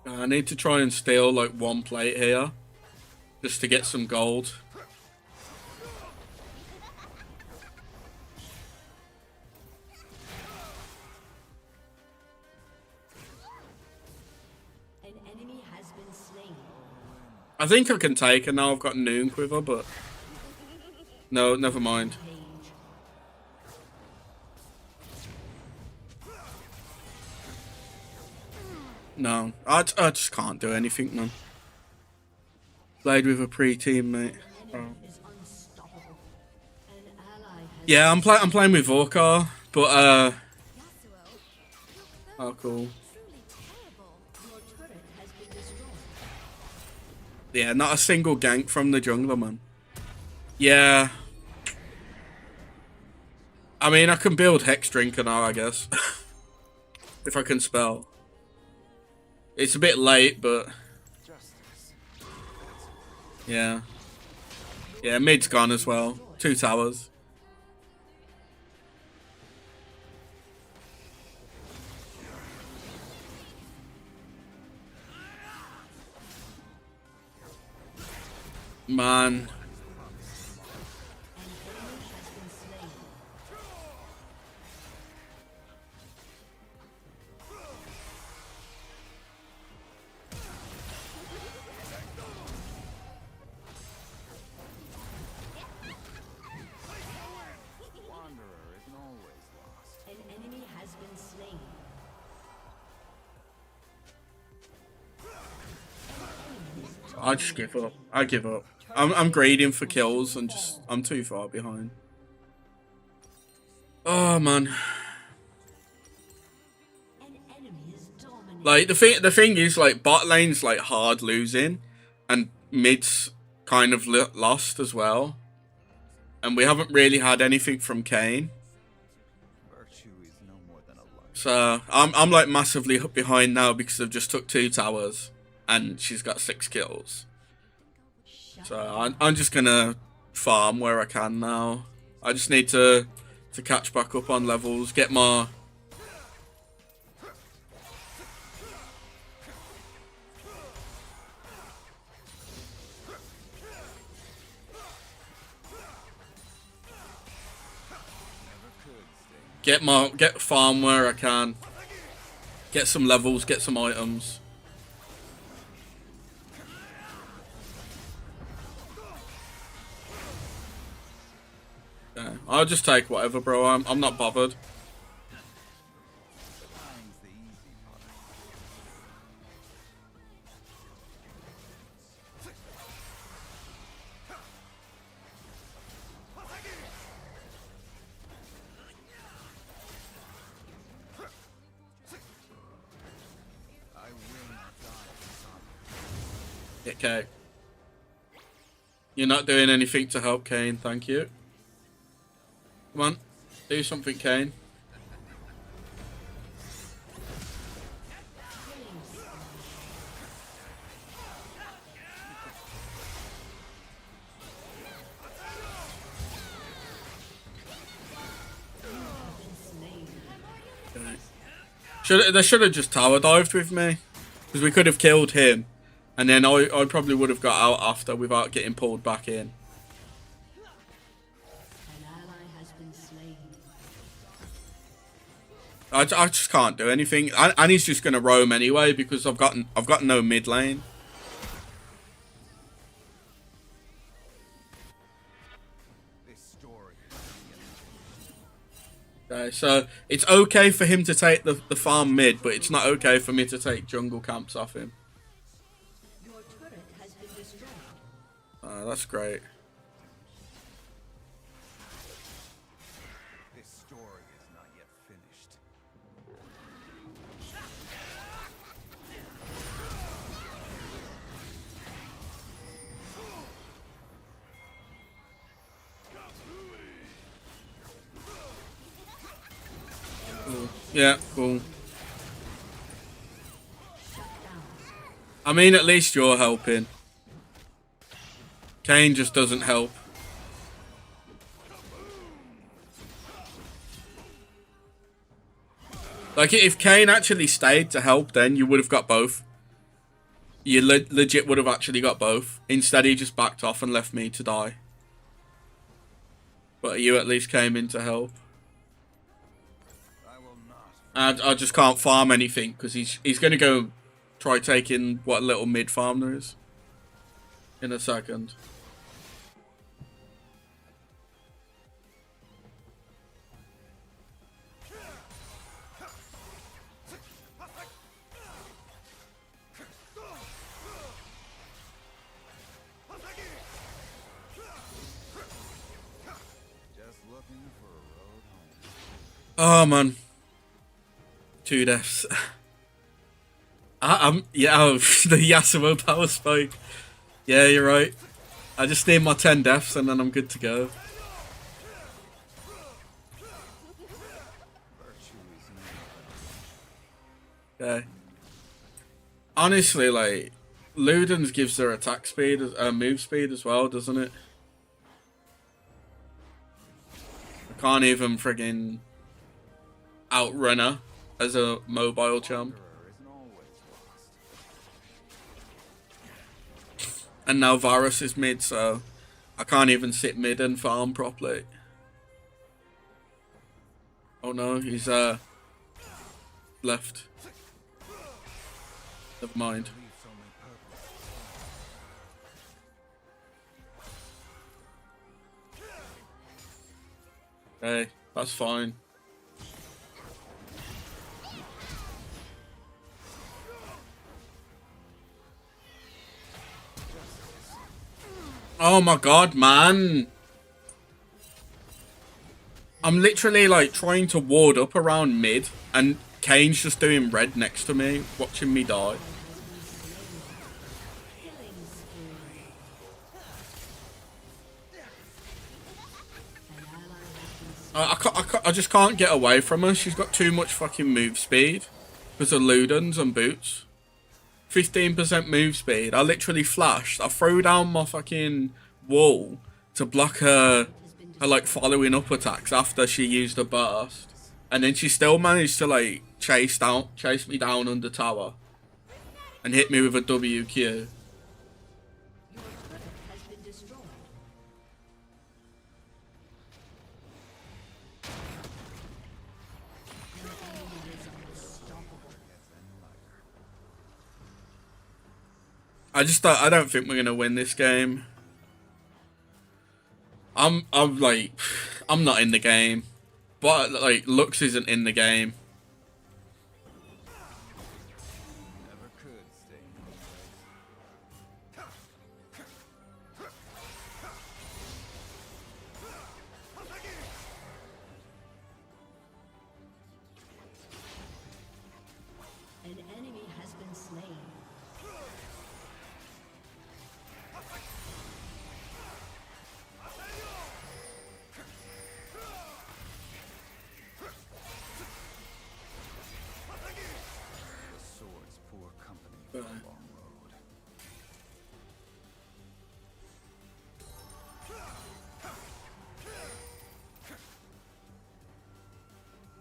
I need to try and steal like one plate here, just to get some gold. An enemy has been slain. I think I can take her now. I've got Noon Quiver, but no, never mind. No, I just can't do anything, man. Played with a pre-teammate. Oh. Yeah, I'm playing with Vorkar, but oh cool. Yeah, not a single gank from the jungler, man. Yeah. I mean, I can build Hex Drinker now, I guess. If I can spell. It's a bit late, but... Yeah. Yeah, mid's gone as well. 2 towers. Man. An enemy has been slain. I just give up. I give up. I'm grading for kills and I'm too far behind. Oh man. An enemy is dominating. Like the thing is, like, bot lane's like hard losing, and mid's kind of lost as well, and we haven't really had anything from Kayn. So I'm like massively behind now because I've just took 2 towers, and she's got 6 kills. So I'm just gonna farm where I can now. I just need to catch back up on levels, get my... Get farm where I can. Get some levels, get some items. Yeah, I'll just take whatever, bro. I'm not bothered. Okay. You're not doing anything to help Kayn, thank you. Come on, do something, Kayn. They should have just tower dived with me, because we could have killed him, and then I probably would have got out after without getting pulled back in. I just can't do anything, and he's just gonna roam anyway because I've got no mid lane. Okay, so it's okay for him to take the farm mid, but it's not okay for me to take jungle camps off him. Your turret has been destroyed. That's great. This story is not yet finished. Yeah, cool. I mean, at least you're helping. Kane just doesn't help. Like, if Kane actually stayed to help, then you would have got both. You legit would have actually got both. Instead, he just backed off and left me to die. But you at least came in to help. I just can't farm anything because he's going to go try taking what little mid farm there is in a second. Oh man, 2 deaths. Yeah, oh, the Yasuo power spike. Yeah, you're right. I just need my 10 deaths and then I'm good to go. Okay. Honestly, like, Luden's gives her attack speed, move speed as well, doesn't it? I can't even friggin' outrun her as a mobile champ. And now Varus is mid, so I can't even sit mid and farm properly. Oh no, he's left. Never mind. Okay, that's fine. Oh my god, man. I'm literally like trying to ward up around mid and Kane's just doing red next to me, watching me die. I just can't get away from her. She's got too much fucking move speed because of Ludens and boots. 15% move speed. I literally flashed. I threw down my fucking wall to block her like following up attacks after she used a burst, and then she still managed to like chase me down under tower and hit me with a WQ. Your turret has been destroyed. Your enemy is unstoppable. I don't think we're gonna win this game. I'm not in the game, but like Lux isn't in the game. Never could stay in one place. An enemy has been slain. The sword's poor company for a long road.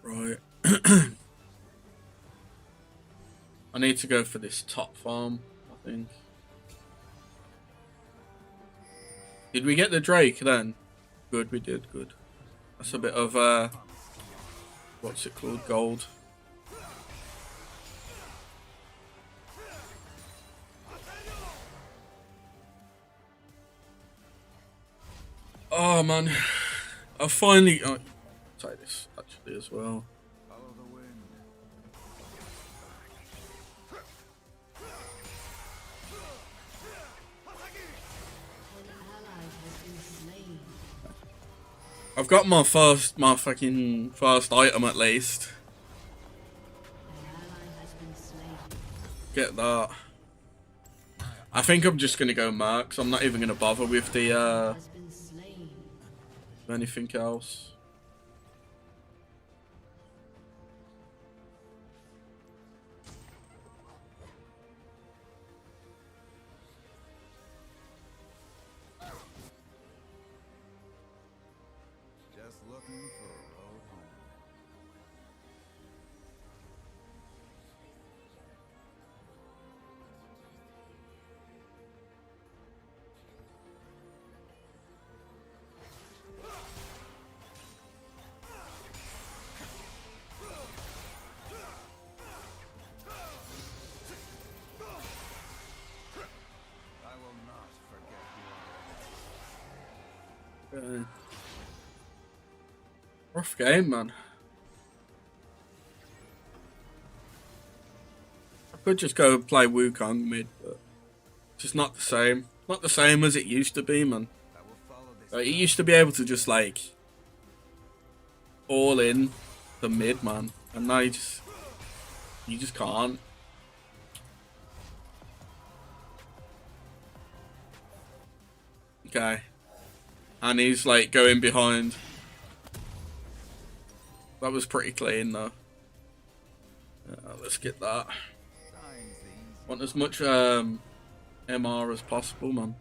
Right. I need to go for this top farm, I think. Did we get the Drake then? Good, we did, good. That's a bit of, what's it called? Gold. Oh man, I finally take this actually as well. Follow the wind. An ally has been slain. I've got my fucking first item at least. An ally has been slain. Get that. I think I'm just gonna go Marks. I'm not even gonna bother with the Has been slain. anything else. Just looking for a road home. I will not forget you are. Rough game, man. I could just go play Wukong mid, but it's just not the same. Not the same as it used to be, man. I will follow this. Like, you used to be able to just like all in the mid, man, and now you just can't. Okay, and he's like going behind. That was pretty clean though. Let's get that. Dying's the easy. Want as much MR as possible, man.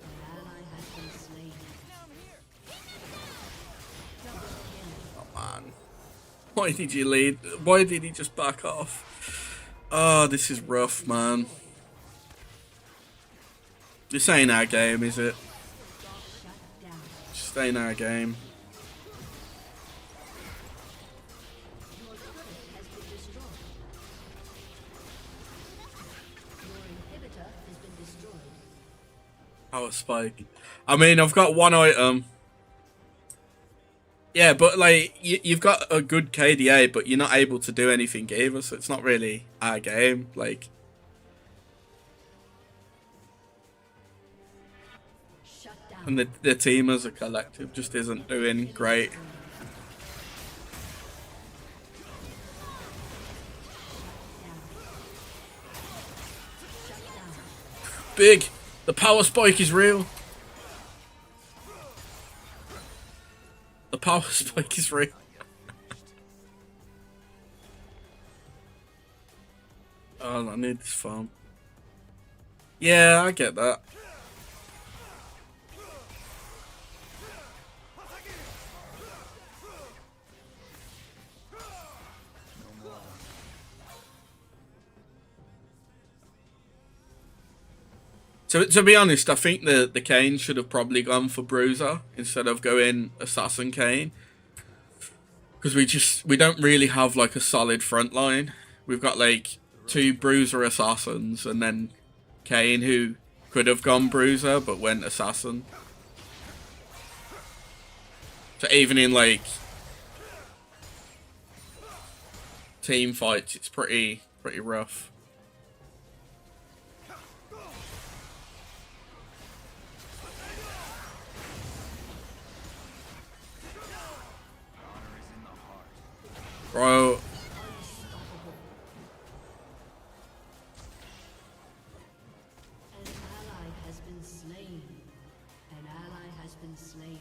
An ally has been slain. Oh man, why did you lead? Why did he just back off? Oh, this is rough, man. This ain't our game, is it? Shut down. Just ain't our game. Your turret has been destroyed. Your inhibitor has been destroyed. Power spike. I mean, I've got one item. Yeah, but like you've got a good KDA, but you're not able to do anything either, so it's not really our game. Like, Shut down. and the team as a collective just isn't doing great. Shut down. Big. The power spike is real. The power spike is real. Oh, I need this farm. Yeah, I get that. To be honest, I think the Kane should have probably gone for Bruiser instead of going Assassin Kane. Because we don't really have like a solid front line. We've got like 2 Bruiser Assassins and then Kane, who could have gone Bruiser but went Assassin. So even in like team fights, it's pretty rough. Bro, An ally has been slain. An ally has been slain.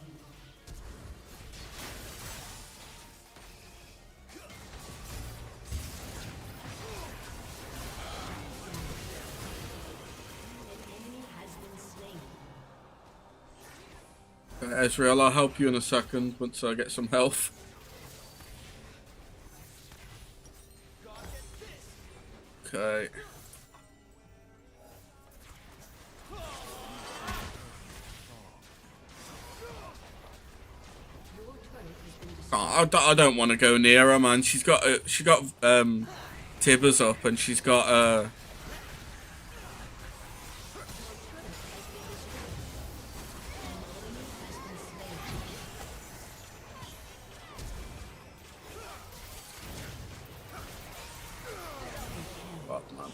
An enemy has been slain. Ezreal, I'll help you in a second once I get some health. Okay. I don't want to go near her, man. She got Tibbers up, and she's got Fuck, man.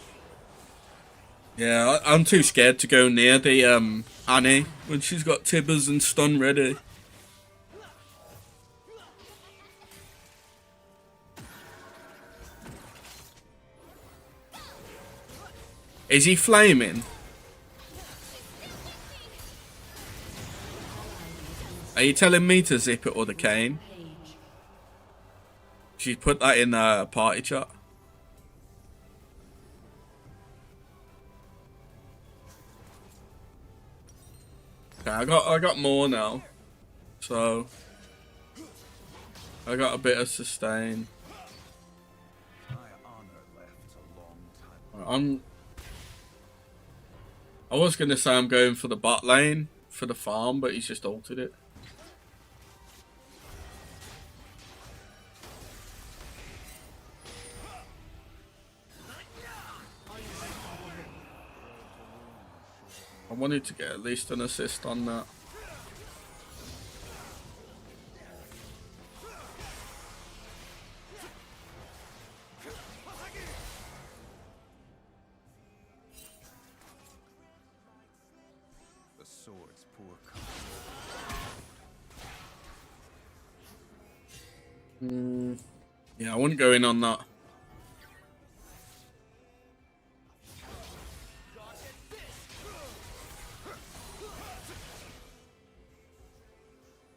Yeah, I'm too scared to go near the Annie when she's got Tibbers and stun ready. Is he flaming? Are you telling me to zip it or the cane? She put that in the party chat. Okay, I got more now. So I got a bit of sustain. I was gonna say I'm going for the bot lane for the farm, but he's just altered it. I wanted to get at least an assist on that. The sword's poor Yeah, I wouldn't go in on that.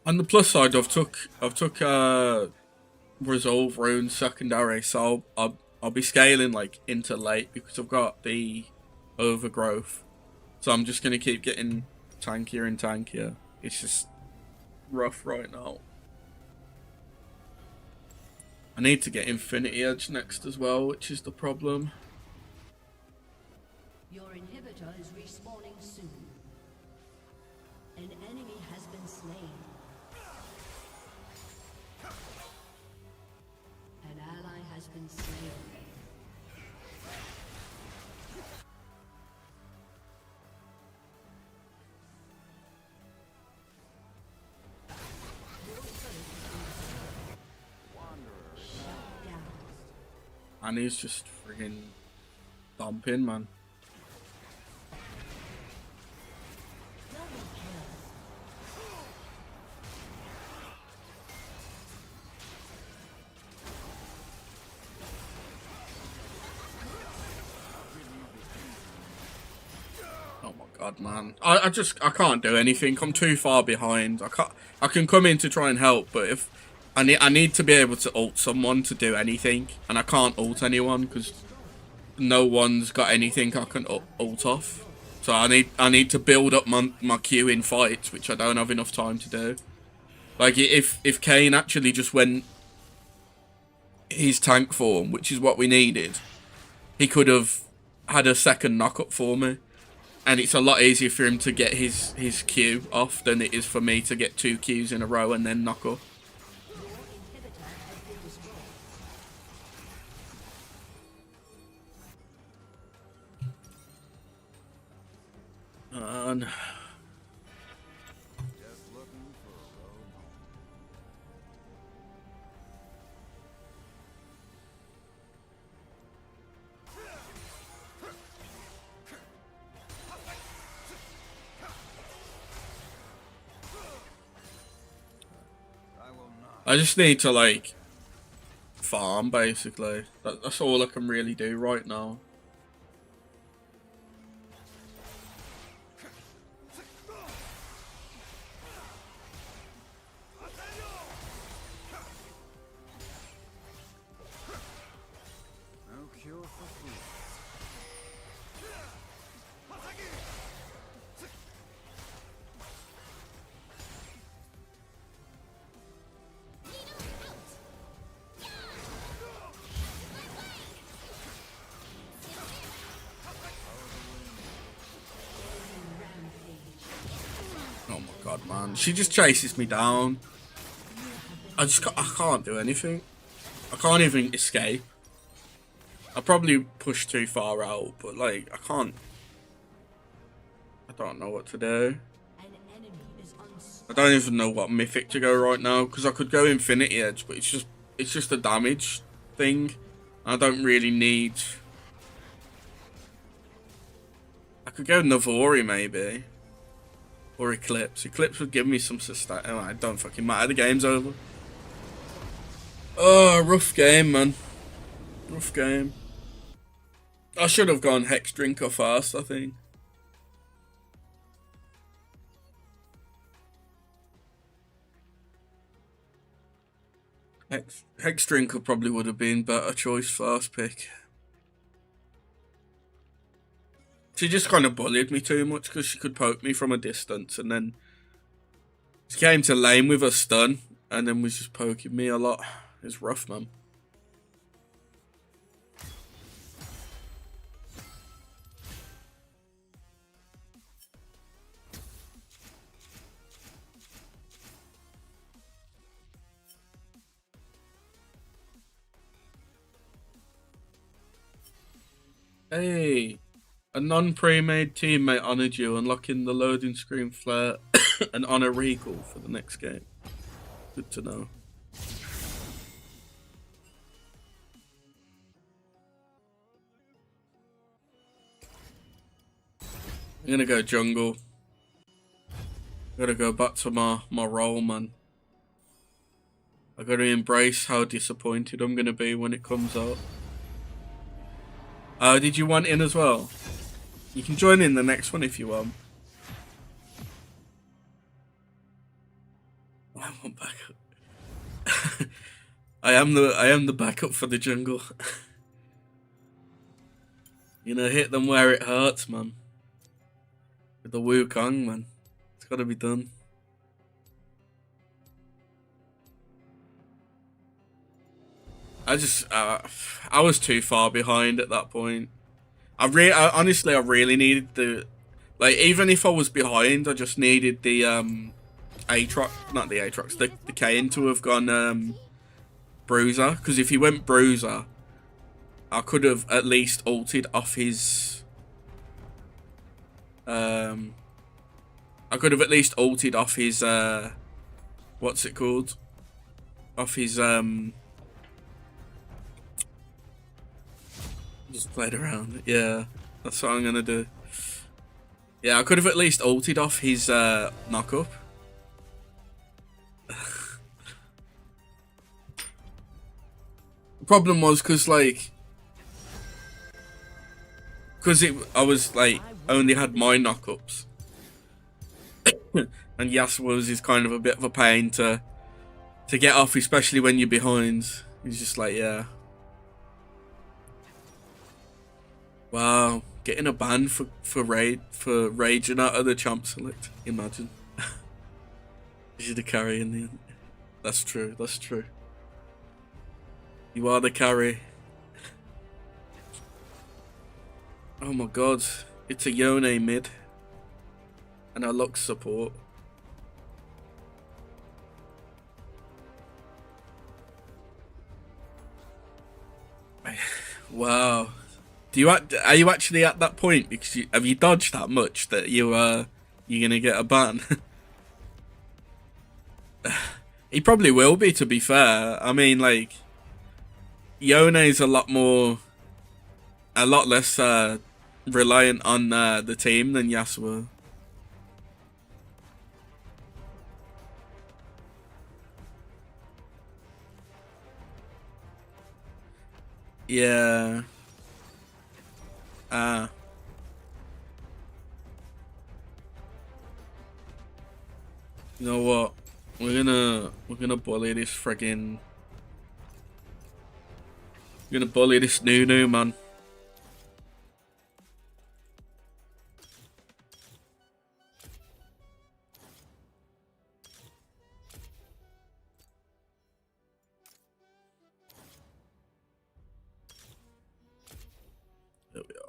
On the plus side, I've took resolve rune secondary, so I'll be scaling like into late because I've got the overgrowth. So I'm just gonna keep getting tankier and tankier. It's just rough right now. I need to get Infinity Edge next as well, which is the problem. Your inhibitor is respawning soon. An enemy has been slain. An ally has been slain. And he's just friggin' dumping, man. Oh my god, man. I can't do anything. I'm too far behind. I can come in to try and help, but if I need to be able to ult someone to do anything, and I can't ult anyone because no one's got anything I can ult off. So I need to build up my queue in fights, which I don't have enough time to do. Like if Kane actually just went his tank form, which is what we needed, he could have had a second knockup for me. And it's a lot easier for him to get his Q off than it is for me to get 2 Qs in a row and then knock up. I just need to like farm basically. That's all I can really do right now. No cure for food. Oh my god, man. She just chases me down. I can't do anything. I can't even escape. I probably pushed too far out, but like I can't. I don't know what to do. An enemy is I don't even know what mythic to go right now because I could go Infinity Edge, but it's just a damage thing. I don't really need. I could go Navori maybe, or Eclipse. Eclipse would give me some sustain. Oh, it don't fucking matter. The game's over. Oh, rough game, man. Rough game. I should have gone Hex Drinker first, I think. Hex Drinker probably would have been better choice first pick. She just kind of bullied me too much because she could poke me from a distance, and then she came to lane with a stun and then was just poking me a lot. It's rough, man. Hey, a non-pre-made teammate honored you, unlocking the loading screen flare and honor recall for the next game. Good to know. I'm gonna go jungle. Gotta go back to my role, man. I gotta embrace how disappointed I'm gonna be when it comes out. Did you want in as well? You can join in the next one if you want. I want backup. I am the backup for the jungle. You know, hit them where it hurts, man. With the Wukong, man. It's gotta be done. I was too far behind at that point. Honestly, I really needed like, even if I was behind, I just needed the Aatrox, not the Aatrox, the Kayn to have gone Bruiser, because if he went Bruiser, I could have at least ulted off his I could have at least ulted off his what's it called? Off his just played around. Yeah, that's what I'm gonna do. Yeah, I could have at least ulted off his knock-up. The problem was because I was like only had my knock-ups, and Yasuo's is kind of a bit of a pain to get off, especially when you're behind. He's just like, yeah. Wow, getting a ban for raging out of the champ select. Imagine. You're the carry in the end. That's true. That's true. You are the carry. Oh my god, it's a Yone mid, and a Lux support. Wow. Are you actually at that point? Because have you dodged that much that you're gonna get a ban? He probably will be, to be fair. I mean, like, Yone's a lot less reliant on the team than Yasuo. Yeah. You know what? We're gonna bully this friggin'. We're gonna bully this Nunu, man. There we are.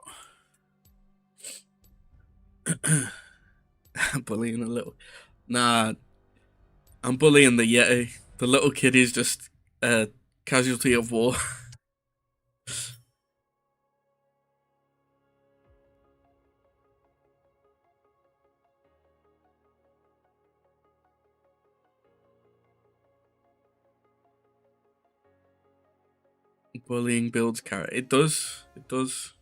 Bullying a little. Nah, I'm bullying the Yeti. The little kid is just a casualty of war. Bullying builds character. It does. It does.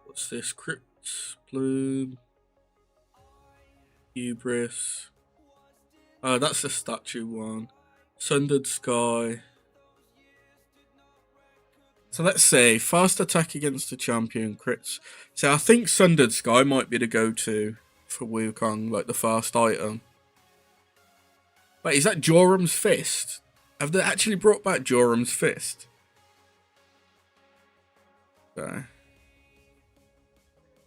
What's this? Crypt Bloom. Hubris. Oh, that's the statue one. Sundered Sky. So let's say fast attack against the champion crits. So I think Sundered Sky might be the go-to for Wukong, like the first item. Wait, is that Jorum's Fist? Have they actually brought back Jorum's Fist? Okay.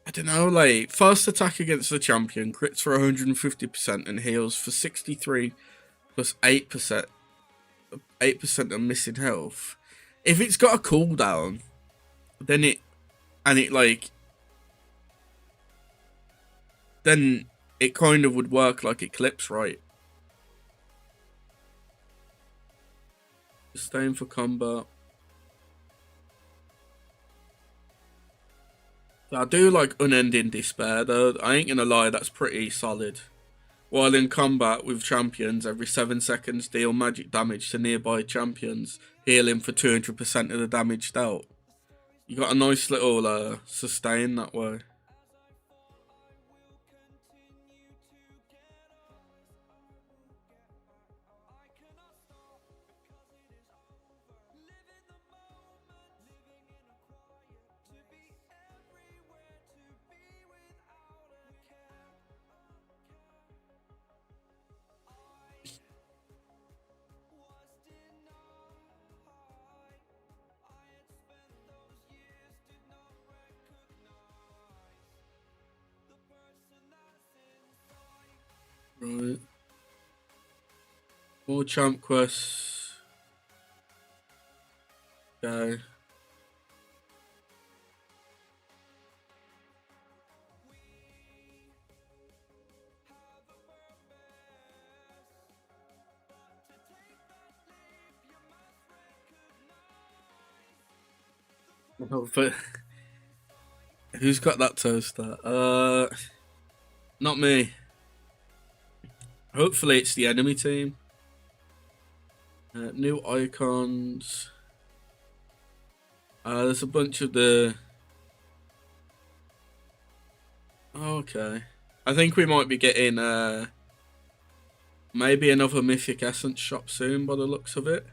I don't know, like, fast attack against the champion, crits for 150% and heals for 63 plus 8%. 8% of missing health. If it's got a cooldown, then it kind of would work like Eclipse, right? Staying for combat. I do like Unending Despair though. I ain't gonna lie, that's pretty solid. While in combat with champions, every 7 seconds deal magic damage to nearby champions, healing for 200% of the damage dealt. You got a nice little sustain that way. Right. More champ quests. Okay. Oh, but who's got that toaster? Not me. Hopefully it's the enemy team. New icons. There's a bunch of the... Oh, okay. I think we might be getting maybe another Mythic Essence shop soon by the looks of it.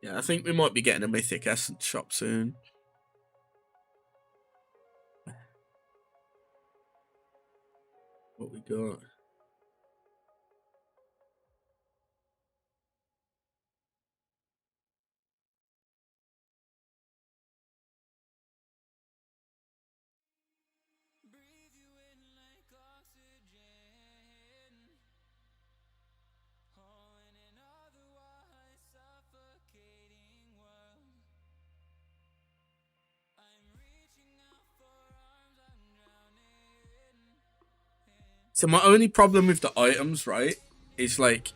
Yeah, I think we might be getting a Mythic Essence shop soon. What we got? So my only problem with the items, right, is like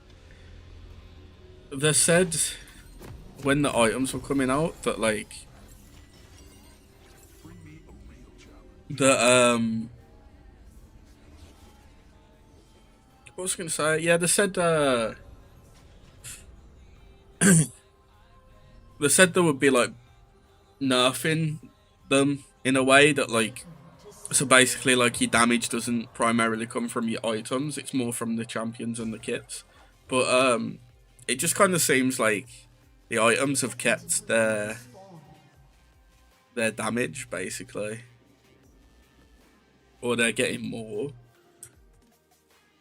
they said when the items were coming out that like the what was I gonna say? Yeah, they said they said there would be like nerfing them in a way that like, so basically like your damage doesn't primarily come from your items, it's more from the champions and the kits. But it just kind of seems like the items have kept their damage basically, or they're getting more.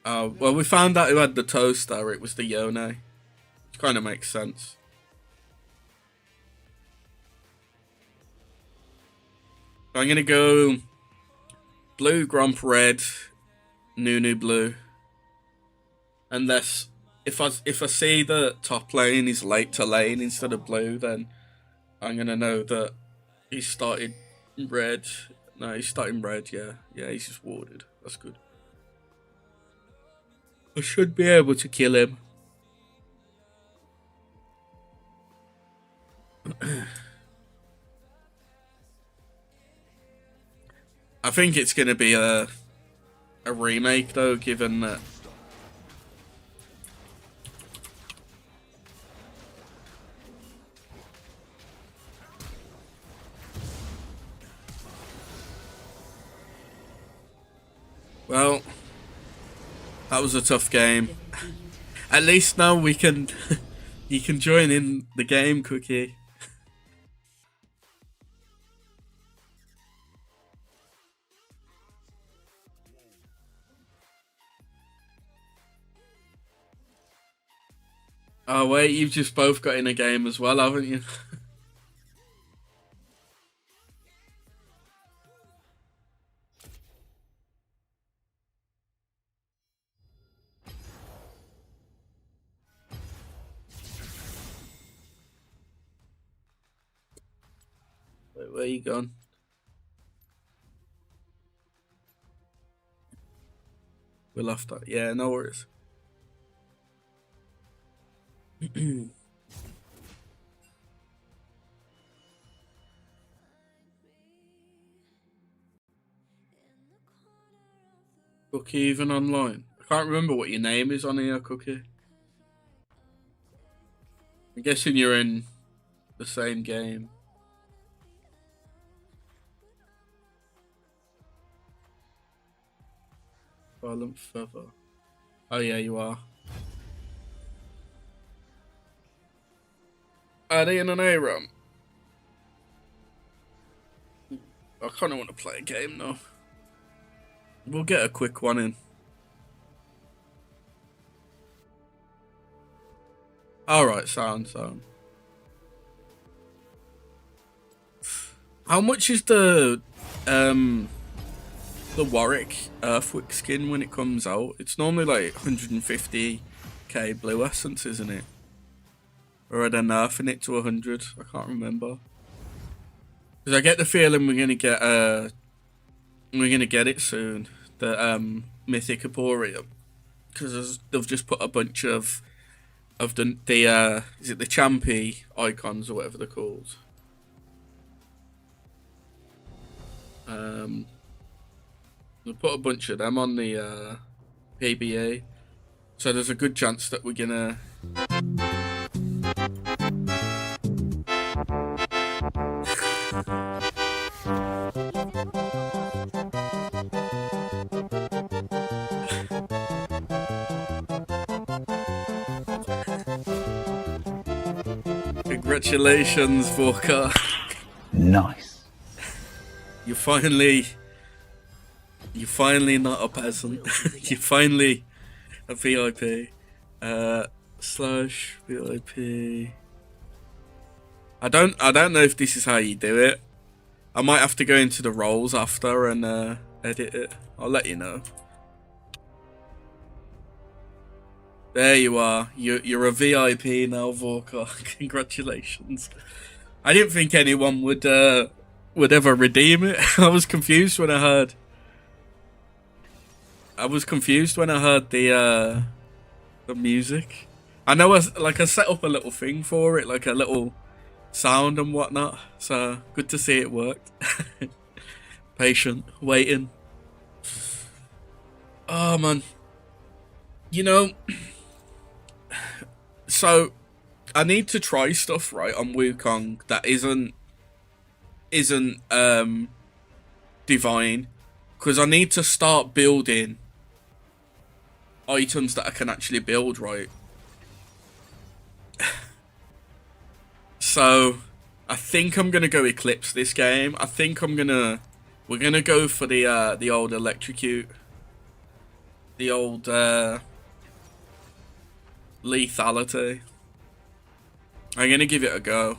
Well, we found out who had the toaster. It was the Yone. Which kind of makes sense. I'm gonna go blue, Gromp red, Nunu blue. Unless if I see the top lane is late to lane instead of blue, then I'm gonna know that he started red. No, he's starting red. Yeah, he's just warded. That's good. I should be able to kill him. I think it's gonna be a remake though, given that. Well, that was a tough game. At least now we can you can join in the game, Cookie. Oh wait, you've just both got in a game as well, haven't you? Wait, where you gone? We left that. Yeah, no worries. Cookie even online? I can't remember what your name is on here, Cookie. I'm guessing you're in the same game. Violent Feather. Oh yeah, you are. Are they in an A-Ram? I kind of want to play a game though. We'll get a quick one in. Alright, sound. How much is the Warwick Earthwick skin when it comes out? It's normally like 150k blue essence, isn't it? Or are they nerfing it to 100? I can't remember. Because I get the feeling we're gonna get it soon. The Mythic Emporium, because they've just put a bunch of the is it the Champy icons or whatever they're called. They put a bunch of them on the PBA, so there's a good chance that we're gonna. Congratulations, Vorka. Nice. You're finally not a peasant. You're finally a VIP. Slash VIP. I don't know if this is how you do it. I might have to go into the roles after and edit it. I'll let you know. There you are. You're a VIP now, Vorka. Congratulations. I didn't think anyone would ever redeem it. I was confused when I heard. the music. I know I set up a little thing for it, like a little sound and whatnot. So good to see it worked. Patient, waiting. Oh man. You know, so I need to try stuff right on Wukong that isn't divine, because I need to start building items that I can actually build right. So I think I'm gonna go Eclipse this game. I think we're gonna go for the old electrocute, the old lethality. I'm gonna give it a go.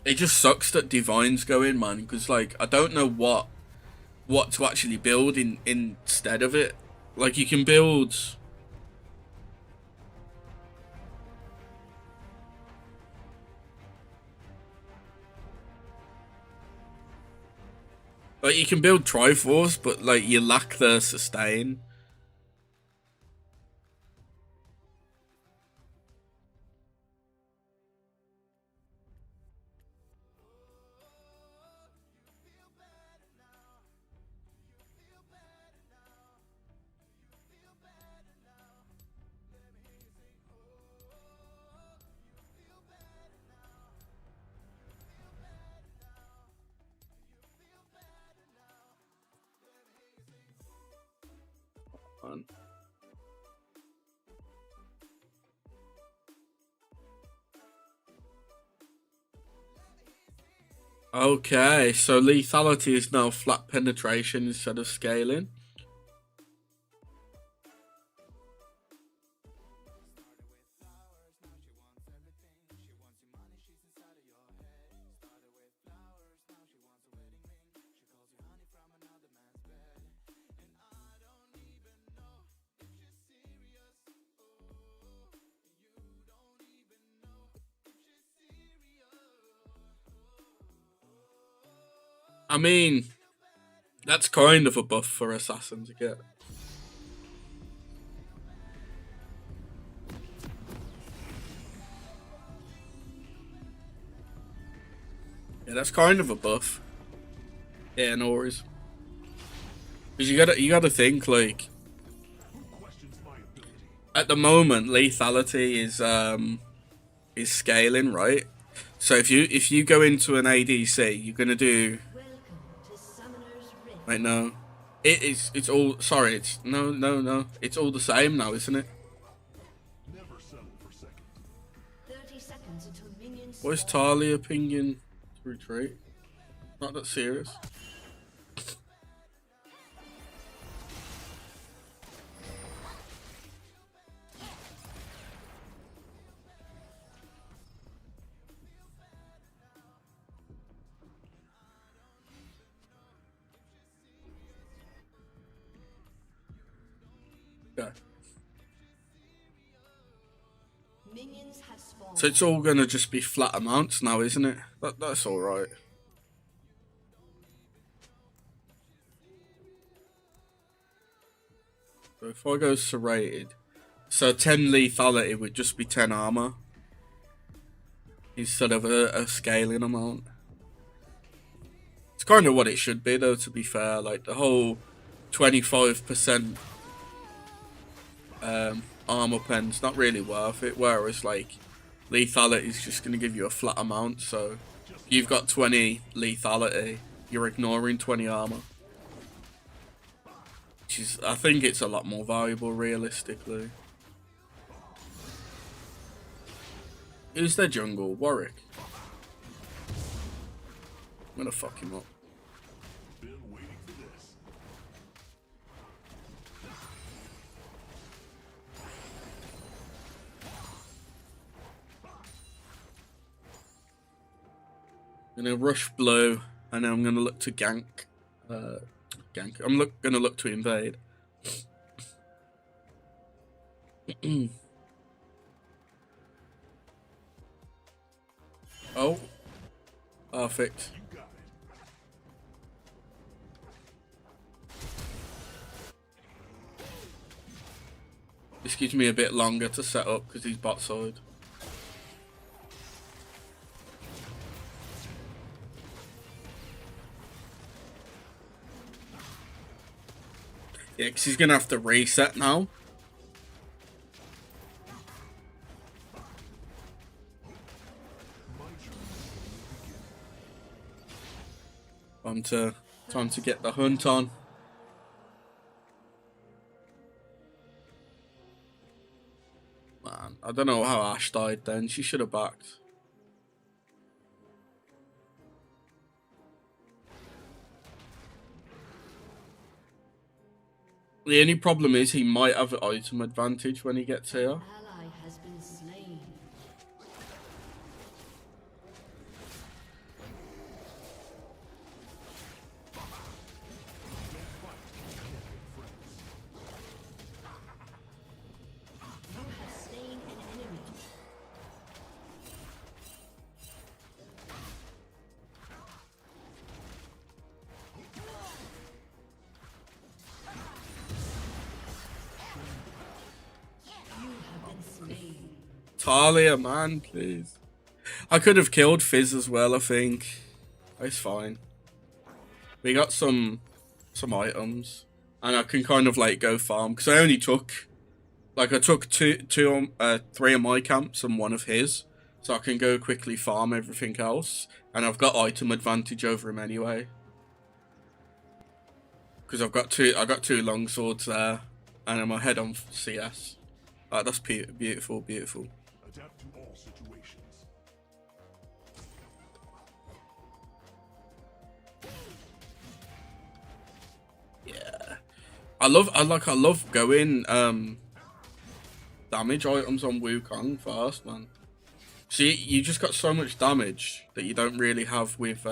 It just sucks that Divine's going, man, because like I don't know what to actually build instead of it. Like you can build. Like you can build Triforce, but like you lack the sustain. On. Okay, so lethality is now flat penetration instead of scaling. I mean, that's kind of a buff for Assassin to get. Yeah, that's kind of a buff. Yeah, no worries. Because you gotta think, like, at the moment lethality is scaling, right? So if you go into an ADC, you're gonna do. Wait, no. It's all, sorry, it's, no. It's all the same now, isn't it? What is Talia pinging to retreat? Not that serious. Okay. So it's all gonna just be flat amounts now, isn't it? That's all right. So if I go serrated, so 10 lethality would just be 10 armor instead of a scaling amount. It's kind of what it should be, though. To be fair, like the whole 25% armor pen's not really worth it. Whereas like lethality is just going to give you a flat amount. So if you've got 20 lethality, you're ignoring 20 armor. Which is, I think it's a lot more valuable realistically. Who's their jungle? Warwick. I'm gonna fuck him up. I'm gonna rush blue, and then I'm gonna look to gank. I'm gonna look to invade. Oh, perfect. This gives me a bit longer to set up because he's bot side. Yeah, because he's going to have to reset now. Time to get the hunt on. Man, I don't know how Ash died then. She should have backed. The only problem is he might have item advantage when he gets here. Ally has been slain. Talia, man, please. I could have killed Fizz as well, I think. It's fine. We got some items. And I can kind of like go farm. Because I only took... Like I took three of my camps and one of his. So I can go quickly farm everything else. And I've got item advantage over him anyway. Because I got two long swords there. And I'm ahead on CS. That's beautiful, beautiful. Adapt to all situations. Yeah. I love going damage items on Wukong first, man. See, you just got so much damage that you don't really have with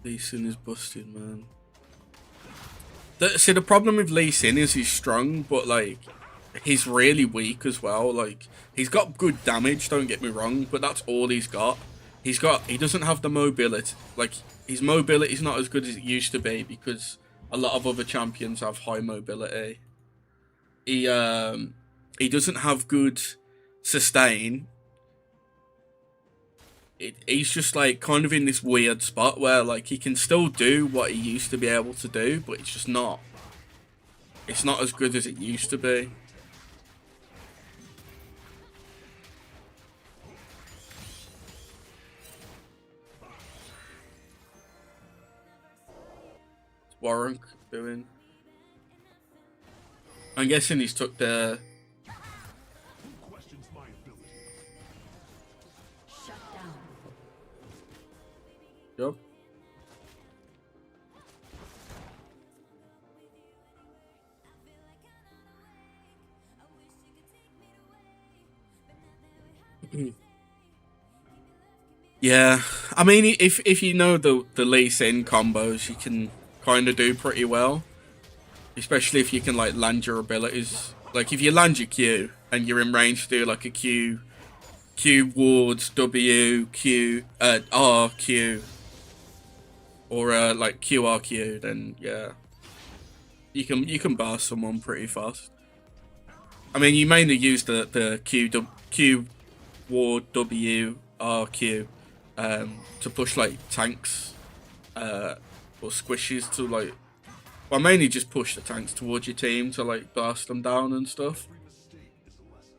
Lee Sin is busted, man. See, the problem with Lee Sin is he's strong, but like he's really weak as well. Like he's got good damage, don't get me wrong, but that's all he's got. He doesn't have the mobility. Like his mobility is not as good as it used to be because a lot of other champions have high mobility. He doesn't have good sustain. He's just like kind of in this weird spot where like he can still do what he used to be able to do, but it's just not. It's not as good as it used to be. What's Warren doing? I'm guessing he's took the... Who questions my ability? Shut down. Yup. Yeah, I mean, if you know the Lee Sin combos, you can kind of do pretty well. Especially if you can like land your abilities. Like if you land your Q and you're in range to do like a Q wards, W, Q, R, Q, or like QRQ, then yeah, you can burst someone pretty fast. I mean, you mainly use the Q ward, W, R, Q to push like tanks or squishes to like. Well, mainly just push the tanks towards your team to like blast them down and stuff. Every mistake is a lesson.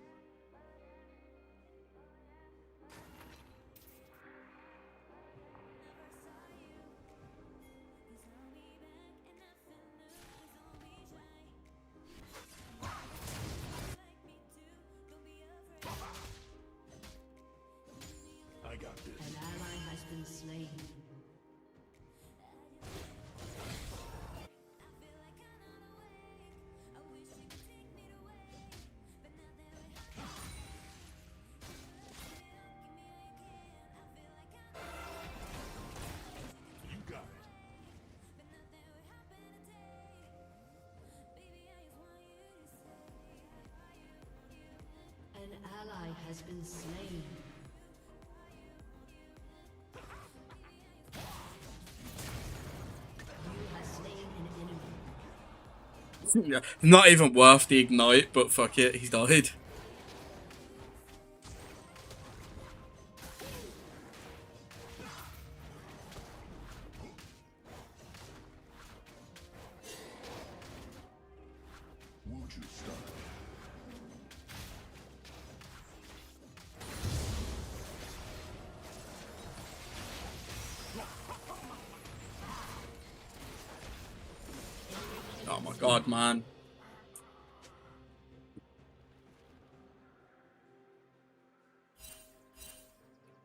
I got this. An ally has been slain. You got it. An ally has been slain. You have slain an enemy. Yeah, not even worth the ignite, but fuck it, he's died. Would you start? Oh my god, man.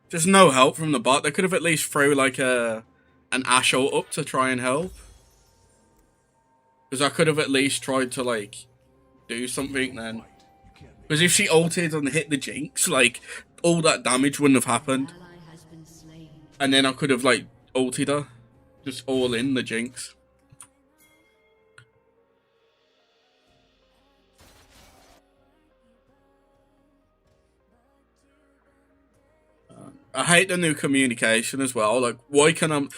There's no help from the bot. They could have at least thrown like an Ashe ult up to try and help. Because I could have at least tried to like do something then. You can't make Because if she ulted and hit the Jinx, like all that damage wouldn't have happened. Ally has been slain. And then I could have like ulted her. Just all in the Jinx. I hate the new communication as well. Like, why am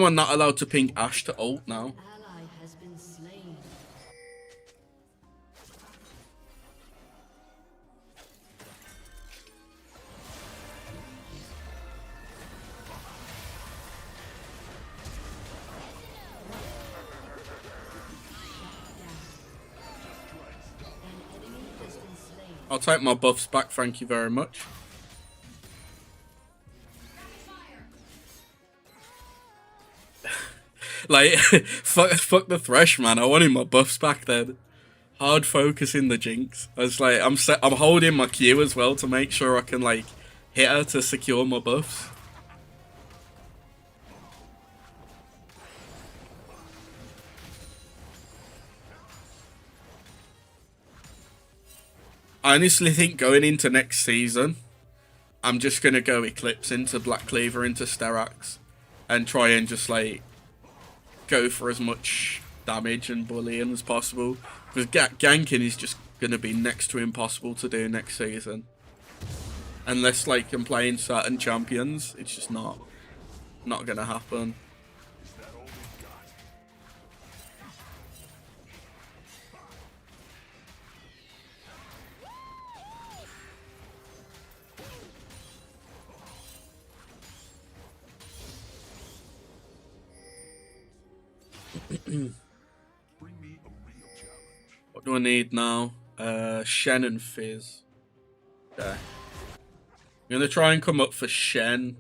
I not allowed to ping Ashe to ult now? Ally has been slain. I'll take my buffs back, thank you very much. Like, fuck the Thresh, man. I wanted my buffs back then. Hard focusing the Jinx. I was like, I'm holding my Q as well to make sure I can, like, hit her to secure my buffs. I honestly think going into next season, I'm just going to go Eclipse into Black Cleaver into Sterax and try and just, like, go for as much damage and bullying as possible. Because ganking is just going to be next to impossible to do next season. Unless, like, I'm playing certain champions, it's just not going to happen. What do I need now? Shen and Fizz. Okay. I'm gonna try and come up for Shen.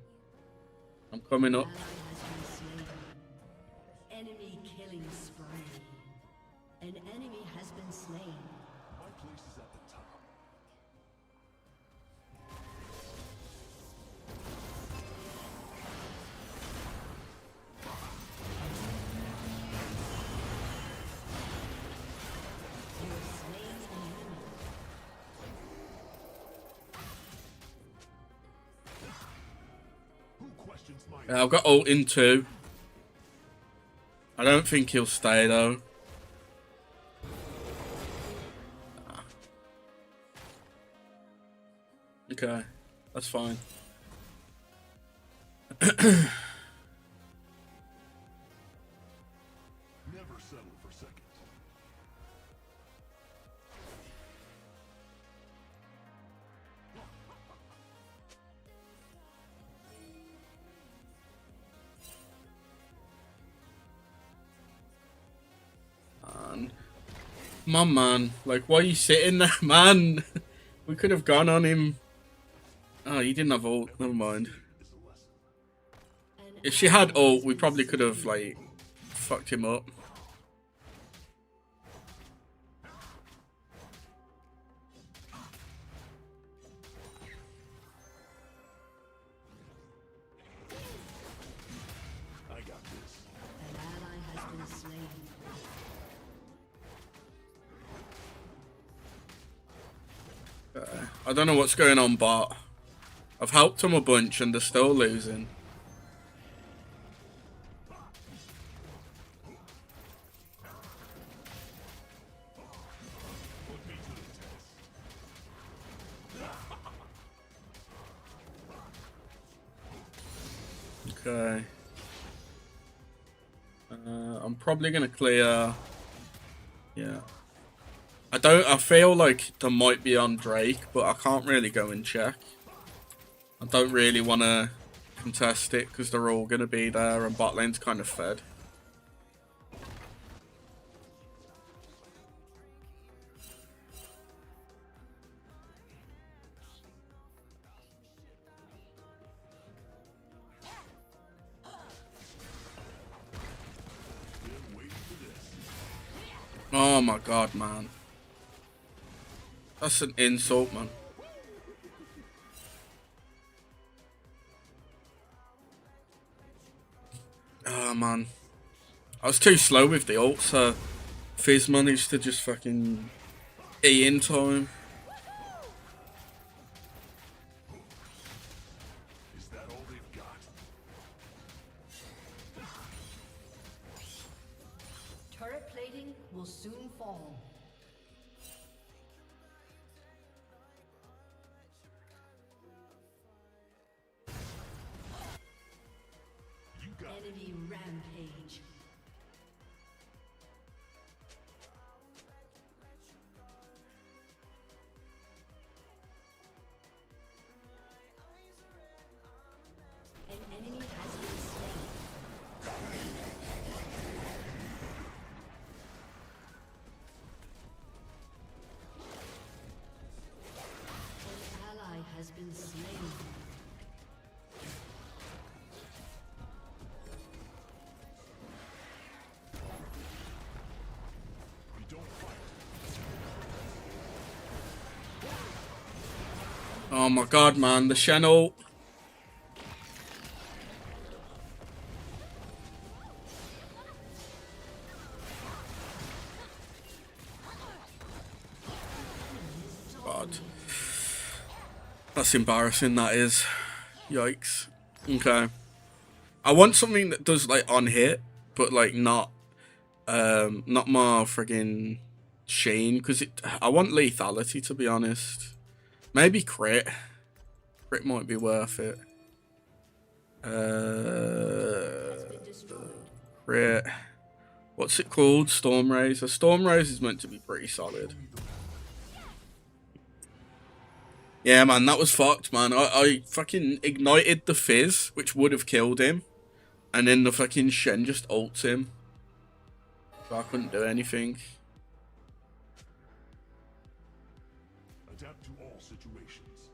I'm coming up. Ally has been slain. Enemy killing spree. An enemy has been slain. My place is at the top. You have slain an enemy. Who questions my I've got ult in 2. I don't think he'll stay though. Okay, that's fine. never settle for second? My man, like, why are you sitting there, man? We could have gone on him. Oh, he didn't have ult. Never mind. If she had ult, we probably could have, like, fucked him up. I got this. An ally has been slain. I don't know what's going on, but I've helped them a bunch and they're still losing. Okay. I'm probably gonna clear. Yeah. I feel like they might be on Drake, but I can't really go and check. I don't really want to contest it because they're all going to be there and bot lane's kind of fed. Oh my god, man. That's an insult, man. Oh, man. I was too slow with the ult, so Fizz managed to just fucking E in time. Is that all they've got? Turret plating will soon fall. Enemy rampage. An enemy has been slain. my god, man, the Shen ult. God. That's embarrassing, that is. Yikes. Okay. I want something that does like on hit, but like not more friggin' Shane, because I want lethality, to be honest. Maybe crit. Crit might be worth it. Crit. What's it called? Storm Rays. A Storm Rays is meant to be pretty solid. Yeah, man, that was fucked, man. I fucking ignited the Fizz, which would have killed him. And then the fucking Shen just ults him. So I couldn't do anything. Adapt to all situations.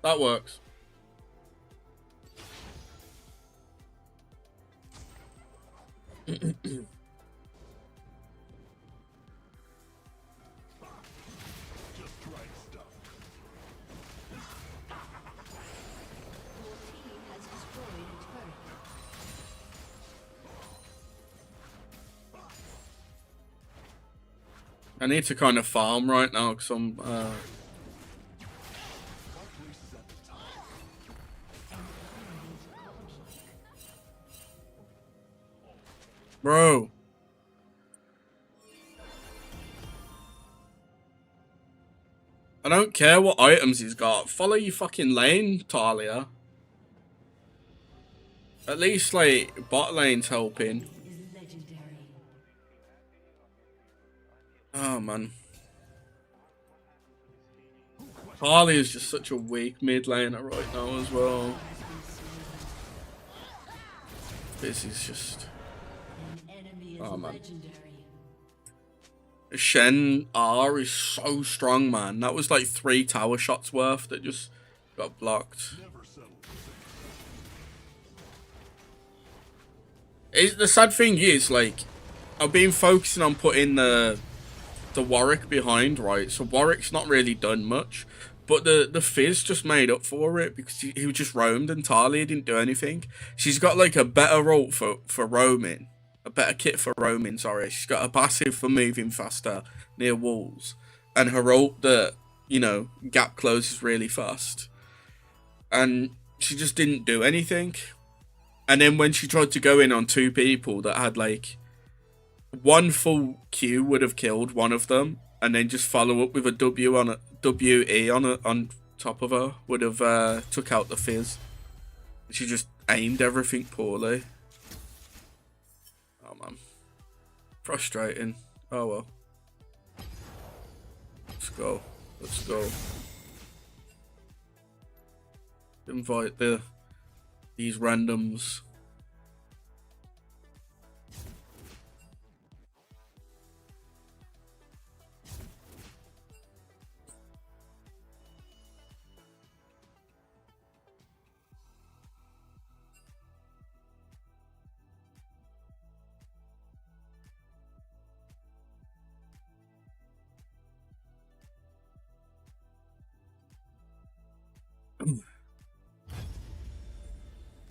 That works. Just right stuff. Your team has destroyed a turret. I need to kind of farm right now because I'm bro. I don't care what items he's got. Follow your fucking lane, Talia. At least, like, bot lane's helping. Is legendary. Oh, man. Talia's just such a weak mid laner right now as well. This is just... An enemy is Oh, man. legendary. Shen R is so strong, man. That was like 3 tower shots worth that just got blocked. Never settle for second. The sad thing is, like, I've been focusing on putting the Warwick behind, right? So Warwick's not really done much, but the Fizz just made up for it because he just roamed and Talia didn't do anything. She's got like a better ult for roaming. A better kit for roaming, sorry. She's got a passive for moving faster near walls. And her ult that, you know, gap closes really fast. And she just didn't do anything. And then when she tried to go in on 2 people that had like... 1 full Q would have killed one of them. And then just follow up with a W on a WE on top of her. Would have took out the Fizz. She just aimed everything poorly. Oh, man. Frustrating. Oh, well. Let's go. Let's go. Invite these randoms.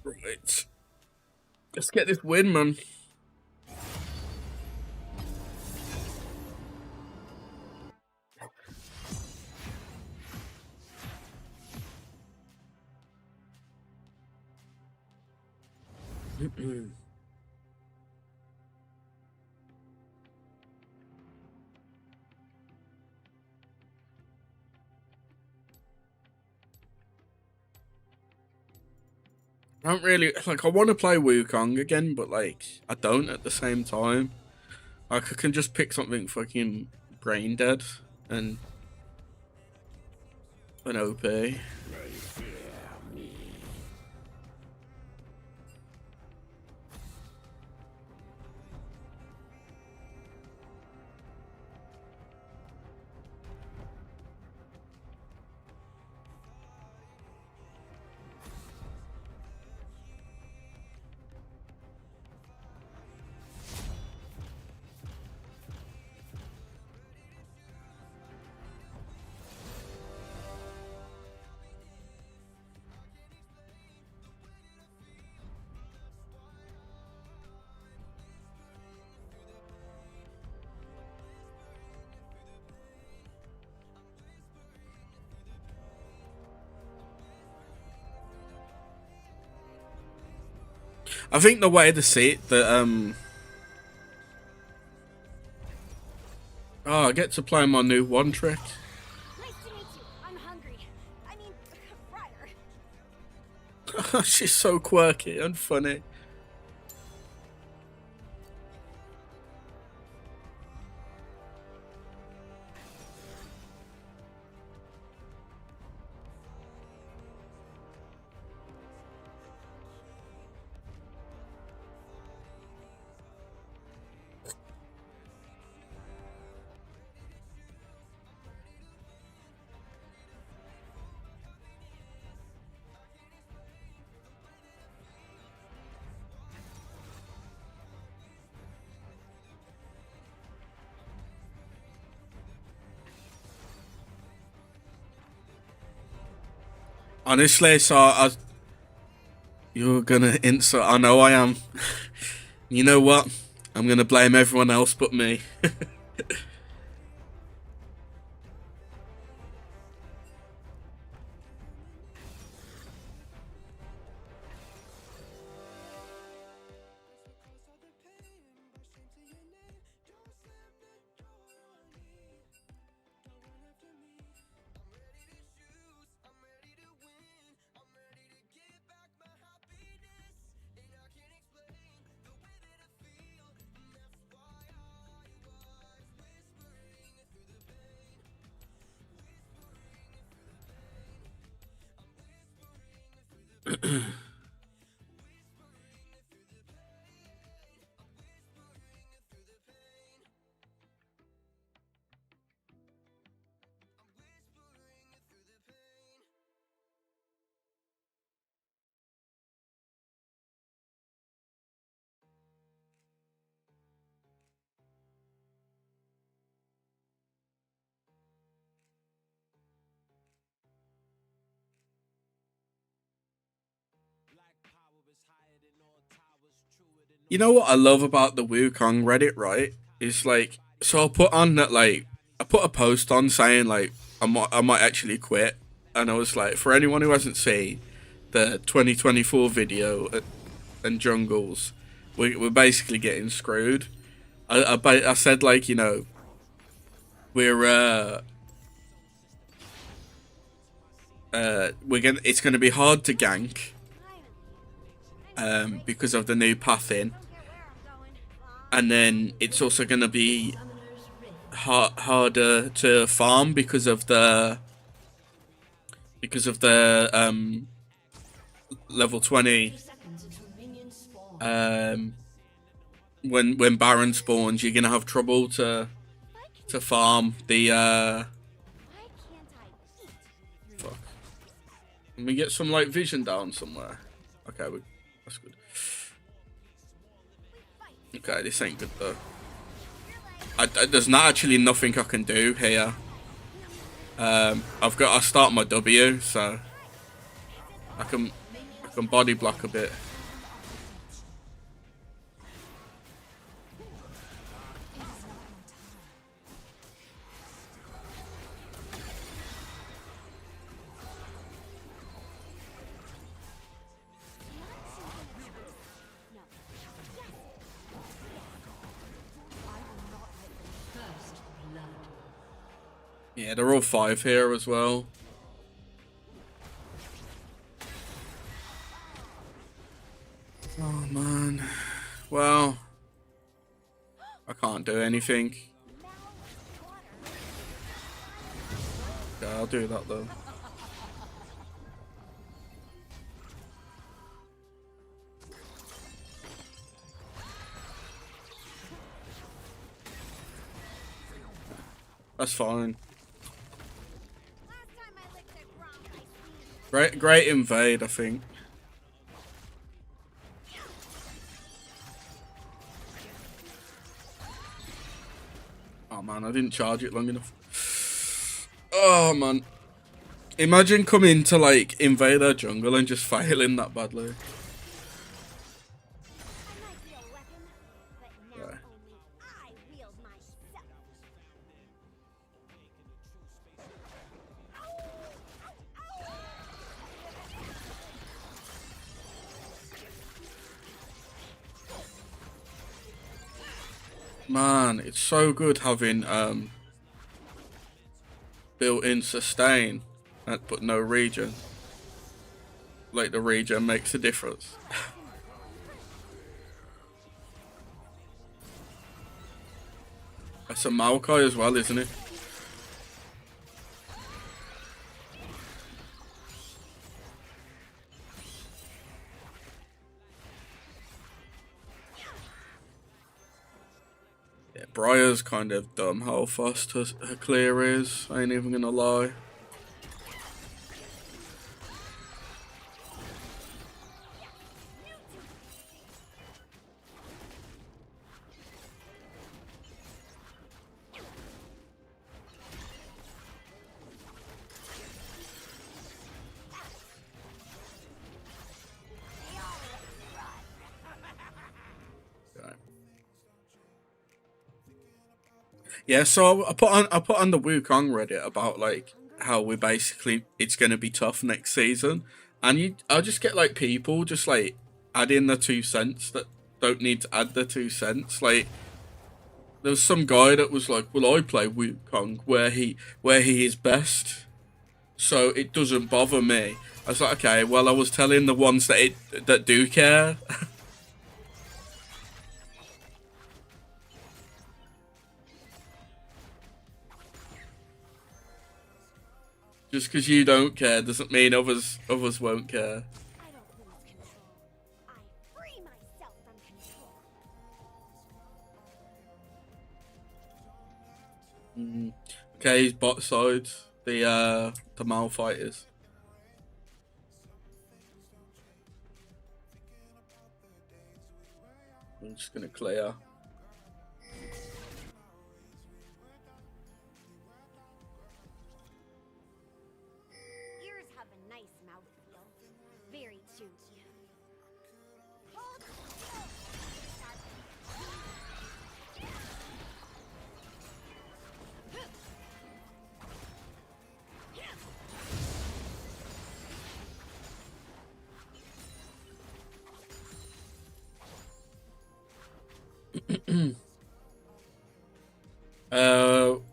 Right. Let's get this win, man. I don't really, like, I want to play Wukong again, but, like, I don't at the same time. Like, I can just pick something fucking brain dead and an OP. I think the way to see it, that oh, I get to play my new one trick. Nice to meet you. I'm hungry. I mean, Friar. She's so quirky and funny. Honestly, you're gonna insult. I know I am. You know what? I'm gonna blame everyone else but me. You know what I love about the Wukong Reddit, right? Is like, so I put on that, like, I put a post on saying like I might actually quit, and I was like, for anyone who hasn't seen the 2024 video and jungles, we're basically getting screwed. I said, like, you know, it's gonna be hard to gank because of the new path in. And then it's also going to be harder to farm because of the level 20 when Baron spawns. You're going to have trouble to farm the fuck. Can we get some like vision down somewhere? Okay, that's good. Okay, this ain't good though. There's not actually nothing I can do here. I start my W, so I can body block a bit. Yeah, they're all 5 here as well. Oh man. Well, I can't do anything. Okay, I'll do that though. That's fine. Great invade, I think. Oh man, I didn't charge it long enough. Oh man. Imagine coming to like invade our jungle and just failing that badly. Yeah. Man, it's so good having built-in sustain, but no regen. Like the regen makes a difference. That's a Maokai as well, isn't it? Yeah, Briar's kind of dumb how fast her clear is. I ain't even gonna lie. Yeah, so I put on the Wukong Reddit about like how we basically it's gonna be tough next season, and I'll just get like people just like add in the 2 cents that don't need to add the 2 cents. Like there was some guy that was like, "Well, I play Wukong where he is best, so it doesn't bother me." I was like, "Okay, well, I was telling the ones that do care." Just because you don't care doesn't mean others won't care. I don't lose control. I free myself from control. Okay, he's bot side. The Malfighters. I'm just gonna clear. Ears have a nice mouthfeel. Very chewy. Hold still.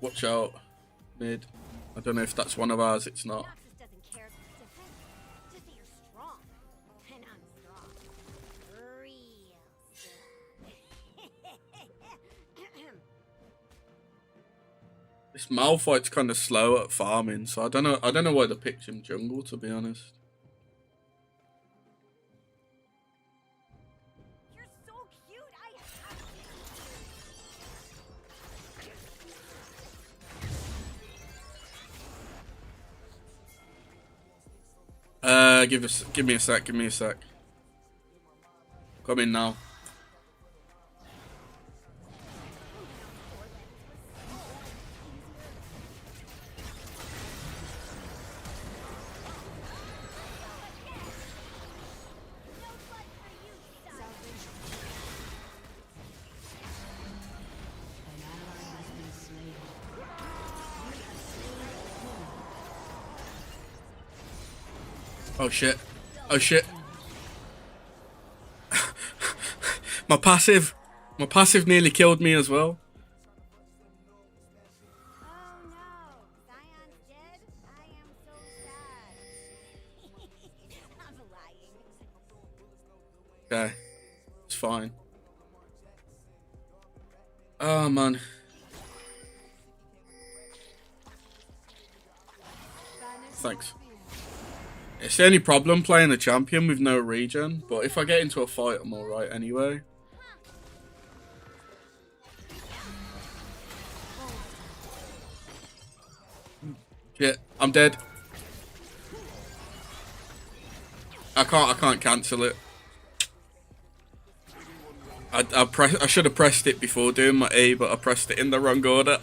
Watch out. Mid. I don't know if that's one of ours, it's not. Noxus doesn't care if it's defense. Just that you're strong. And I'm strong. Real strong. This Malphite's kind of slow at farming, so I don't know why they picked him jungle, to be honest. You're so cute. Give me a sec. Come in now. An ally has been slain. Oh shit. Oh shit. My passive nearly killed me as well. Oh no. Zion's dead? I am so sad. I'm lying. Okay. It's fine. Oh man. Thanks. It's the only problem playing the champion with no regen, but if I get into a fight I'm alright anyway. Shit, I'm dead. I can't cancel it. I should have pressed it before doing my E, but I pressed it in the wrong order.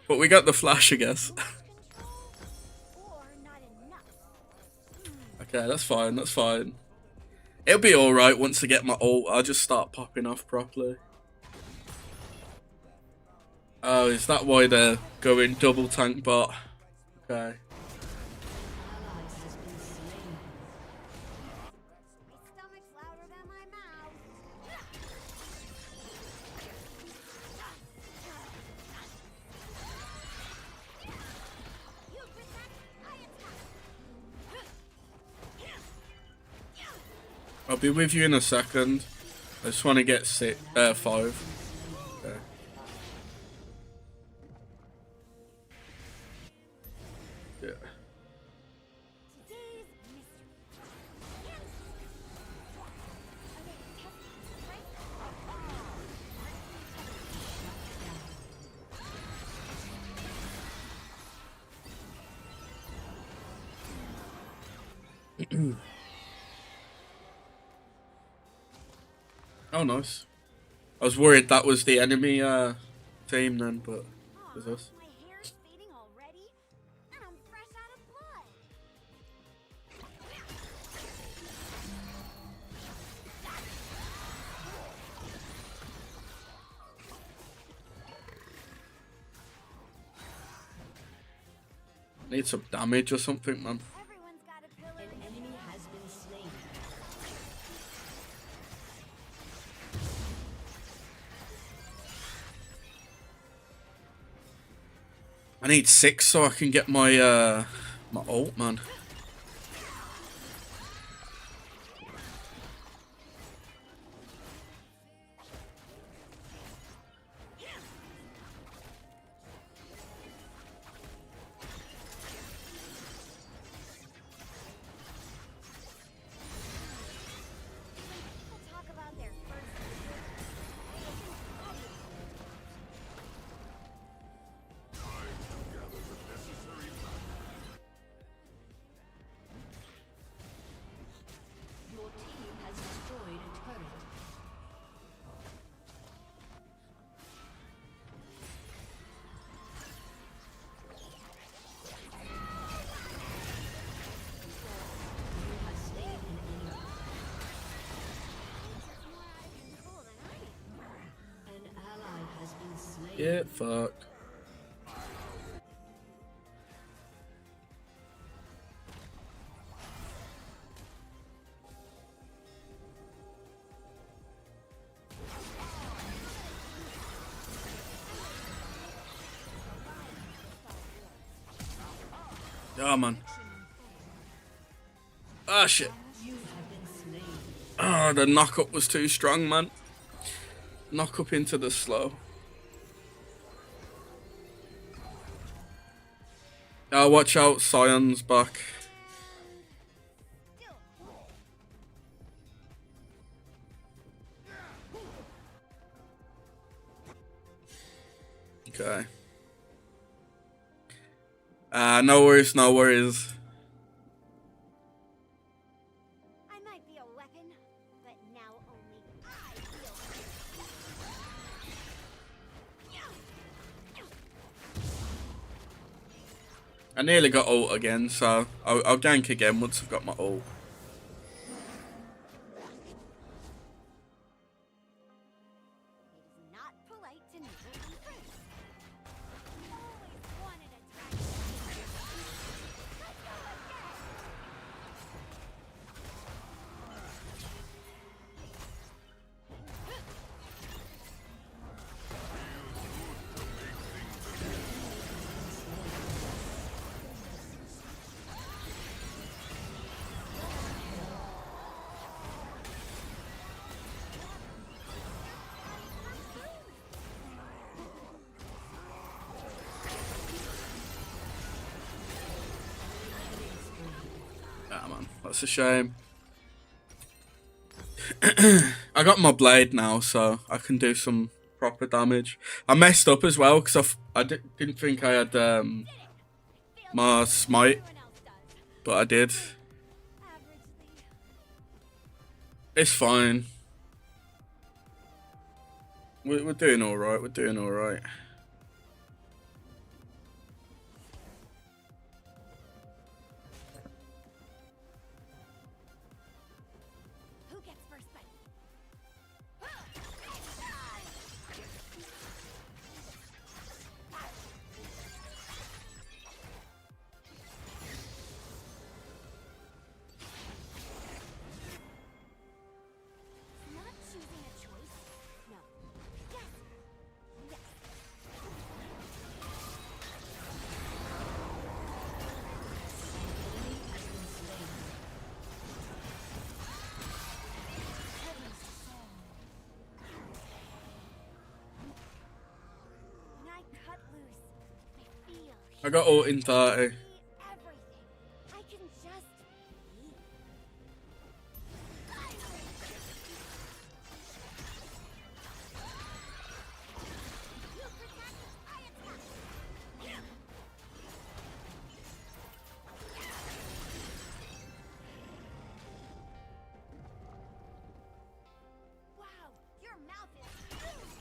But we got the flash, I guess. Or not enough. Okay, that's fine. It'll be alright once I get my ult. I'll just start popping off properly. Oh, is that why they're going double tank bot? Okay. Ally has been slain. My stomach's louder than my mouth. I'll be with you in a second. I just want to get 5. Okay. Yeah. Today's mystery. Oh, nice. I was worried that was the enemy team then, but it was us. My hair is fading already, and I'm fresh out of blood. Need some damage or something, man. Everyone's got a pillar. An enemy has been slain. I need 6 so I can get my my ult, man. People talk about their first Your team has destroyed a turret. You have slain an enemy. more out of control than I am. An ally has been slain. Get fucked. Yeah, man. Ah, shit. You have been slain. Ah, the knock-up was too strong, man. Knock up into the slow. Watch out, Scion's back. Okay. No worries, no worries. I might be a weapon, but now only I feel. I nearly got ult again, so I'll gank again once I've got my ult. It is not polite to nibble on fruits. Always wanted a tiny piece. Let's go again. Ah, man, that's a shame. I got my blade now, so I can do some proper damage. I messed up as well because didn't think I had my smite, Everyone else does. but I did. Averagely. It's fine. We're doing all right. We're doing all right. Who gets first bite? Not choosing a choice? No. Yes. Yes. I got ult in 30. Everything. I can just be. You protect, I attack. Wow, your mouth is huge.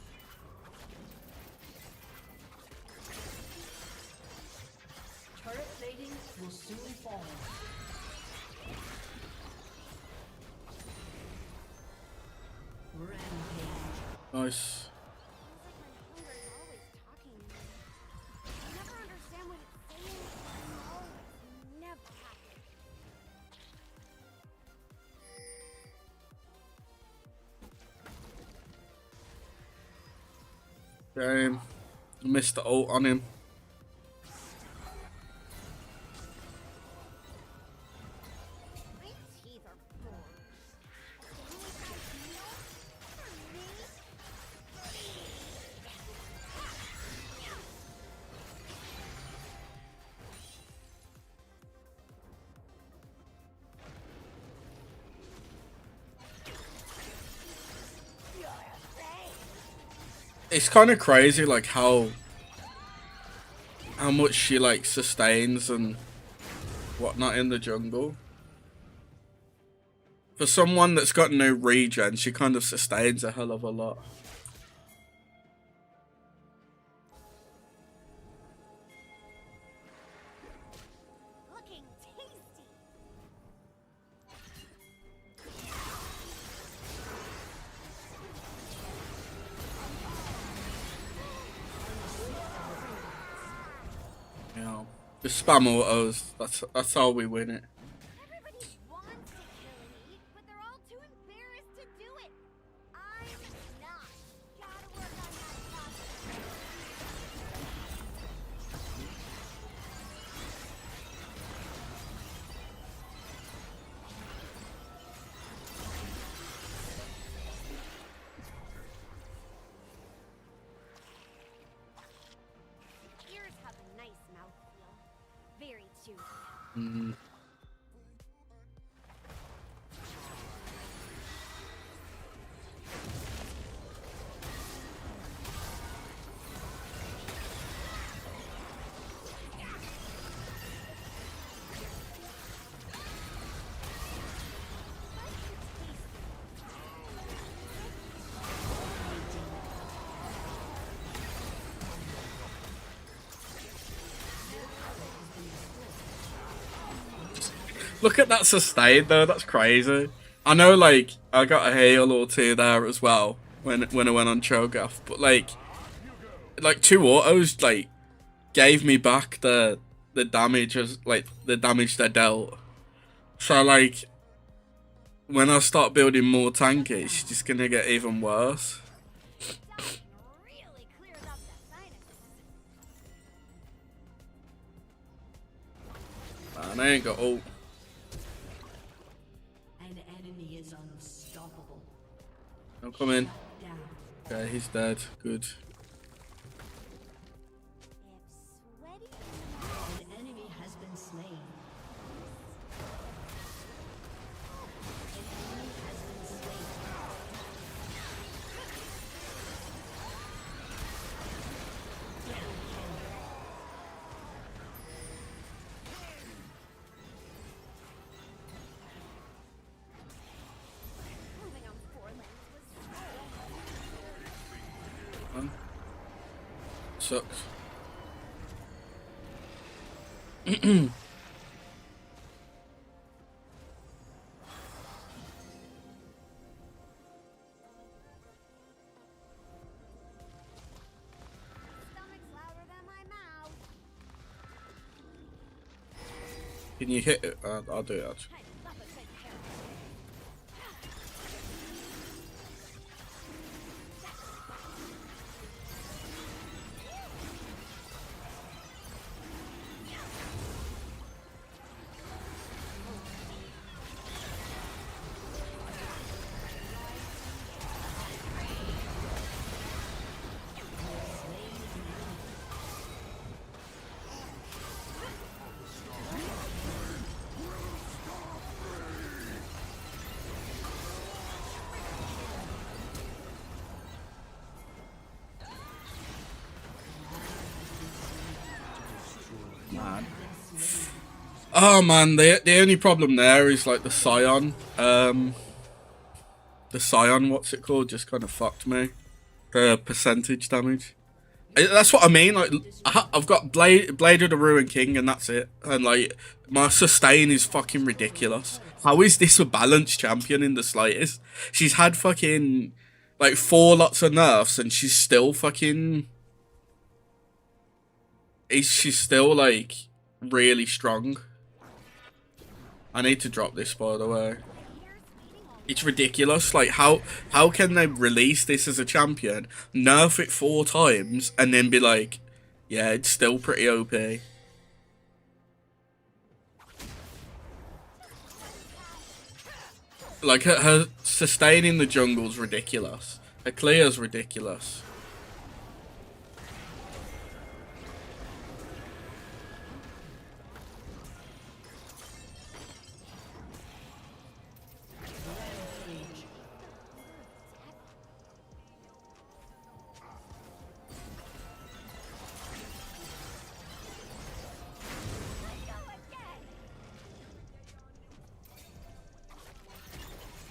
Turret plating will soon fall. Rampage. Nice. Feels like my hunger is always talking to me. I never understand what it's saying. No, it's never happy. Damn. I missed the ult on him. My teeth are bored. Can we have a meal? For me? It's kind of crazy, like how much she like sustains and whatnot in the jungle. For someone that's got no regen, she kind of sustains a hell of a lot. Looking tasty. You know, just spam autos. That's how we win it. Everybody wants to kill me, but they're all too embarrassed to do it. I'm not. Gotta work on that confidence. Ears have a nice mouthfeel. Very chewy. Mm. Look at that sustain though, that's crazy. I know like I got a heal or two there as well when I went on Cho'Gath, but like 2 autos like gave me back the damage as like the damage they dealt. So like when I start building more tanky, it's just gonna get even worse. That really clears up the sinuses. Man, I ain't got ult. An enemy is unstoppable. I'm coming. Down. Okay, he's dead. Good. If sweaty, An enemy has been slain. An enemy has been slain. moving on 4 lanes was Sucks. stomach's louder than my mouth. Can you hit it? I'll do it. I love a good parry. man. Oh man, the only problem there is like the Scion. The Scion, what's it called? Just kind of fucked me. The percentage damage. That's what I mean. Like I've got Blade of the Ruin King, and that's it. And like my sustain is fucking ridiculous. How is this a balanced champion in the slightest? She's had fucking like 4 lots of nerfs, and she's still fucking. She's still like really strong. I need to drop this, by the way. It's ridiculous. Like how can they release this as a champion, nerf it 4 times, and then be like, yeah, it's still pretty OP. Like her sustain in the jungle's ridiculous. Her clear's ridiculous.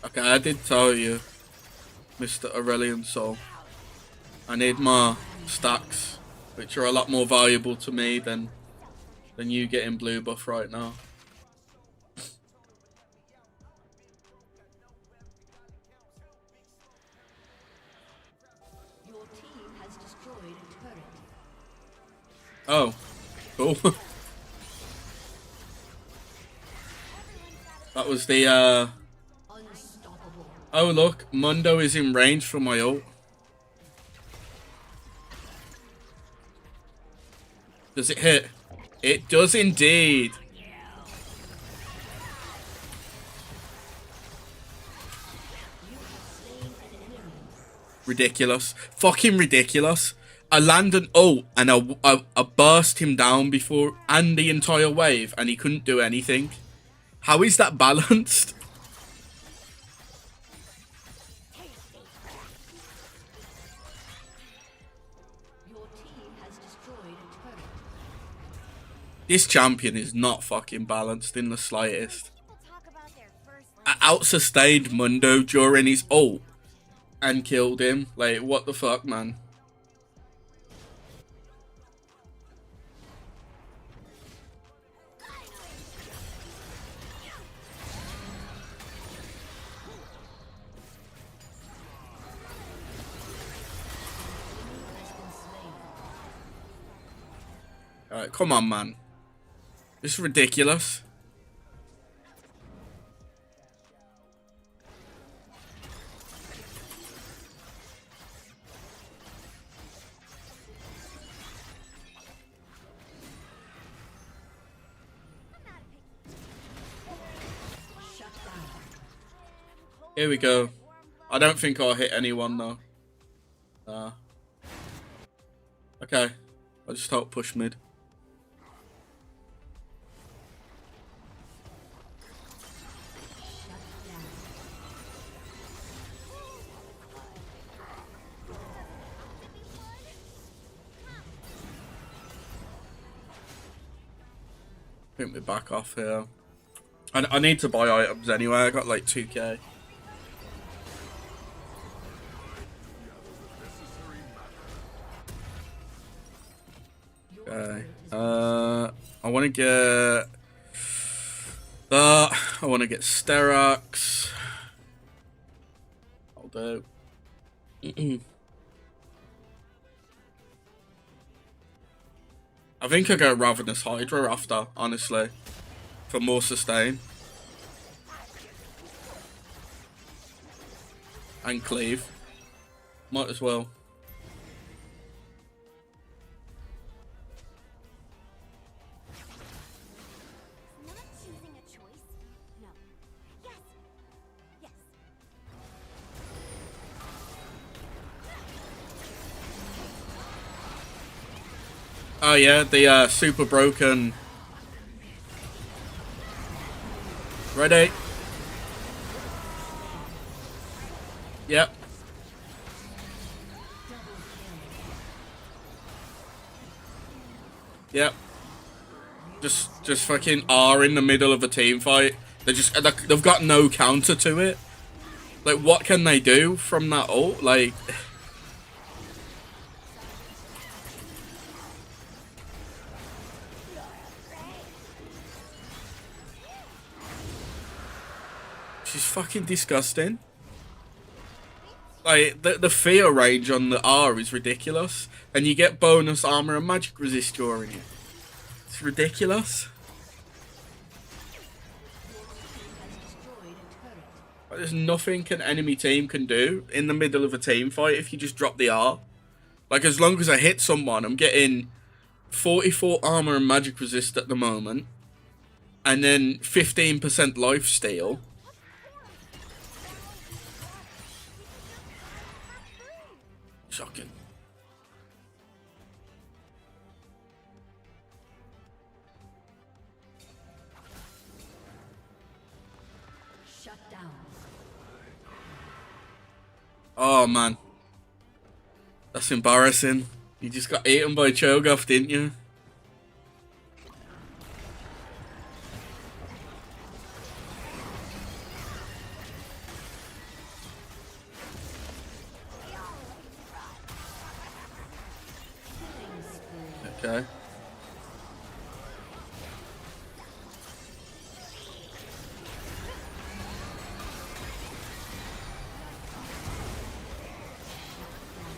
Okay, I did tell you, Mr. Aurelian Soul. I need my stacks, which are a lot more valuable to me than you getting blue buff right now. Your team has destroyed a turret. Oh, cool. That was the Unstoppable. Oh look, Mundo is in range for my ult. Does it hit? It does indeed. Ridiculous. Fucking ridiculous. I land an ult and I burst him down before and the entire wave and he couldn't do anything. How is that balanced? Your team has destroyed a turret. This champion is not fucking balanced in the slightest. People talk about their first I out-sustained Mundo during his ult and killed him. Like, what the fuck, man? Alright, come on, man. This is ridiculous. Here we go. I don't think I'll hit anyone though. Okay. I'll just help push mid. I think we're back off here. I need to buy items anyway. I got like 2k. Okay. I want to get that. I want to get Sterox. I'll do. I think I go Ravenous Hydra after, honestly, for more sustain. And cleave. Might as well. not choosing a choice. No. Yes. Yes. Oh yeah, the super broken. Ready? Yep. Yep. Just fucking R in the middle of a team fight. They've got no counter to it. Like, what can they do from that ult? Like, she's fucking disgusting. Like, the fear range on the R is ridiculous. And you get bonus armor and magic resist during it. It's ridiculous. Like, there's nothing an enemy team can do in the middle of a team fight if you just drop the R. Like, as long as I hit someone, I'm getting 44 armor and magic resist at the moment. And then 15% life steal. Shocking. Shut down. Oh man, that's embarrassing. You just got eaten by Cho'Gath, didn't you? Okay.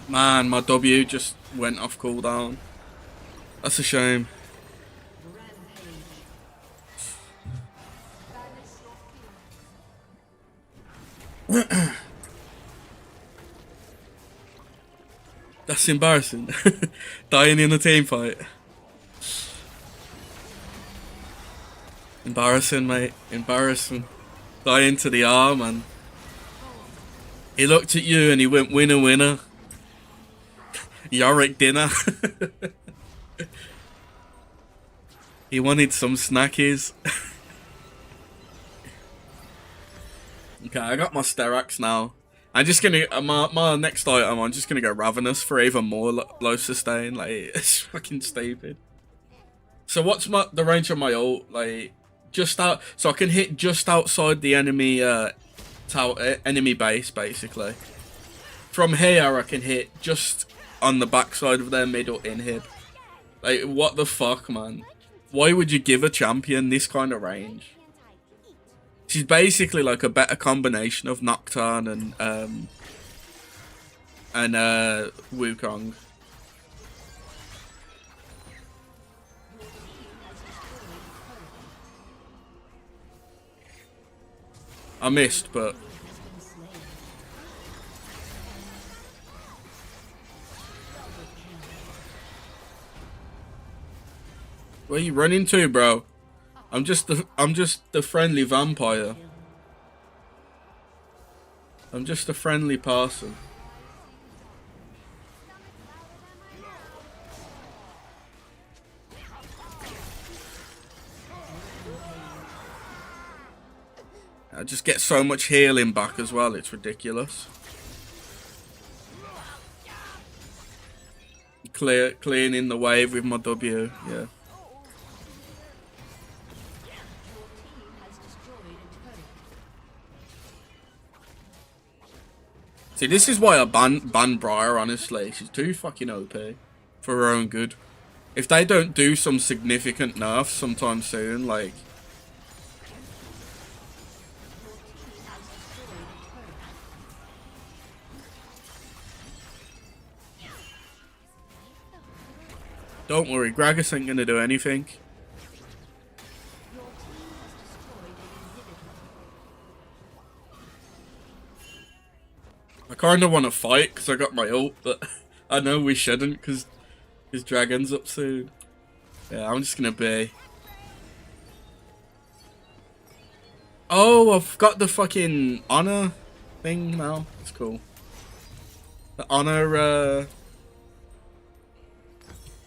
Man, my W just went off cooldown. That's a shame. That's embarrassing. Dying in a team fight. Embarrassing, mate. Embarrassing. Dying to the R, man. He looked at you and he went winner, winner. Yorick dinner. He wanted some snackies. Okay, I got my Sterax now. I'm just gonna my next item. I'm just gonna go Ravenous for even more low sustain. Like, it's fucking stupid. So what's the range of my ult? Like, just out, so I can hit just outside the enemy enemy base, basically. From here, I can hit just on the backside of their middle inhib. Like, what the fuck, man? Why would you give a champion this kind of range? She's basically like a better combination of Nocturne and Wukong. I missed, but where you running to, bro? I'm just the friendly vampire. I'm just a friendly person. I just get so much healing back as well, it's ridiculous. Cleaning the wave with my W, yeah. See, this is why I ban Briar, honestly. She's too fucking OP for her own good. If they don't do some significant nerfs sometime soon, like... Don't worry, Gragas ain't gonna do anything. I kind of want to fight because I got my ult, but I know we shouldn't because his dragon's up soon. Yeah, I'm just gonna be. Oh, I've got the fucking honor thing now. It's cool. The honor,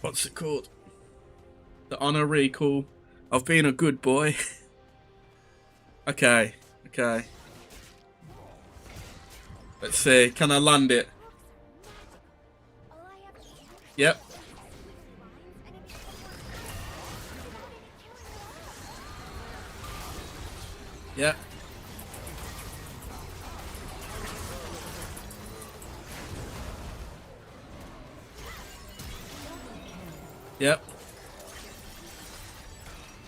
what's it called? The honor recall. I've been a good boy. Okay, okay. Let's see, can I land it? Yep. Yeah. Yep.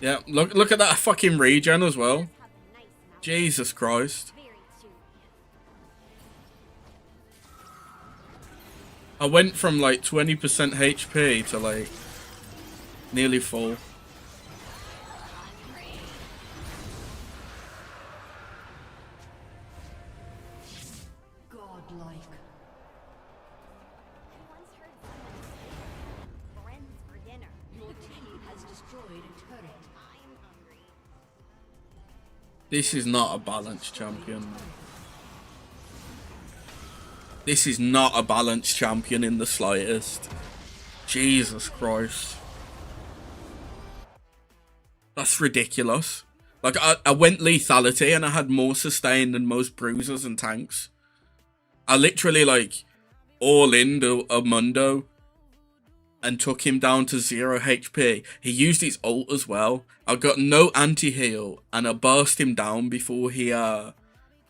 Yeah, look at that fucking regen as well. Have a nice mouth. Jesus Christ. Very chewy. I went from like 20% HP to like nearly full. Godlike. I once heard someone say, friends for dinner. Your team has destroyed a turret. I'm hungry. This is not a balanced champion. This is not a balanced champion in the slightest. Jesus Christ. That's ridiculous. Like, I went lethality and I had more sustain than most bruisers and tanks. I literally, like, all-in a Mundo and took him down to 0 HP. He used his ult as well. I got no anti-heal and I burst him down before he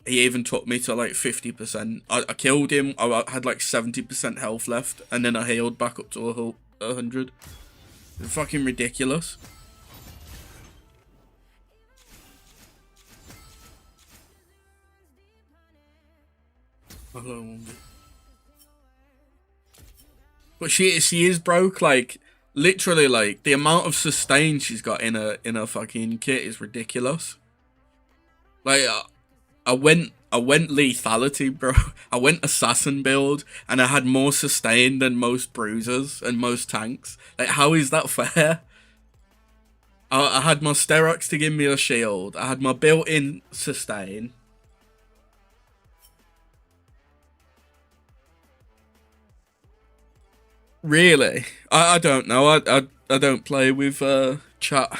even took me to like 50%. I killed him. I had like 70% health left and then I healed back up to 100. It's fucking ridiculous. Hello. But she is broke. Like, literally, like, the amount of sustain she's got in a fucking kit is ridiculous. Like, I went lethality, bro. I went assassin build and I had more sustain than most bruisers and most tanks. Like, how is that fair? I had my Sterox to give me a shield. I had my built-in sustain. Really? I don't know. I don't play with chat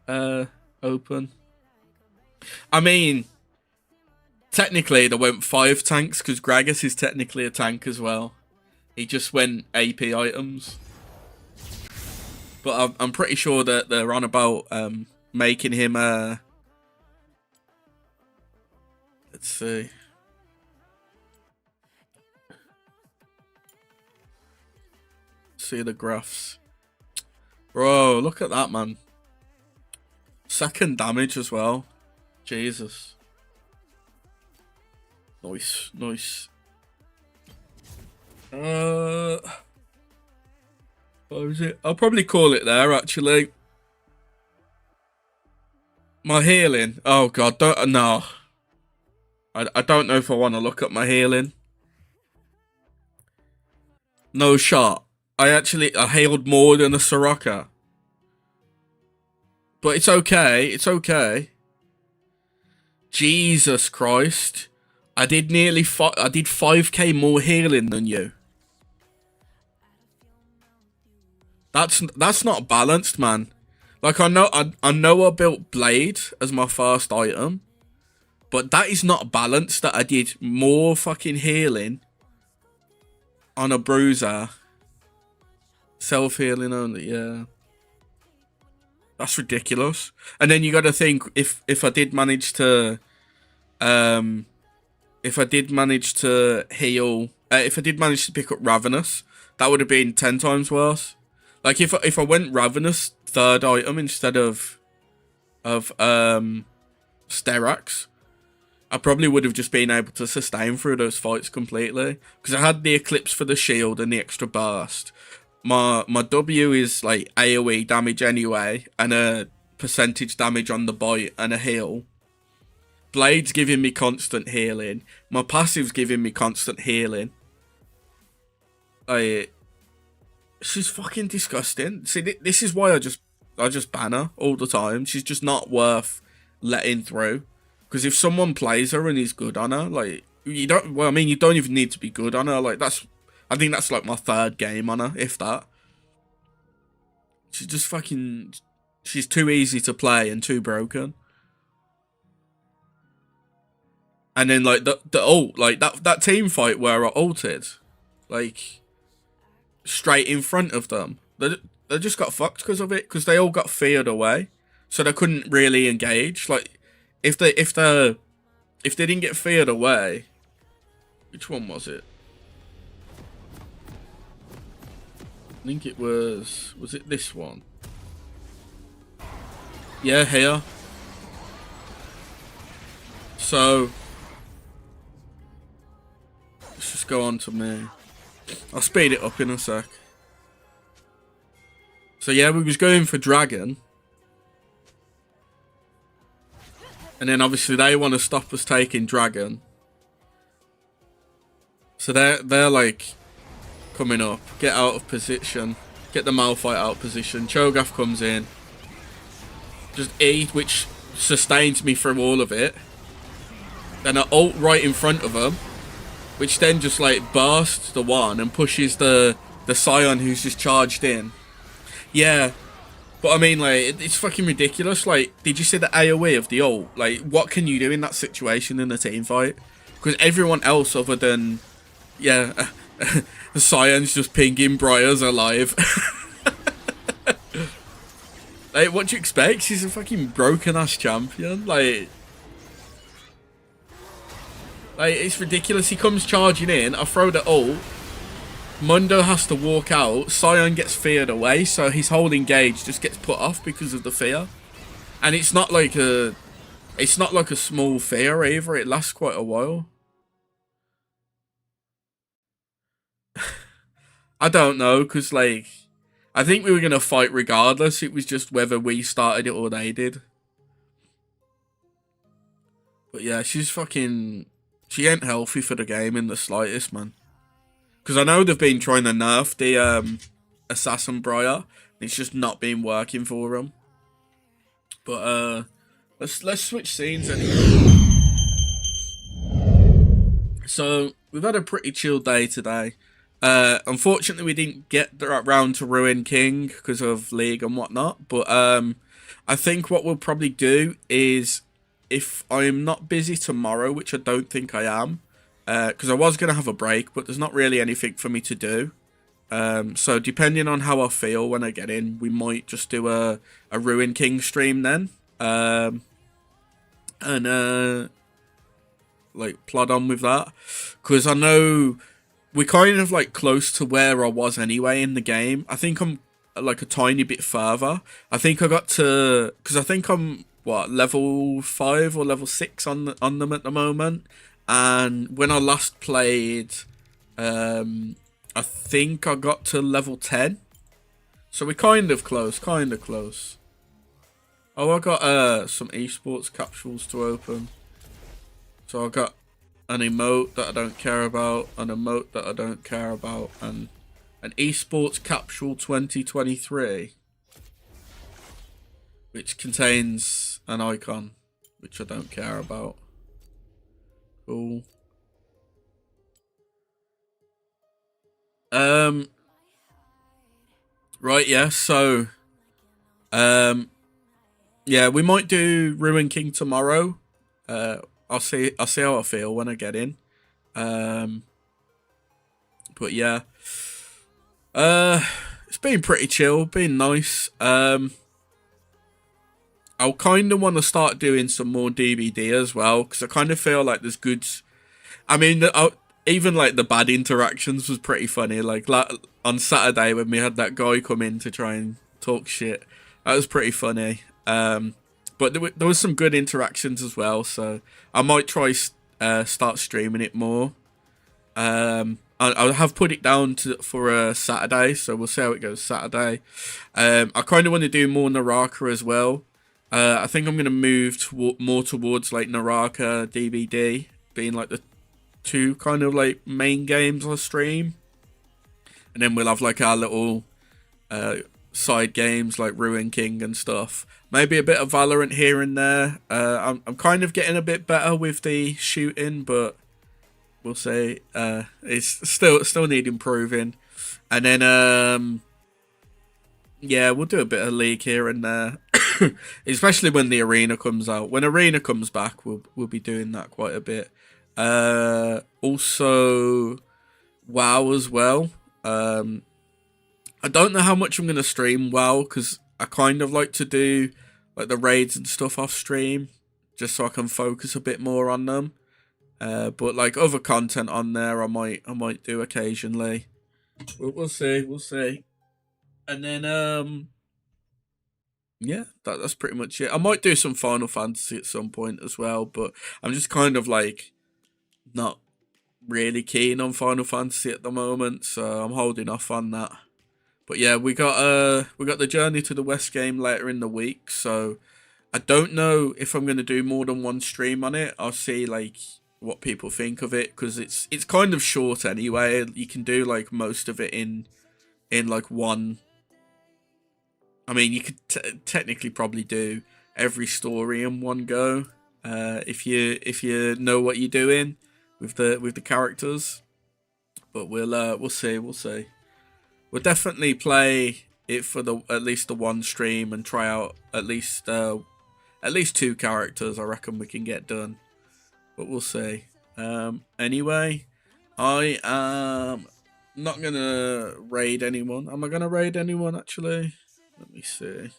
open. I mean, technically there went 5 tanks because Gragas is technically a tank as well. He just went AP items. But I'm pretty sure that they're on about making him let's see. See the graphs. Bro, look at that, man. Second damage as well. Jesus. Nice, nice. What was it? I'll probably call it there, actually. My healing. Oh god, no. I don't know if I want to look at my healing. No shot. I healed more than a Soraka. But it's okay. It's okay. Jesus Christ. I did 5k more healing than you. That's not balanced, man. Like, I know I built Blade as my first item. But that is not balanced that I did more fucking healing on a bruiser. Self-healing only, yeah. That's ridiculous. And then you got to think, if I did manage to heal, if I did manage to pick up Ravenous, that would have been 10 times worse. Like, if I went Ravenous third item instead of Sterox, I probably would have just been able to sustain through those fights completely. Because I had the Eclipse for the shield and the extra burst. My W is like AoE damage anyway, and a percentage damage on the bite and a heal. Blade's giving me constant healing. My passive's giving me constant healing. She's fucking disgusting. See, this is why I just ban her all the time. She's just not worth letting through. Because if someone plays her and is good on her, like, you don't even need to be good on her. Like, I think that's like my 3rd game on her, if that. She's just fucking... She's too easy to play and too broken. And then, like, the ult, like, that team fight where I ulted, like, straight in front of them. They just got fucked because of it, because they all got feared away. So they couldn't really engage. Like, if they didn't get feared away, which one was it? I think it was it this one? Yeah, here. So let's just go on to me. I'll speed it up in a sec. So yeah, we was going for dragon. And then obviously they want to stop us taking dragon. So they're like coming up. Get out of position. Get the Malphite out of position. Cho'Gath comes in. Just E, which sustains me through all of it. Then I ult right in front of them, which then just like bursts the one and pushes the Scion who's just charged in. Yeah. But I mean, like, it's fucking ridiculous. Like, did you see the AoE of the ult? Like, what can you do in that situation in a team fight? Because everyone else other than, yeah, the Scion's just pinging Briar's alive. Like, what do you expect? She's a fucking broken-ass champion. Like, it's ridiculous. He comes charging in. I throw the ult. Mundo has to walk out. Scion gets feared away, so his whole engage just gets put off because of the fear. And it's not like a small fear either. It lasts quite a while. I don't know, because like I think we were gonna fight regardless. It was just whether we started it or they did. But yeah, she ain't healthy for the game in the slightest, man. Because I know they've been trying to nerf the Assassin Briar. It's just not been working for them. But let's switch scenes anyway. So we've had a pretty chill day today. Unfortunately, we didn't get around to Ruin King because of League and whatnot. But I think what we'll probably do is, if I'm not busy tomorrow, which I don't think I am, because I was going to have a break, but there's not really anything for me to do. So depending on how I feel when I get in, we might just do a Ruin King stream then. Like plod on with that. Because I know we're kind of like close to where I was anyway in the game. I think I'm like a tiny bit further. I think I got to, because I think I'm level 5 or level 6 on them at the moment. And when I last played, I think I got to level 10. So we're kind of close. Oh, I got some esports capsules to open. So I got an emote that I don't care about, an emote that I don't care about, and an esports capsule 2023, which contains an icon, which I don't care about. Cool. Right, yeah, so yeah, we might do Ruin King tomorrow. I'll see how I feel when I get in. But yeah. It's been pretty chill, been nice. I'll kind of want to start doing some more DVD as well, because I kind of feel like there's good. I mean, even like the bad interactions was pretty funny. Like on Saturday when we had that guy come in to try and talk shit, that was pretty funny. But there was some good interactions as well, so I might try start streaming it more. I have put it down for Saturday, so we'll see how it goes Saturday. I kind of want to do more Naraka as well. I think I'm going to move more towards like Naraka DBD being like the 2 kind of like main games I stream. And then we'll have like our little side games like Ruin King and stuff. Maybe a bit of Valorant here and there. I'm kind of getting a bit better with the shooting, but we'll see. It's still need improving. And then yeah, we'll do a bit of League here and there. Especially when the arena comes out. When arena comes back, we'll be doing that quite a bit. Also WoW as well. I don't know how much I'm gonna stream WoW, because I kind of like to do like the raids and stuff off stream, just so I can focus a bit more on them. But like other content on there, I might do occasionally. We'll see. And then yeah, that's pretty much it. I might do some Final Fantasy at some point as well, but I'm just kind of like not really keen on Final Fantasy at the moment, so I'm holding off on that. But yeah, we got the Journey to the West game later in the week, so I don't know if I'm gonna do more than one stream on it. I'll see like what people think of it, because it's kind of short anyway. You can do like most of it in like one. I mean, you could technically probably do every story in one go, if you know what you're doing with the characters. But we'll see. We'll definitely play it for at least the one stream and try out at least 2 characters. I reckon we can get done, but we'll see. Anyway, I am not gonna raid anyone. Am I gonna raid anyone actually? Let me see.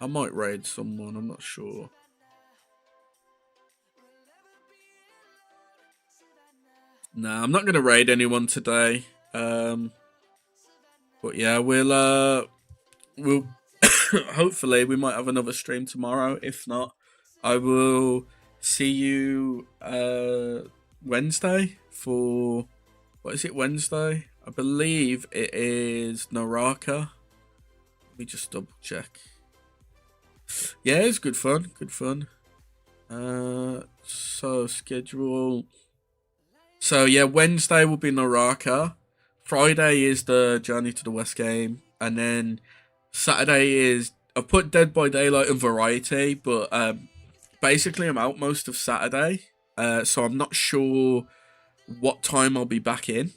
I might raid someone, I'm not sure. Nah, I'm not gonna raid anyone today. But yeah, we'll hopefully we might have another stream tomorrow. If not, I will see you Wednesday for, what is it, Wednesday? I believe it is Naraka. Let me just double check. Yeah, it's good fun. So schedule. So yeah, Wednesday will be Naraka. Friday is the Journey to the West game, and then Saturday is, I've put Dead by Daylight and Variety, but basically I'm out most of Saturday, so I'm not sure what time I'll be back in.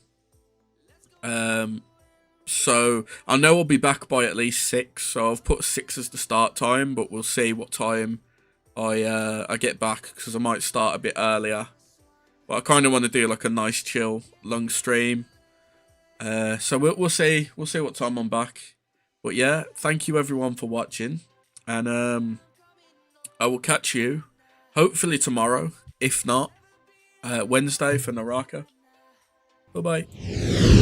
So I know I'll be back by at least 6, so I've put 6 as the start time, but we'll see what time I get back, because I might start a bit earlier. But I kind of want to do like a nice chill long stream. So we'll see what time I'm back. But yeah, thank you everyone for watching, and I will catch you hopefully tomorrow, if not Wednesday for Naraka. Bye bye.